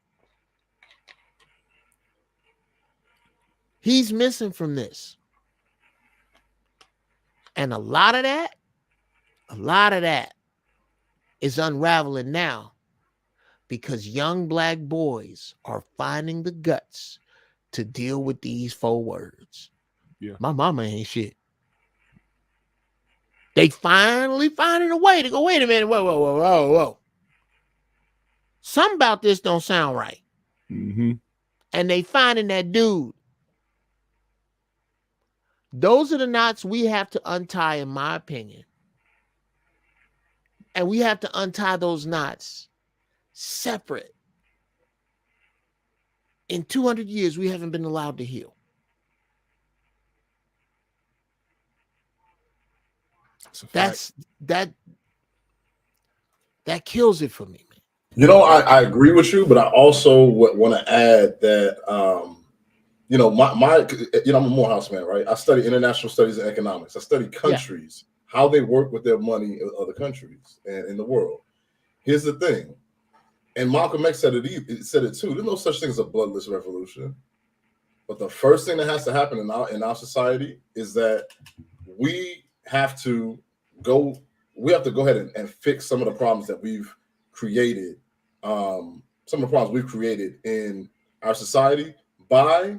he's missing from this. And a lot of that is unraveling now because young black boys are finding the guts to deal with these 4 words. Yeah. My mama ain't shit. They finally finding a way to go, wait a minute, whoa. Something about this don't sound right. Mm-hmm. And they finding that dude Those are the knots we have to untie, in my opinion. And we have to untie those knots separate. In 200 years, we haven't been allowed to heal. That kills it for me, man. You know, I agree with you, but I also want to add that, you know, I'm a Morehouse man, right? I study international studies and economics. I study countries, how they work with their money in other countries and in the world. Here's the thing, and Malcolm X said it too. There's no such thing as a bloodless revolution. But the first thing that has to happen in our society is that we have to go ahead and fix some of the problems that we've created. Some of the problems we've created in our society by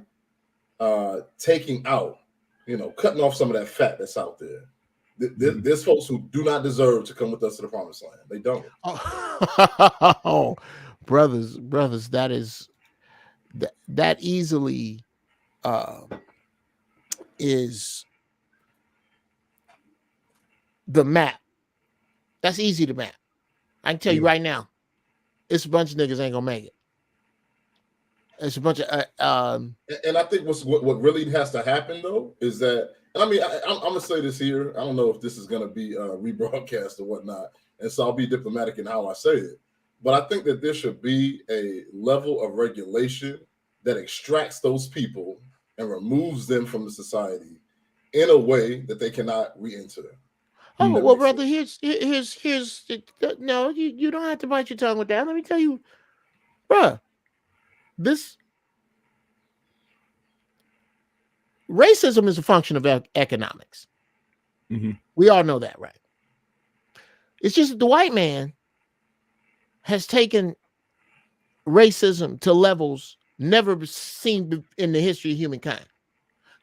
taking out, you know, cutting off some of that fat that's out there. There's folks who do not deserve to come with us to the promised land. They don't. Oh, brothers, that is that easily is the map. That's easy to map. I can tell you right now, it's a bunch of niggas ain't gonna make it. It's a bunch of and I think what really has to happen though is that, I mean, I'm gonna say this here. I don't know if this is gonna be rebroadcast or whatnot, and so I'll be diplomatic in how I say it. But I think that there should be a level of regulation that extracts those people and removes them from the society in a way that they cannot re-enter. Oh, well, brother, here's no, you don't have to bite your tongue with that. Let me tell you, bruh, this racism is a function of economics. Mm-hmm. We all know that, right? It's just that the white man has taken racism to levels never seen in the history of humankind,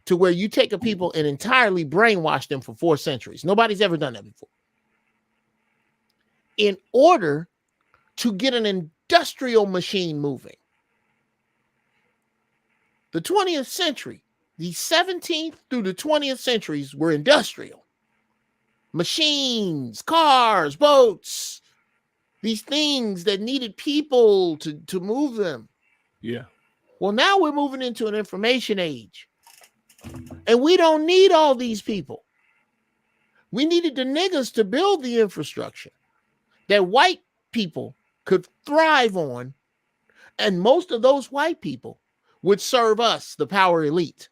to where you take a people and entirely brainwash them for 4 centuries. Nobody's ever done that before. In order to get an industrial machine moving. The 20th century, the 17th through the 20th centuries were industrial. Machines, cars, boats, these things that needed people to move them. Yeah. Well, now we're moving into an information age. And we don't need all these people. We needed the niggas to build the infrastructure that white people could thrive on. And most of those white people would serve us, the power elite.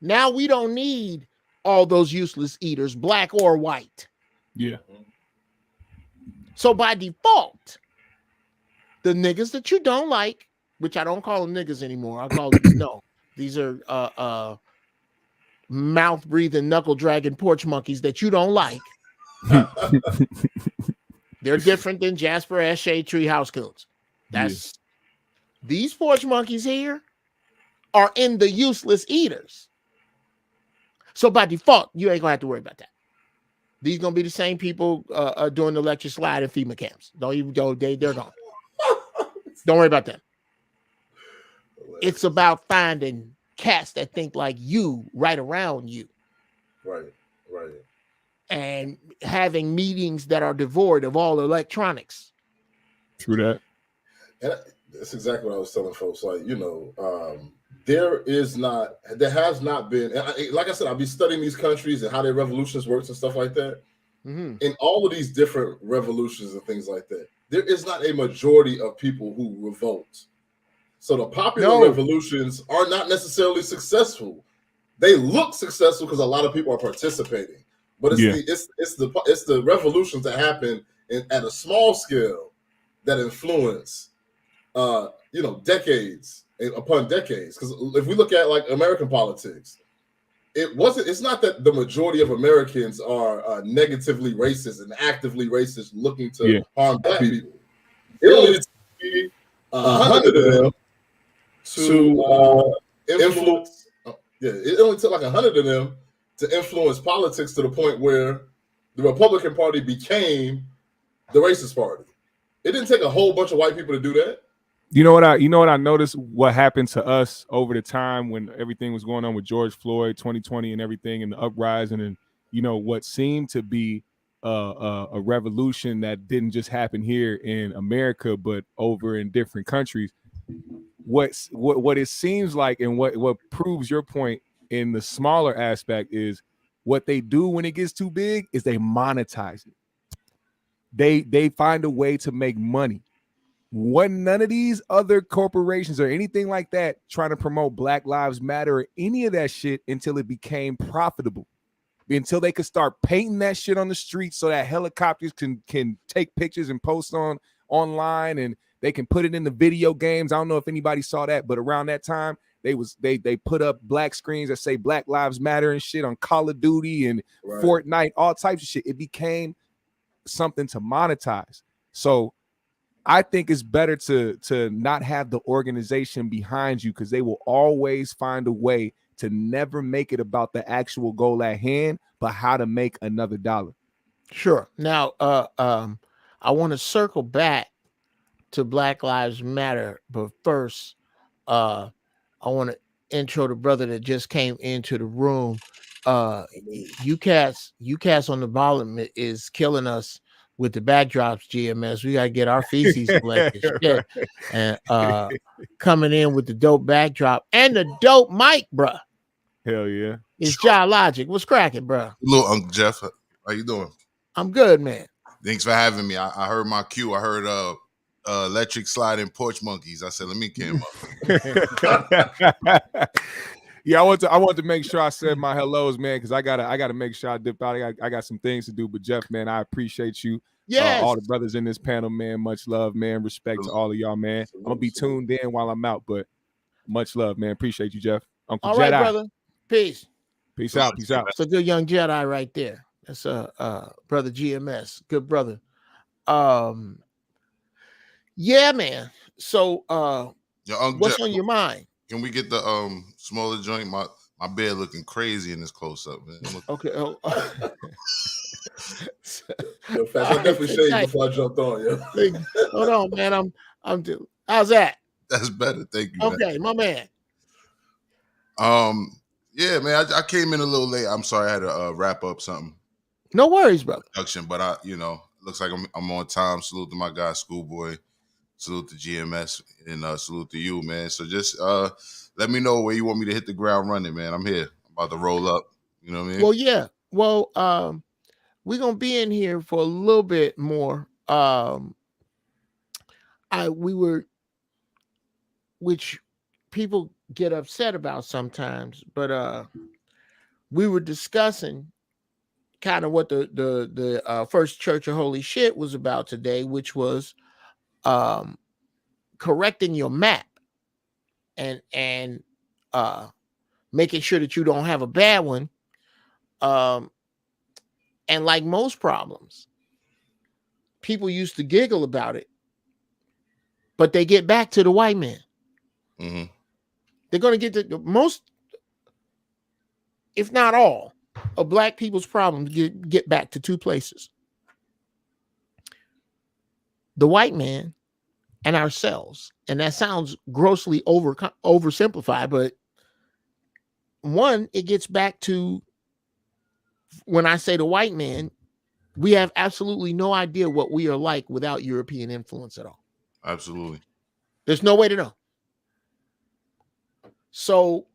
Now we don't need all those useless eaters, black or white. Yeah. So by default, the niggas that you don't like, which I don't call them niggas anymore. I call them, no, these are mouth-breathing, knuckle-dragging porch monkeys that you don't like. They're different than Jasper S. Shade Tree House Coons. These porch monkeys here are in the useless eaters. So by default, you ain't gonna have to worry about that. These gonna be the same people doing the lecture slide at FEMA camps. Don't even go, they're gone. Don't worry about them. It's about finding cats that think like you, right around you. Right. And having meetings that are devoid of all electronics. True that. And that's exactly what I was telling folks. Like, you know, there has not been, and like I said, I'll be studying these countries and how their revolutions works and stuff like that. Mm-hmm. In all of these different revolutions and things like that, there is not a majority of people who revolt. So the popular revolutions are not necessarily successful. They look successful because a lot of people are participating, but it's the revolutions that happen at a small scale that influence, you know, decades upon decades. Because if we look at like American politics, it's not that the majority of Americans are negatively racist and actively racist, looking to harm black people. It only took 100 of them to influence. It only took like 100 of them to influence politics to the point where the Republican Party became the racist party. It didn't take a whole bunch of white people to do that. You know what I noticed what happened to us over the time when everything was going on with George Floyd, 2020 and everything, and the uprising, and what seemed to be a revolution that didn't just happen here in America but over in different countries. What it seems like, and what proves your point in the smaller aspect, is what they do when it gets too big is they monetize it. They find a way to make money. None of these other corporations or anything like that trying to promote Black Lives Matter or any of that shit until it became profitable, until they could start painting that shit on the street so that helicopters can take pictures and post online, and they can put it in the video games. I don't know if anybody saw that, but around that time they put up black screens that say Black Lives Matter and shit on Call of Duty and Fortnite, all types of shit. It became something to monetize. So I think it's better to not have the organization behind you, because they will always find a way to never make it about the actual goal at hand, but how to make another dollar. Sure. Now, I want to circle back to Black Lives Matter, but first, I want to intro the brother that just came into the room. UCAS on the volume is killing us with the backdrops, GMS. We gotta get our feces collected. Shit. And coming in with the dope backdrop and the dope mic, bruh. Hell yeah. It's Logic. What's cracking, bruh? Hello, Uncle Jeff. How you doing? I'm good, man. Thanks for having me. I heard my cue. I heard electric sliding porch monkeys. I said, let me cam up. Yeah, I want to make sure I said my hellos, man, because I gotta make sure I dip out. I got some things to do. But Jeff, man, I appreciate you. Yes. All the brothers in this panel, man. Much love, man. Respect to all of y'all, man. I'm gonna be tuned in while I'm out, but much love, man. Appreciate you, Jeff. Uncle All Jedi. right, brother. Peace. Peace out. Peace out. It's a good young Jedi right there. That's brother GMS. Good brother. Yeah, man. So what's Jeff, on your mind? Can we get the smaller joint? My bed looking crazy in this close up, man. Okay. Yo, Fats, I definitely shaved before I jumped on. Yeah. Hold on, man. I'm doing. How's that? That's better. Thank you. Okay, man. My man. Yeah, man. I came in a little late. I'm sorry. I had to wrap up something. No worries, brother. Production, but looks like I'm on time. Salute to my guy, Schoolboy. Salute to GMS, and salute to you, man. So just let me know where you want me to hit the ground running, man. I'm here. I'm about to roll up. You know what I mean? Well, yeah. Well, we're gonna be in here for a little bit more. Which people get upset about sometimes, but we were discussing kind of what the First Church of Holy Shit was about today, which was correcting your map and making sure that you don't have a bad one. And like most problems, people used to giggle about it, but they get back to the white man. Mm-hmm. They're going to get to most, if not all, of black people's problems get back to two places: the white man and ourselves. And that sounds grossly oversimplified, but one, it gets back to, when I say the white man, we have absolutely no idea what we are like without European influence at all. Absolutely. There's no way to know. So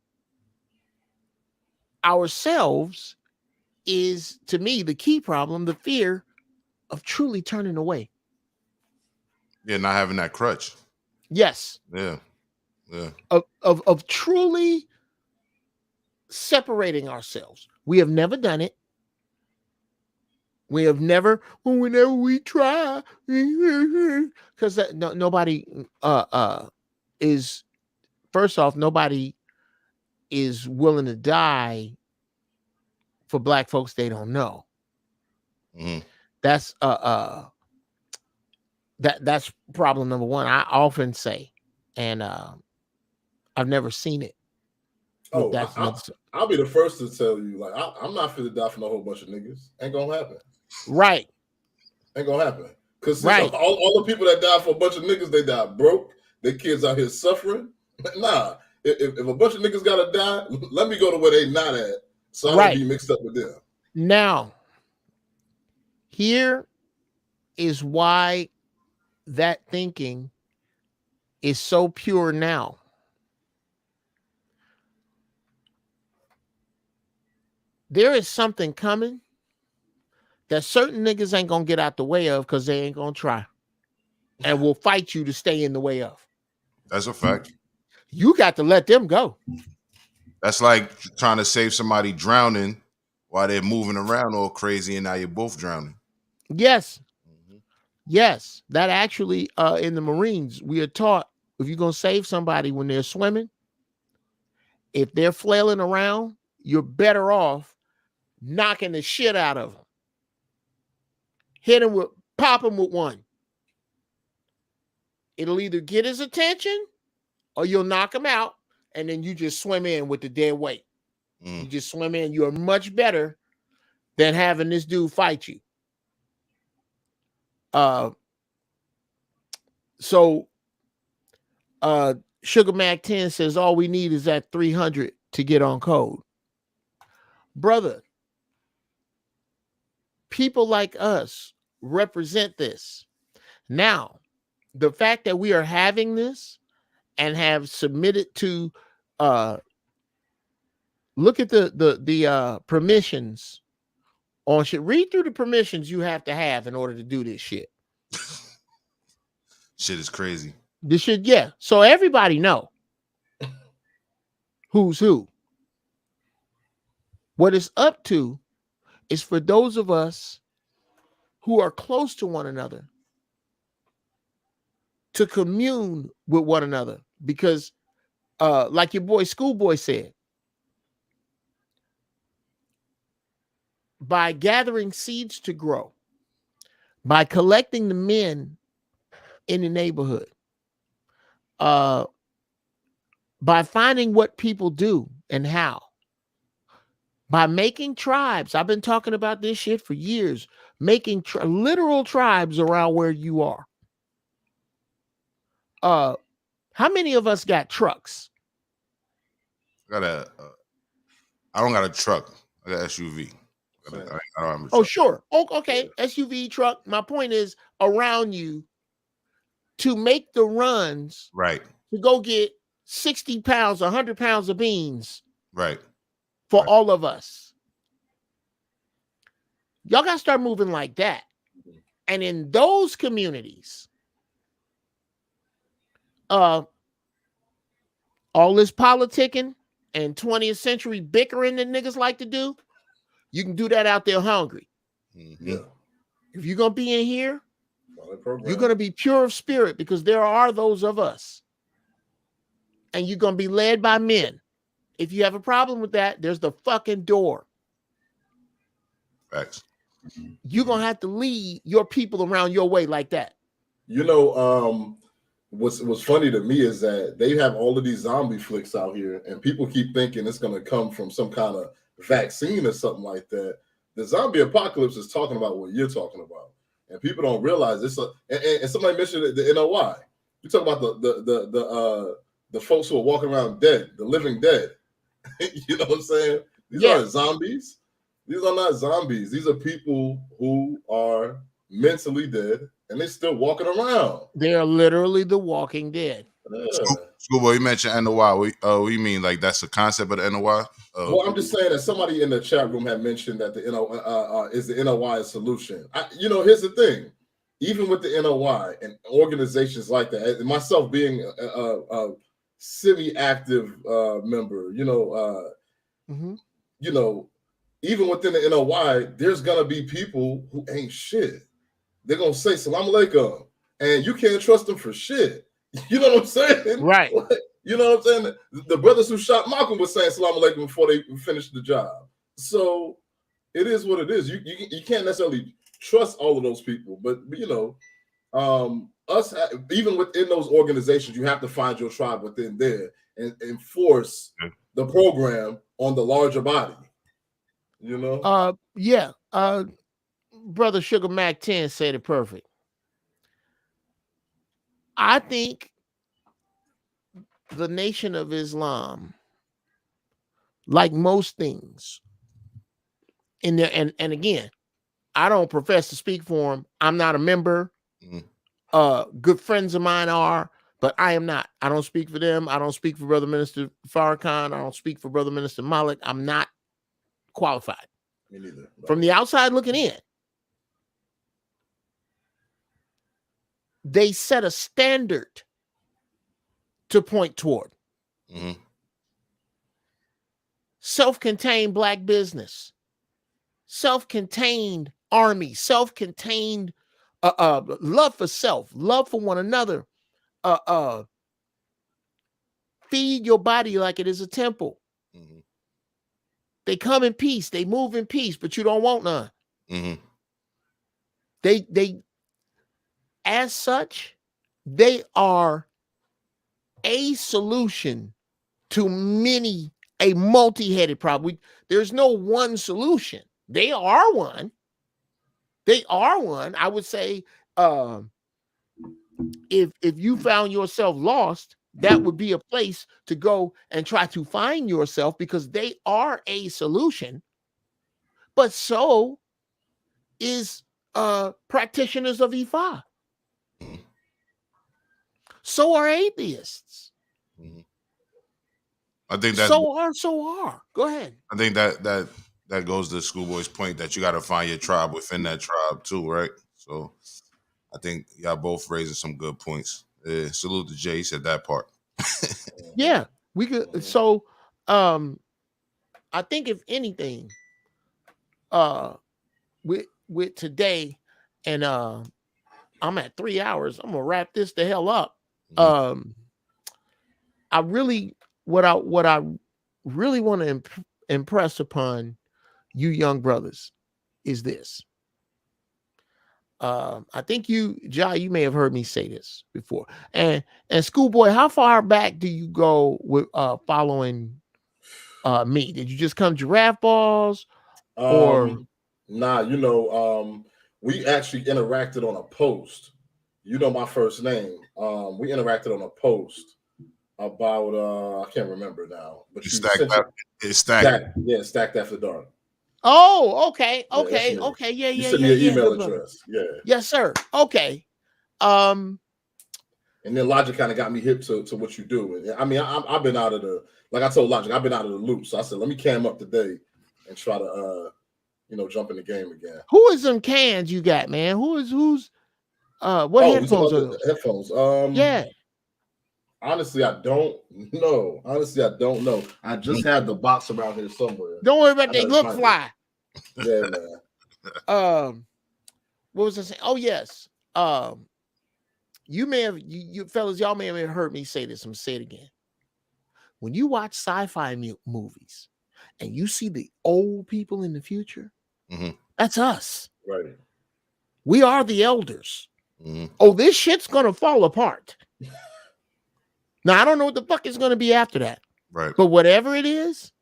ourselves is, to me, the key problem, the fear of truly turning away. Yeah, not having that crutch. Yes. Yeah. Yeah. Of truly separating ourselves. We have never done it. We have never, whenever we try, because nobody is, first off, nobody is willing to die for black folks they don't know. Mm-hmm. That's that's problem number one. I often say, and I've never seen it. Oh, I'll be the first to tell you, like, I'm not fit to die for no whole bunch of niggas. Ain't gonna happen. Right. Ain't gonna happen. Because right. all the people that died for a bunch of niggas, they died broke. their kids out here suffering. Nah, if a bunch of niggas gotta die, let me go to where they not at, so I don't be mixed up with them. Now, here is why that thinking is so pure now. There is something coming that certain niggas ain't gonna get out the way of because they ain't gonna try, and will fight you to stay in the way of. That's a fact. You got to let them go. That's like trying to save somebody drowning while they're moving around all crazy, and now you're both drowning. Yes. Yes. That actually, in the Marines, we are taught if you're going to save somebody when they're swimming, if they're flailing around, you're better off knocking the shit out of them. Pop him with one. It'll either get his attention or you'll knock him out, and then you just swim in with the dead weight. You just swim in. You're much better than having this dude fight you. So Sugar Mac 10 says all we need is that 300 to get on code. Brother, people like us represent this. Now, the fact that we are having this and have submitted to look at the permissions on shit. Read through the permissions you have to have in order to do this shit. Shit is crazy. This shit, yeah. So everybody know who's who. What it's up to is for those of us who are close to one another to commune with one another. Because like your boy Schoolboy said, by gathering seeds to grow, by collecting the men in the neighborhood, by finding what people do and how, by making tribes. I've been talking about this shit for years, making literal tribes around where you are. How many of us got trucks? I don't got a truck. I got SUV. I don't have a truck. Oh, sure. Oh, okay. SUV, truck. My point is around you to make the runs. Right. To go get 60 pounds, 100 pounds of beans. Right. For all of us. Y'all got to start moving like that. And in those communities, all this politicking and 20th century bickering that niggas like to do, you can do that out there hungry. Yeah. If you're going to be in here, you're going to be pure of spirit because there are those of us. And you're going to be led by men. If you have a problem with that, there's the fucking door. Facts. You're going to have to lead your people around your way like that. You know, what's funny to me is that they have all of these zombie flicks out here, and people keep thinking it's going to come from some kind of vaccine or something like that. The zombie apocalypse is talking about what you're talking about, and people don't realize this. And somebody mentioned the NOI. You talk about the folks who are walking around dead, the living dead. You know what I'm saying? These aren't zombies. These are not zombies. These are people who are mentally dead and they're still walking around. They are literally the walking dead. Schoolboy, you mentioned NOI. What do you mean? Like that's the concept of the NOI? Well, I'm just saying that somebody in the chat room had mentioned that the NOI is the NOI a solution. Here's the thing. Even with the NOI and organizations like that, and myself being a semi-active member, even within the NOI, there's gonna be people who ain't shit. They're gonna say salam alaikum, and you can't trust them for shit. You know what I'm saying? Right. You know what I'm saying? The brothers who shot Malcolm was saying salam alaikum before they finished the job. So it is what it is. You can't necessarily trust all of those people, but us even within those organizations, you have to find your tribe within there and enforce the program on the larger body. Brother Sugar Mac 10 said it perfect. I think the Nation of Islam, like most things in there, and again, I don't profess to speak for them. I'm not a member. Good friends of mine are, but I am not. I don't speak for them. I don't speak for Brother Minister Farrakhan. I don't speak for Brother Minister Malik. I'm not qualified. Me neither. From the outside looking in, they set a standard to point toward. Self-contained black business, self-contained army, self-contained love for self, love for one another. Feed your body like it is a temple. They come in peace, they move in peace, but you don't want none. They as such, they are a solution to a multi-headed problem. There's no one solution. They are one. They are one. I would say if you found yourself lost, that would be a place to go and try to find yourself, because they are a solution. But so is practitioners of Ifa. So are atheists. I think that so are. Go ahead. I think that goes to Schoolboy's point that you got to find your tribe within that tribe too, right? So I think y'all both raising some good points. Salute to Jay. He said that part. Yeah, we could. So I think if anything, with today, and I'm at 3 hours, I'm gonna wrap this the hell up. What I really want to impress upon you young brothers is this. I think Jai, you may have heard me say this before. And Schoolboy, how far back do you go with following me? Did you just come Giraffe Balls? Or nah, we actually interacted on a post. You know my first name. We interacted on a post about I can't remember now. But Stacked After Dark. Oh, okay. Yeah, Yeah. You sent me an email address. Yeah. Yes, sir. Okay. And then Logic kind of got me hip to what you do. I mean, I've been out of like I told Logic, I've been out of the loop. So I said, let me cam up today and try to jump in the game again. Who is them cans you got, man? Who's what headphones are those? Headphones. Yeah. Honestly, I don't know. I just had the box around here somewhere. Don't worry about they look fly. Yeah, man. What was I saying? Oh, yes. You may have, you fellas, y'all may have heard me say this. I'm gonna say it again. When you watch sci-fi movies and you see the old people in the future, that's us. Right. We are the elders. Oh, this shit's gonna fall apart. Now, I don't know what the fuck is going to be after that. Right. But whatever it is,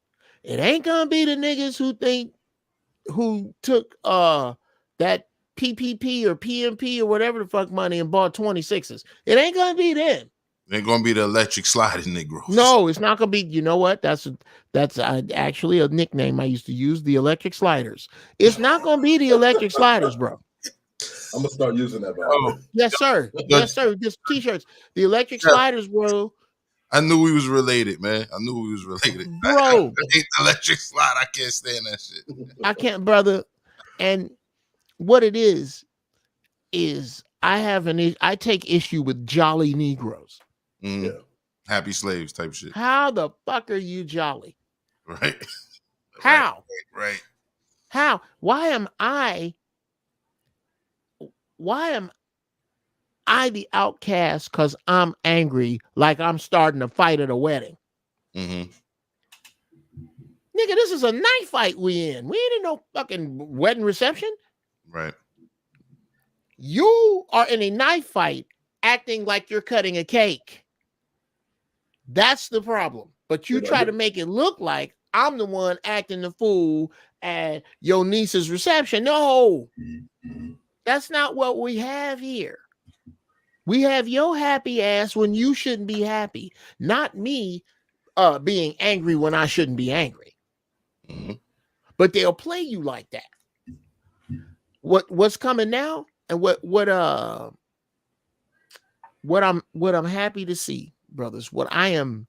it ain't going to be the niggas who took that PPP or PMP or whatever the fuck money and bought 26s. It ain't going to be them. It ain't going to be the electric sliding Negroes. No, it's not going to be. You know what? That's actually a nickname I used to use, the electric sliders. It's not going to be the electric sliders, bro. I'm gonna start using that. Bro. Yes, sir. Yes, sir. Just t-shirts. The electric sliders, bro. I knew we was related, man. I knew we was related, bro. I hate the electric slide. I can't stand that shit. I can't, brother. And what it is I take issue with jolly Negroes. Yeah. Happy slaves type shit. How the fuck are you jolly? Right. How? Right. How? Why am I the outcast because I'm angry, like I'm starting a fight at a wedding? Nigga, this is a knife fight we in. We ain't in no fucking wedding reception. Right. You are in a knife fight acting like you're cutting a cake. That's the problem. But you try to make it look like I'm the one acting the fool at your niece's reception. No. That's not what we have here. We have your happy ass when you shouldn't be happy, not me being angry when I shouldn't be angry. But they'll play you like that. What's coming now, and what I'm happy to see, brothers, what I am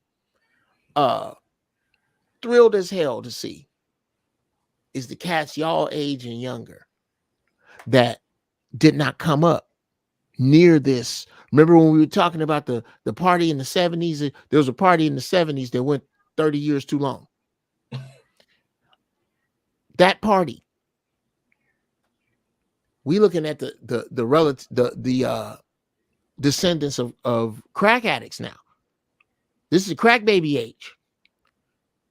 thrilled as hell to see is the cats y'all age and younger that did not come up near this. Remember when we were talking about the party in the 70s? There was a party in the 70s that went 30 years too long. That party, we looking at the relative the descendants of crack addicts now. This is crack baby age.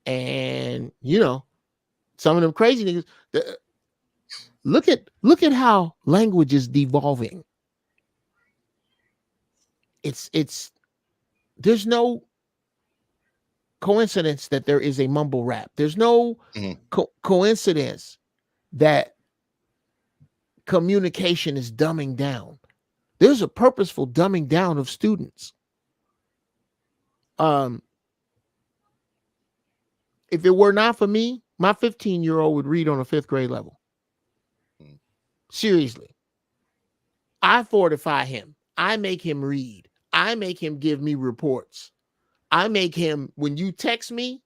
And you know, some of them crazy niggas. Look at how language is devolving. It's there's no coincidence that there is a mumble rap. There's no coincidence that communication is dumbing down. There's a purposeful dumbing down of students. If it were not for me, my 15-year-old would read on a 5th grade level. Seriously. I fortify him. I make him read. I make him give me reports. I make him, when you text me,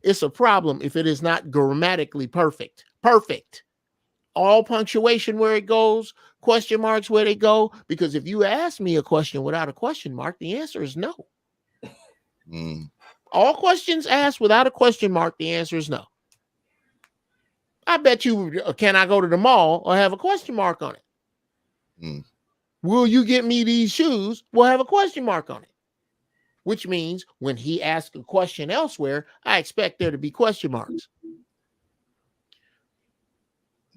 it's a problem if it is not grammatically perfect. Perfect. All punctuation where it goes, question marks where they go. Because if you ask me a question without a question mark, the answer is no. All questions asked without a question mark, the answer is no. I bet you, can I go to the mall or have a question mark on it? Will you get me these shoes? We'll have a question mark on it. Which means when he asks a question elsewhere, I expect there to be question marks.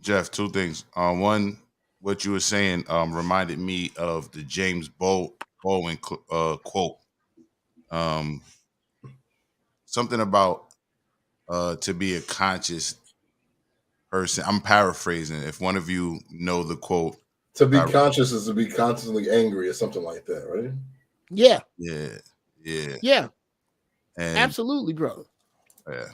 Jeff, 2 things. One, what you were saying reminded me of the James Bowen quote. Something about to be a conscious person. I'm paraphrasing. If one of you know the quote. To be conscious is to be constantly angry or something like that, right? Yeah. Yeah. And absolutely, brother. Yeah.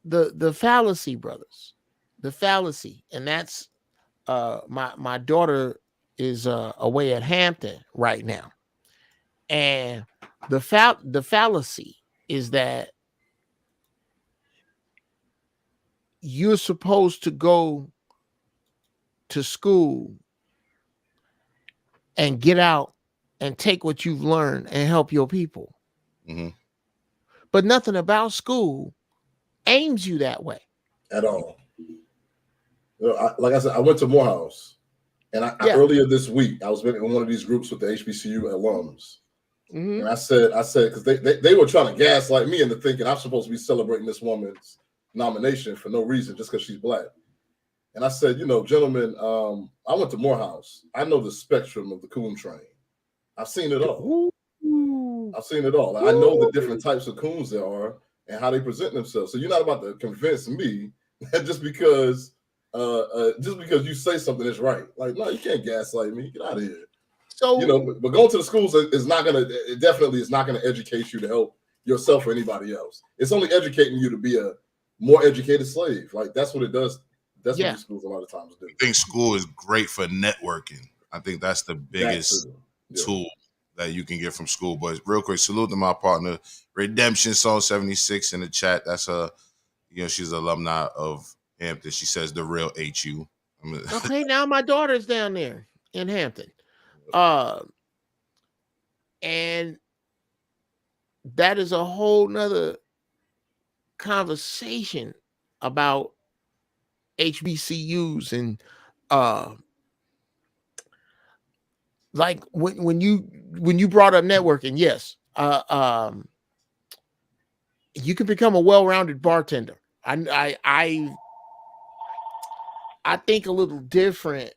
The fallacy, brothers. The fallacy. And that's my daughter is away at Hampton right now. And the fallacy is that you're supposed to go to school and get out and take what you've learned and help your people. But nothing about school aims you that way. At all. You know, like I said, I went to Morehouse. And earlier this week, I was in one of these groups with the HBCU alums. And I said, because they were trying to gaslight me into thinking I'm supposed to be celebrating this woman's nomination for no reason, just because she's black. And I said, you know, gentlemen, I went to Morehouse. I know the spectrum of the coon train. I've seen it all. I've seen it all. I know the different types of coons there are and how they present themselves. So you're not about to convince me that just because you say something is right. Like, no, you can't gaslight me. Get out of here. So, you know, but going to the schools is not gonna. It definitely is not gonna educate you to help yourself or anybody else. It's only educating you to be a more educated slave. Like that's what it does. That's what these schools a lot of times do. I think school is great for networking. I think that's the biggest tool that you can get from school. But real quick, salute to my partner, Redemption Song 76 in the chat. That's she's an alumni of Hampton. She says the real HU. Okay, now my daughter's down there in Hampton. And that is a whole nother conversation about HBCUs and like when you brought up networking, yes, you can become a well-rounded bartender. I think a little different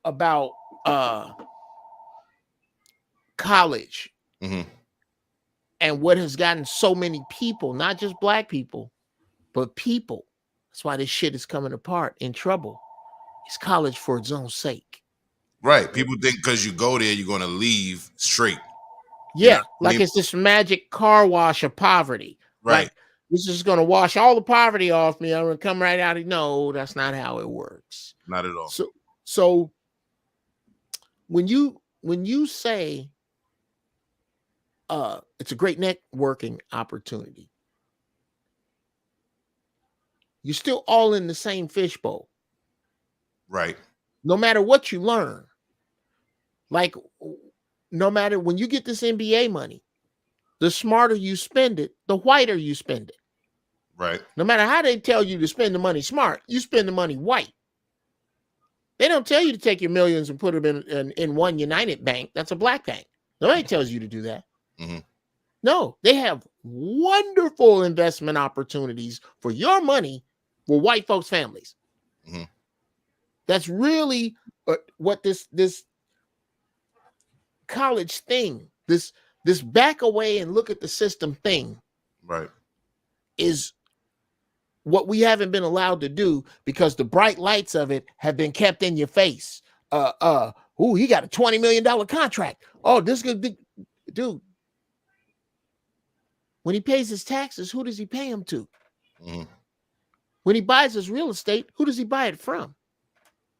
about college and what has gotten so many people, not just black people, but people That's why this shit is coming apart in trouble. It's college for its own sake. Right. People think because you go there, you're going to leave straight. Yeah, You know what I like mean? it's this magic car wash of poverty. Right. Like this is going to wash all the poverty off me. I'm going to come right out. No, that's not how it works. Not at all. So when you say it's a great networking opportunity, you're still all in the same fishbowl. Right. No matter what you learn. Like no matter when you get this NBA money, the smarter you spend it, the whiter you spend it. Right. No matter how they tell you to spend the money smart, you spend the money white. They don't tell you to take your millions and put them in one United Bank. That's a black bank. Nobody tells you to do that. Mm-hmm. No, they have wonderful investment opportunities for your money for white folks' families. Mm-hmm. That's really what this college thing, this back away and look at the system thing, right, is what we haven't been allowed to do because the bright lights of it have been kept in your face. He got a $20 million contract. Oh, this could be, dude. When he pays his taxes, who does he pay them to? Mm-hmm. When he buys his real estate, who does he buy it from?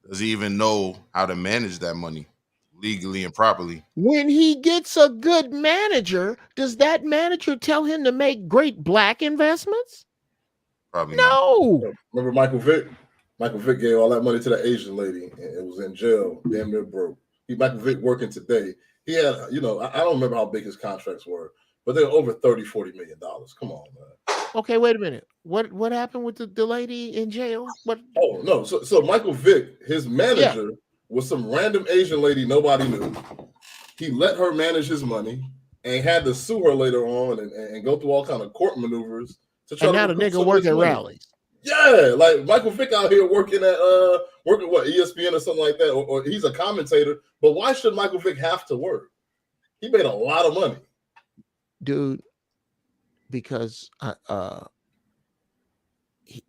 Does he even know how to manage that money legally and properly? When he gets a good manager, does that manager tell him to make great black investments? Probably no. Not. Remember Michael Vick? Michael Vick gave all that money to the Asian lady and it was in jail, damn near broke. Michael Vick working today. He had, I don't remember how big his contracts were, but they're over $30-40 million. Come on, man. Okay, wait a minute. What happened with the lady in jail? What? Oh no, so Michael Vick, his manager was some random Asian lady nobody knew. He let her manage his money and had to sue her later on and go through all kind of court maneuvers to try and to now the recoup nigga some of work his at money. rallies. Yeah, like Michael Vick out here working what, ESPN or something like that, or he's a commentator. But why should Michael Vick have to work? He made a lot of money, dude. Because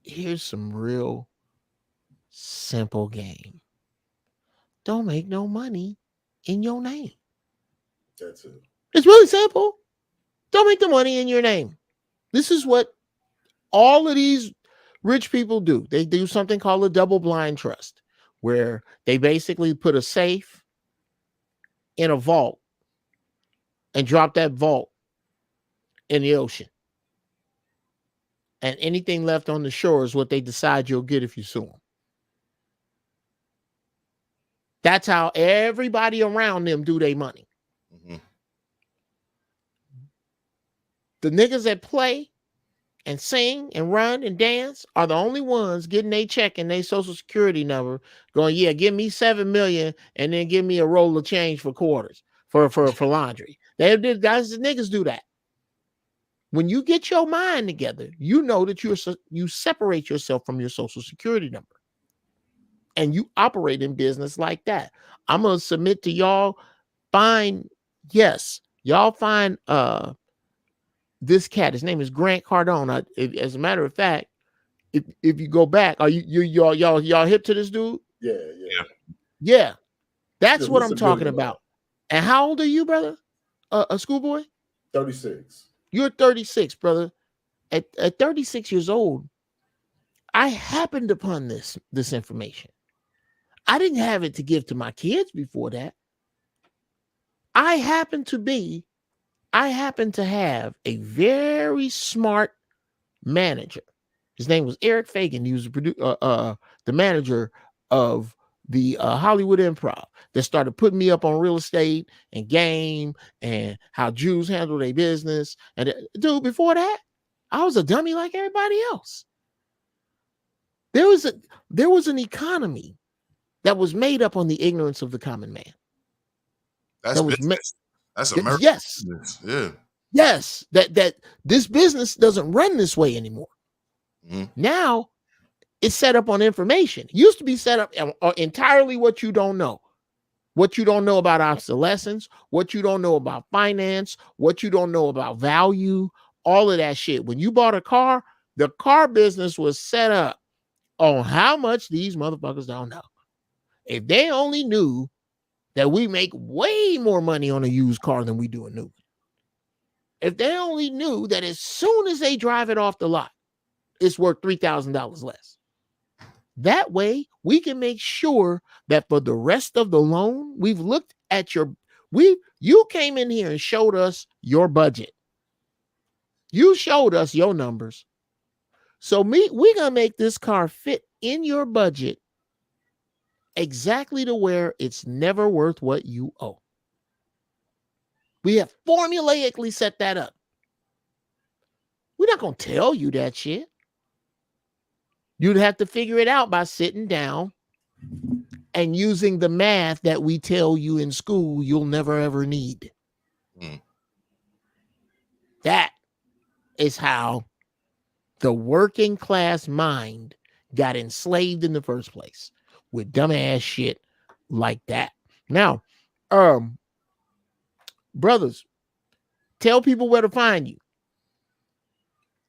here's some real simple game. Don't make no money in your name. That's it. It's really simple. Don't make the money in your name. This is what all of these rich people do. They do something called a double blind trust, where they basically put a safe in a vault and drop that vault in the ocean. And anything left on the shore is what they decide you'll get if you sue them. That's how everybody around them do their money. Mm-hmm. The niggas that play and sing and run and dance are the only ones getting their check and their social security number going, yeah, give me $7 million and then give me a roll of change for quarters for laundry. They did, guys, the niggas do that. When you get your mind together, you know that you separate yourself from your social security number. And you operate in business like that. I'm going to submit to y'all, y'all find this cat. His name is Grant Cardone. As a matter of fact, if you go back, are y'all hip to this dude? Yeah. That's what I'm talking about. And how old are you, brother? A schoolboy? 36. You're 36, brother. At 36 years old, I happened upon this information. I didn't have it to give to my kids before that. I happen to have a very smart manager. His name was Eric Fagan. He was the manager of the Hollywood Improv that started putting me up on real estate and game and how Jews handle their business. And dude, before that, I was a dummy like everybody else. There was an economy that was made up on the ignorance of the common man. That's business. That's American. Yes. Business. Yeah. Yes. That this business doesn't run this way anymore. Mm-hmm. Now it's set up on information. It used to be set up entirely what you don't know. What you don't know about obsolescence, what you don't know about finance, what you don't know about value, all of that shit. When you bought a car, the car business was set up on how much these motherfuckers don't know. If they only knew that we make way more money on a used car than we do a new one. If they only knew that as soon as they drive it off the lot, it's worth $3,000 less. That way, we can make sure that for the rest of the loan, we've looked at you came in here and showed us your budget. You showed us your numbers. So we're going to make this car fit in your budget exactly to where it's never worth what you owe. We have formulaically set that up. We're not going to tell you that shit. You'd have to figure it out by sitting down and using the math that we tell you in school you'll never ever need. That is how the working class mind got enslaved in the first place, with dumbass shit like that. Now, brothers, tell people where to find you.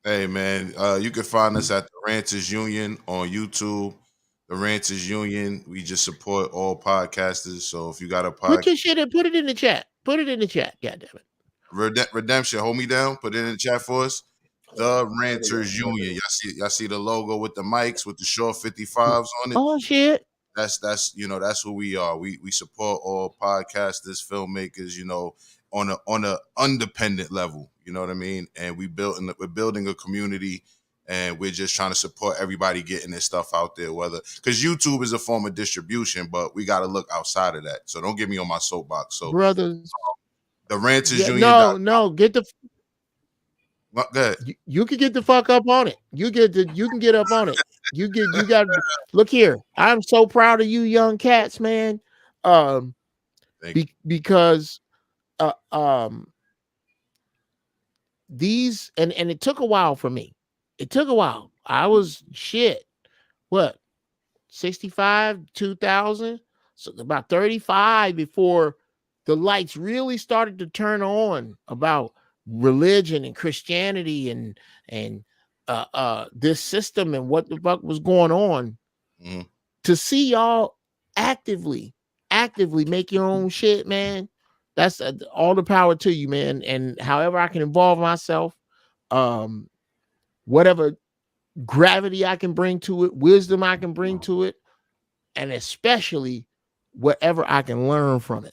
Hey man, you can find us at the Ranters Union on YouTube. The Ranters Union. We just support all podcasters. So if you got a Put podcast, your shit and put it in the chat. Put it in the chat. God damn it. Redemption, hold me down. Put it in the chat for us. The Ranters Union. Y'all see the logo with the mics with the short 55s on it. Oh shit. That's who we are. We support all podcasters, filmmakers, on a independent level. You know what I mean? And we're building a community, and we're just trying to support everybody getting their stuff out there. Because YouTube is a form of distribution, but we got to look outside of that. So don't get me on my soapbox. So brothers, the Ranters Union. No, get the. Go ahead. You can get the fuck up on it. You can get up on it. You got look here. I'm so proud of you young cats, man. Because these and it took a while for me. It took a while. I was 65, 2000, so about 35 before the lights really started to turn on about religion and Christianity and this system and what the fuck was going on. To see y'all actively make your own shit, man. That's all the power to you, man. And however I can involve myself, whatever gravity I can bring to it, wisdom I can bring to it, and especially whatever I can learn from it.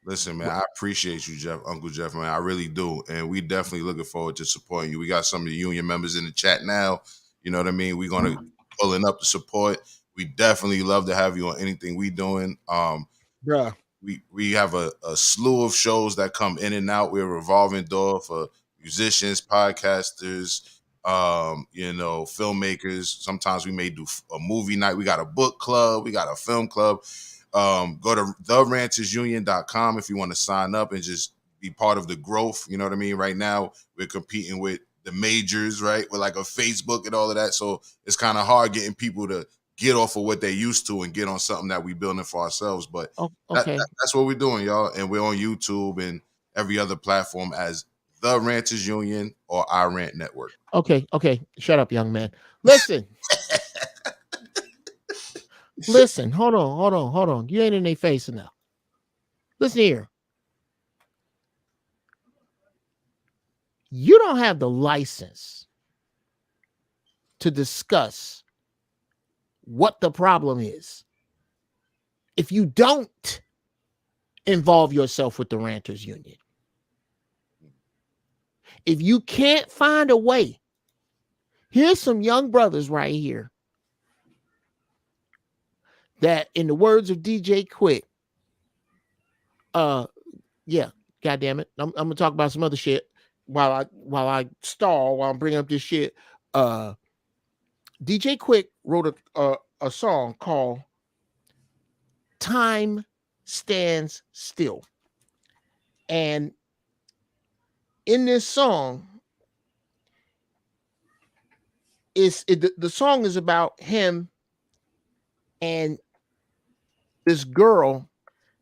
Listen, man, I appreciate you, Uncle Jeff, man. I really do. And we definitely looking forward to supporting you. We got some of the union members in the chat now. You know what I mean? We're going to pulling up the support. We definitely love to have you on anything we doing. Bruh. We have a slew of shows that come in and out. We're a revolving door for musicians, podcasters, filmmakers. Sometimes we may do a movie night. We got a book club. We got a film club. Go to therantersunion.com if you want to sign up and just be part of the growth. You know what I mean? Right now, we're competing with the majors, right? With like a Facebook and all of that. So it's kind of hard getting people to get off of what they used to and get on something that we're building for ourselves. But that's what we're doing, y'all. And we're on YouTube and every other platform as The Ranters Union or Our Rant Network. Okay. Shut up, young man. Listen. Listen, hold on. You ain't in their face enough. Listen here. You don't have the license to discuss what the problem is if you don't involve yourself with the Ranters Union. If you can't find a way, here's some young brothers right here that, in the words of DJ Quick, God damn it, I'm gonna talk about some other shit while I stall while I'm bringing up this shit. DJ Quick wrote a song called "Time Stands Still," and in this song, the song is about him and this girl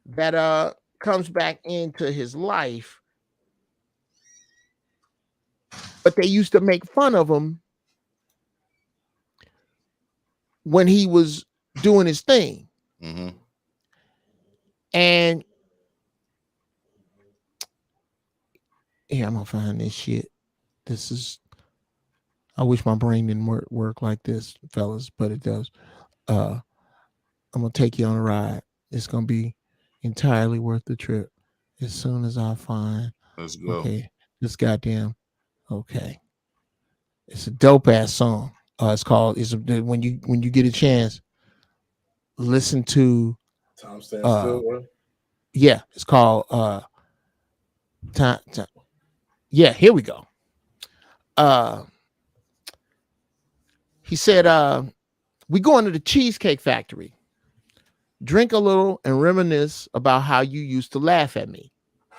that comes back into his life, but they used to make fun of him when he was doing his thing. Mm-hmm. And yeah, I'm gonna find this shit. This is, I wish my brain didn't work like this, fellas, but it does. I'm gonna take you on a ride. It's gonna be entirely worth the trip as soon as I find. Let's go. Okay, this goddamn. Okay, it's a dope ass song. It's called. When you get a chance, listen to. Time stands still, right? Yeah, it's called time. Yeah, here we go. He said, we going to the Cheesecake Factory. Drink a little and reminisce about how you used to laugh at me.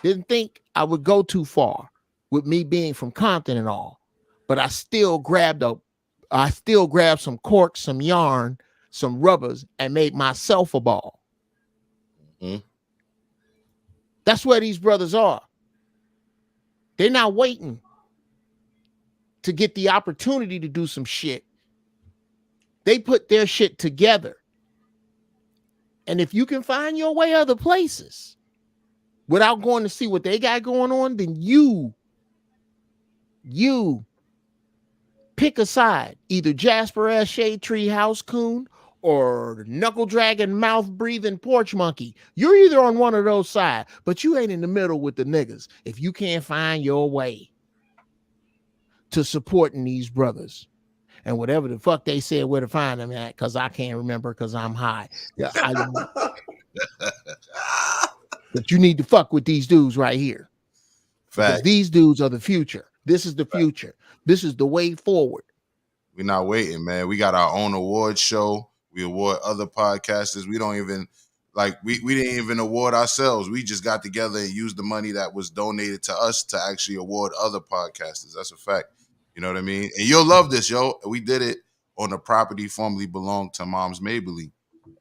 Didn't think I would go too far with me being from Compton and all, but I still grabbed some corks, some yarn, some rubbers, and made myself a ball. Mm-hmm. That's where these brothers are. They're not waiting to get the opportunity to do some shit. They put their shit together. And if you can find your way other places without going to see what they got going on, then you pick a side, either Jasper ass shade tree house coon or knuckle dragging mouth breathing porch monkey. You're either on one of those sides, but you ain't in the middle with the niggas if you can't find your way to supporting these brothers. And whatever the fuck they said where to find them at, because I can't remember because I'm high. Yeah, but you need to fuck with these dudes right here. Because these dudes are the future. This is the future. This is the way forward. We're not waiting, man. We got our own award show. We award other podcasters. We don't even we didn't even award ourselves. We just got together and used the money that was donated to us to actually award other podcasters. That's a fact. You know what I mean? And you'll love this, yo. We did it on the property formerly belonged to Mom's Maybelline.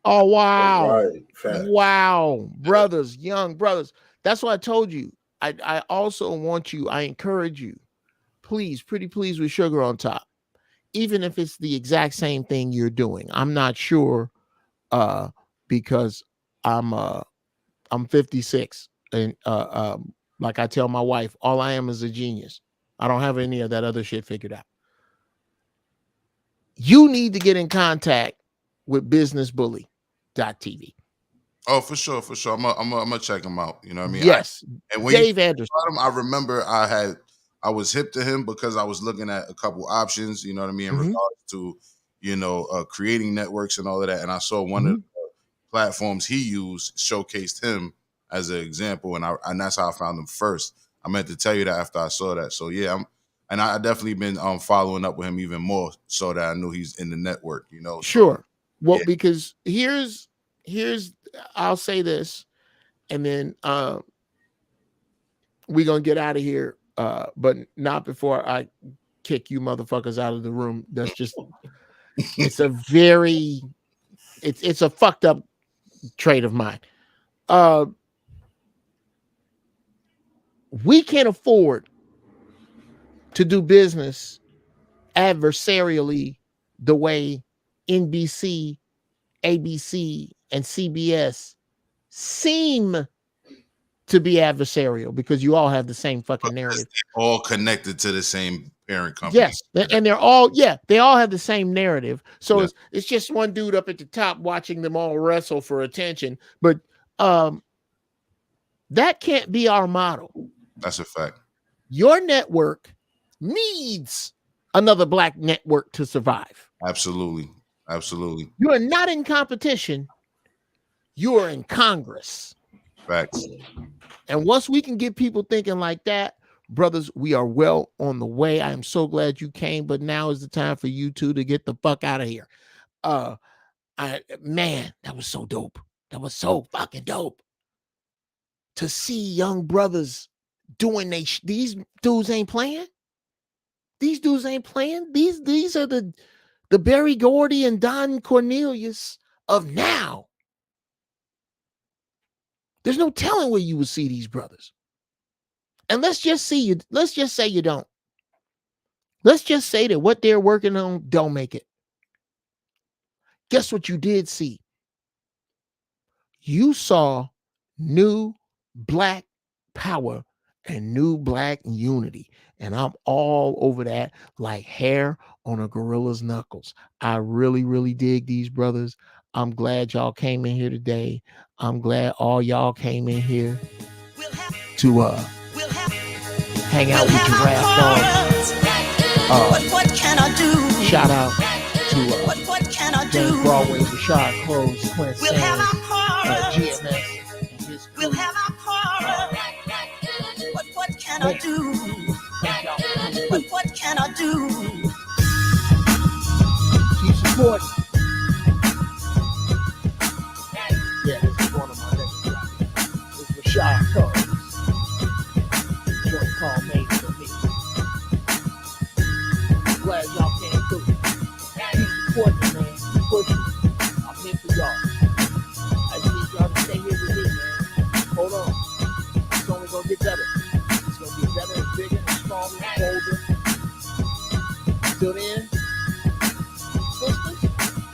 Oh, wow. Right. Wow. Brothers, young brothers. That's why I told you. I also want you, I encourage you, please, pretty please with sugar on top. Even if it's the exact same thing you're doing. I'm not sure because I'm 56. And like I tell my wife, all I am is a genius. I don't have any of that other shit figured out. You need to get in contact with businessbully.tv. Oh, for sure. I'm gonna check him out. You know what I mean? Yes. And when Dave you Anderson. him, I remember I was hip to him because I was looking at a couple options, you know what I mean, in regards to, creating networks and all of that. And I saw one of the platforms he used showcased him as an example. And that's how I found him first. I meant to tell you that after I saw that. So yeah, I definitely been following up with him even more so that I knew he's in the network, Sure. Well, because here's I'll say this, and then we're gonna get out of here, but not before I kick you motherfuckers out of the room. That's just it's a fucked up trait of mine. We can't afford to do business adversarially the way NBC, ABC, and CBS seem to be adversarial, because you all have the same fucking narrative. All connected to the same parent company. Yes, and they all have the same narrative. So it's just one dude up at the top watching them all wrestle for attention. But that can't be our model. That's a fact. Your network needs another black network to survive. Absolutely. You are not in competition. You are in Congress. Facts. And once we can get people thinking like that, brothers, we are well on the way. I am so glad you came, but now is the time for you two to get the fuck out of here. Man, that was so dope. That was so fucking dope. To see young brothers doing these dudes ain't playing. These dudes ain't playing. These are the Berry Gordy and Don Cornelius of now. There's no telling where you would see these brothers. And let's just say you don't. Let's just say that what they're working on don't make it. guess what you did see? You saw new black power and new black unity. And I'm all over that like hair on a gorilla's knuckles. I really, really dig these brothers. I'm glad y'all came in here today. I'm glad all y'all came in here to hang out with Giraffe Dogs. What can I do? Shout out to What can I James do? Broadway, Rashad Close, Clint We'll have Sands, our quarrels. GMS, and his We'll have our quarrels. What can I do? What can I do? keep supporting. Yeah, this is one of my next tracks. This is Rashad Close. Joint call made for me. Glad y'all came through. Keep supporting, man. Keep pushing. I'm here for y'all. I just need y'all to stay here with me, man. Hold on. It's only gonna get better. It's gonna get better and bigger and stronger and bolder. Till then, sisters,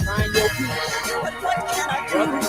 find your peace. What can I do? Brothers,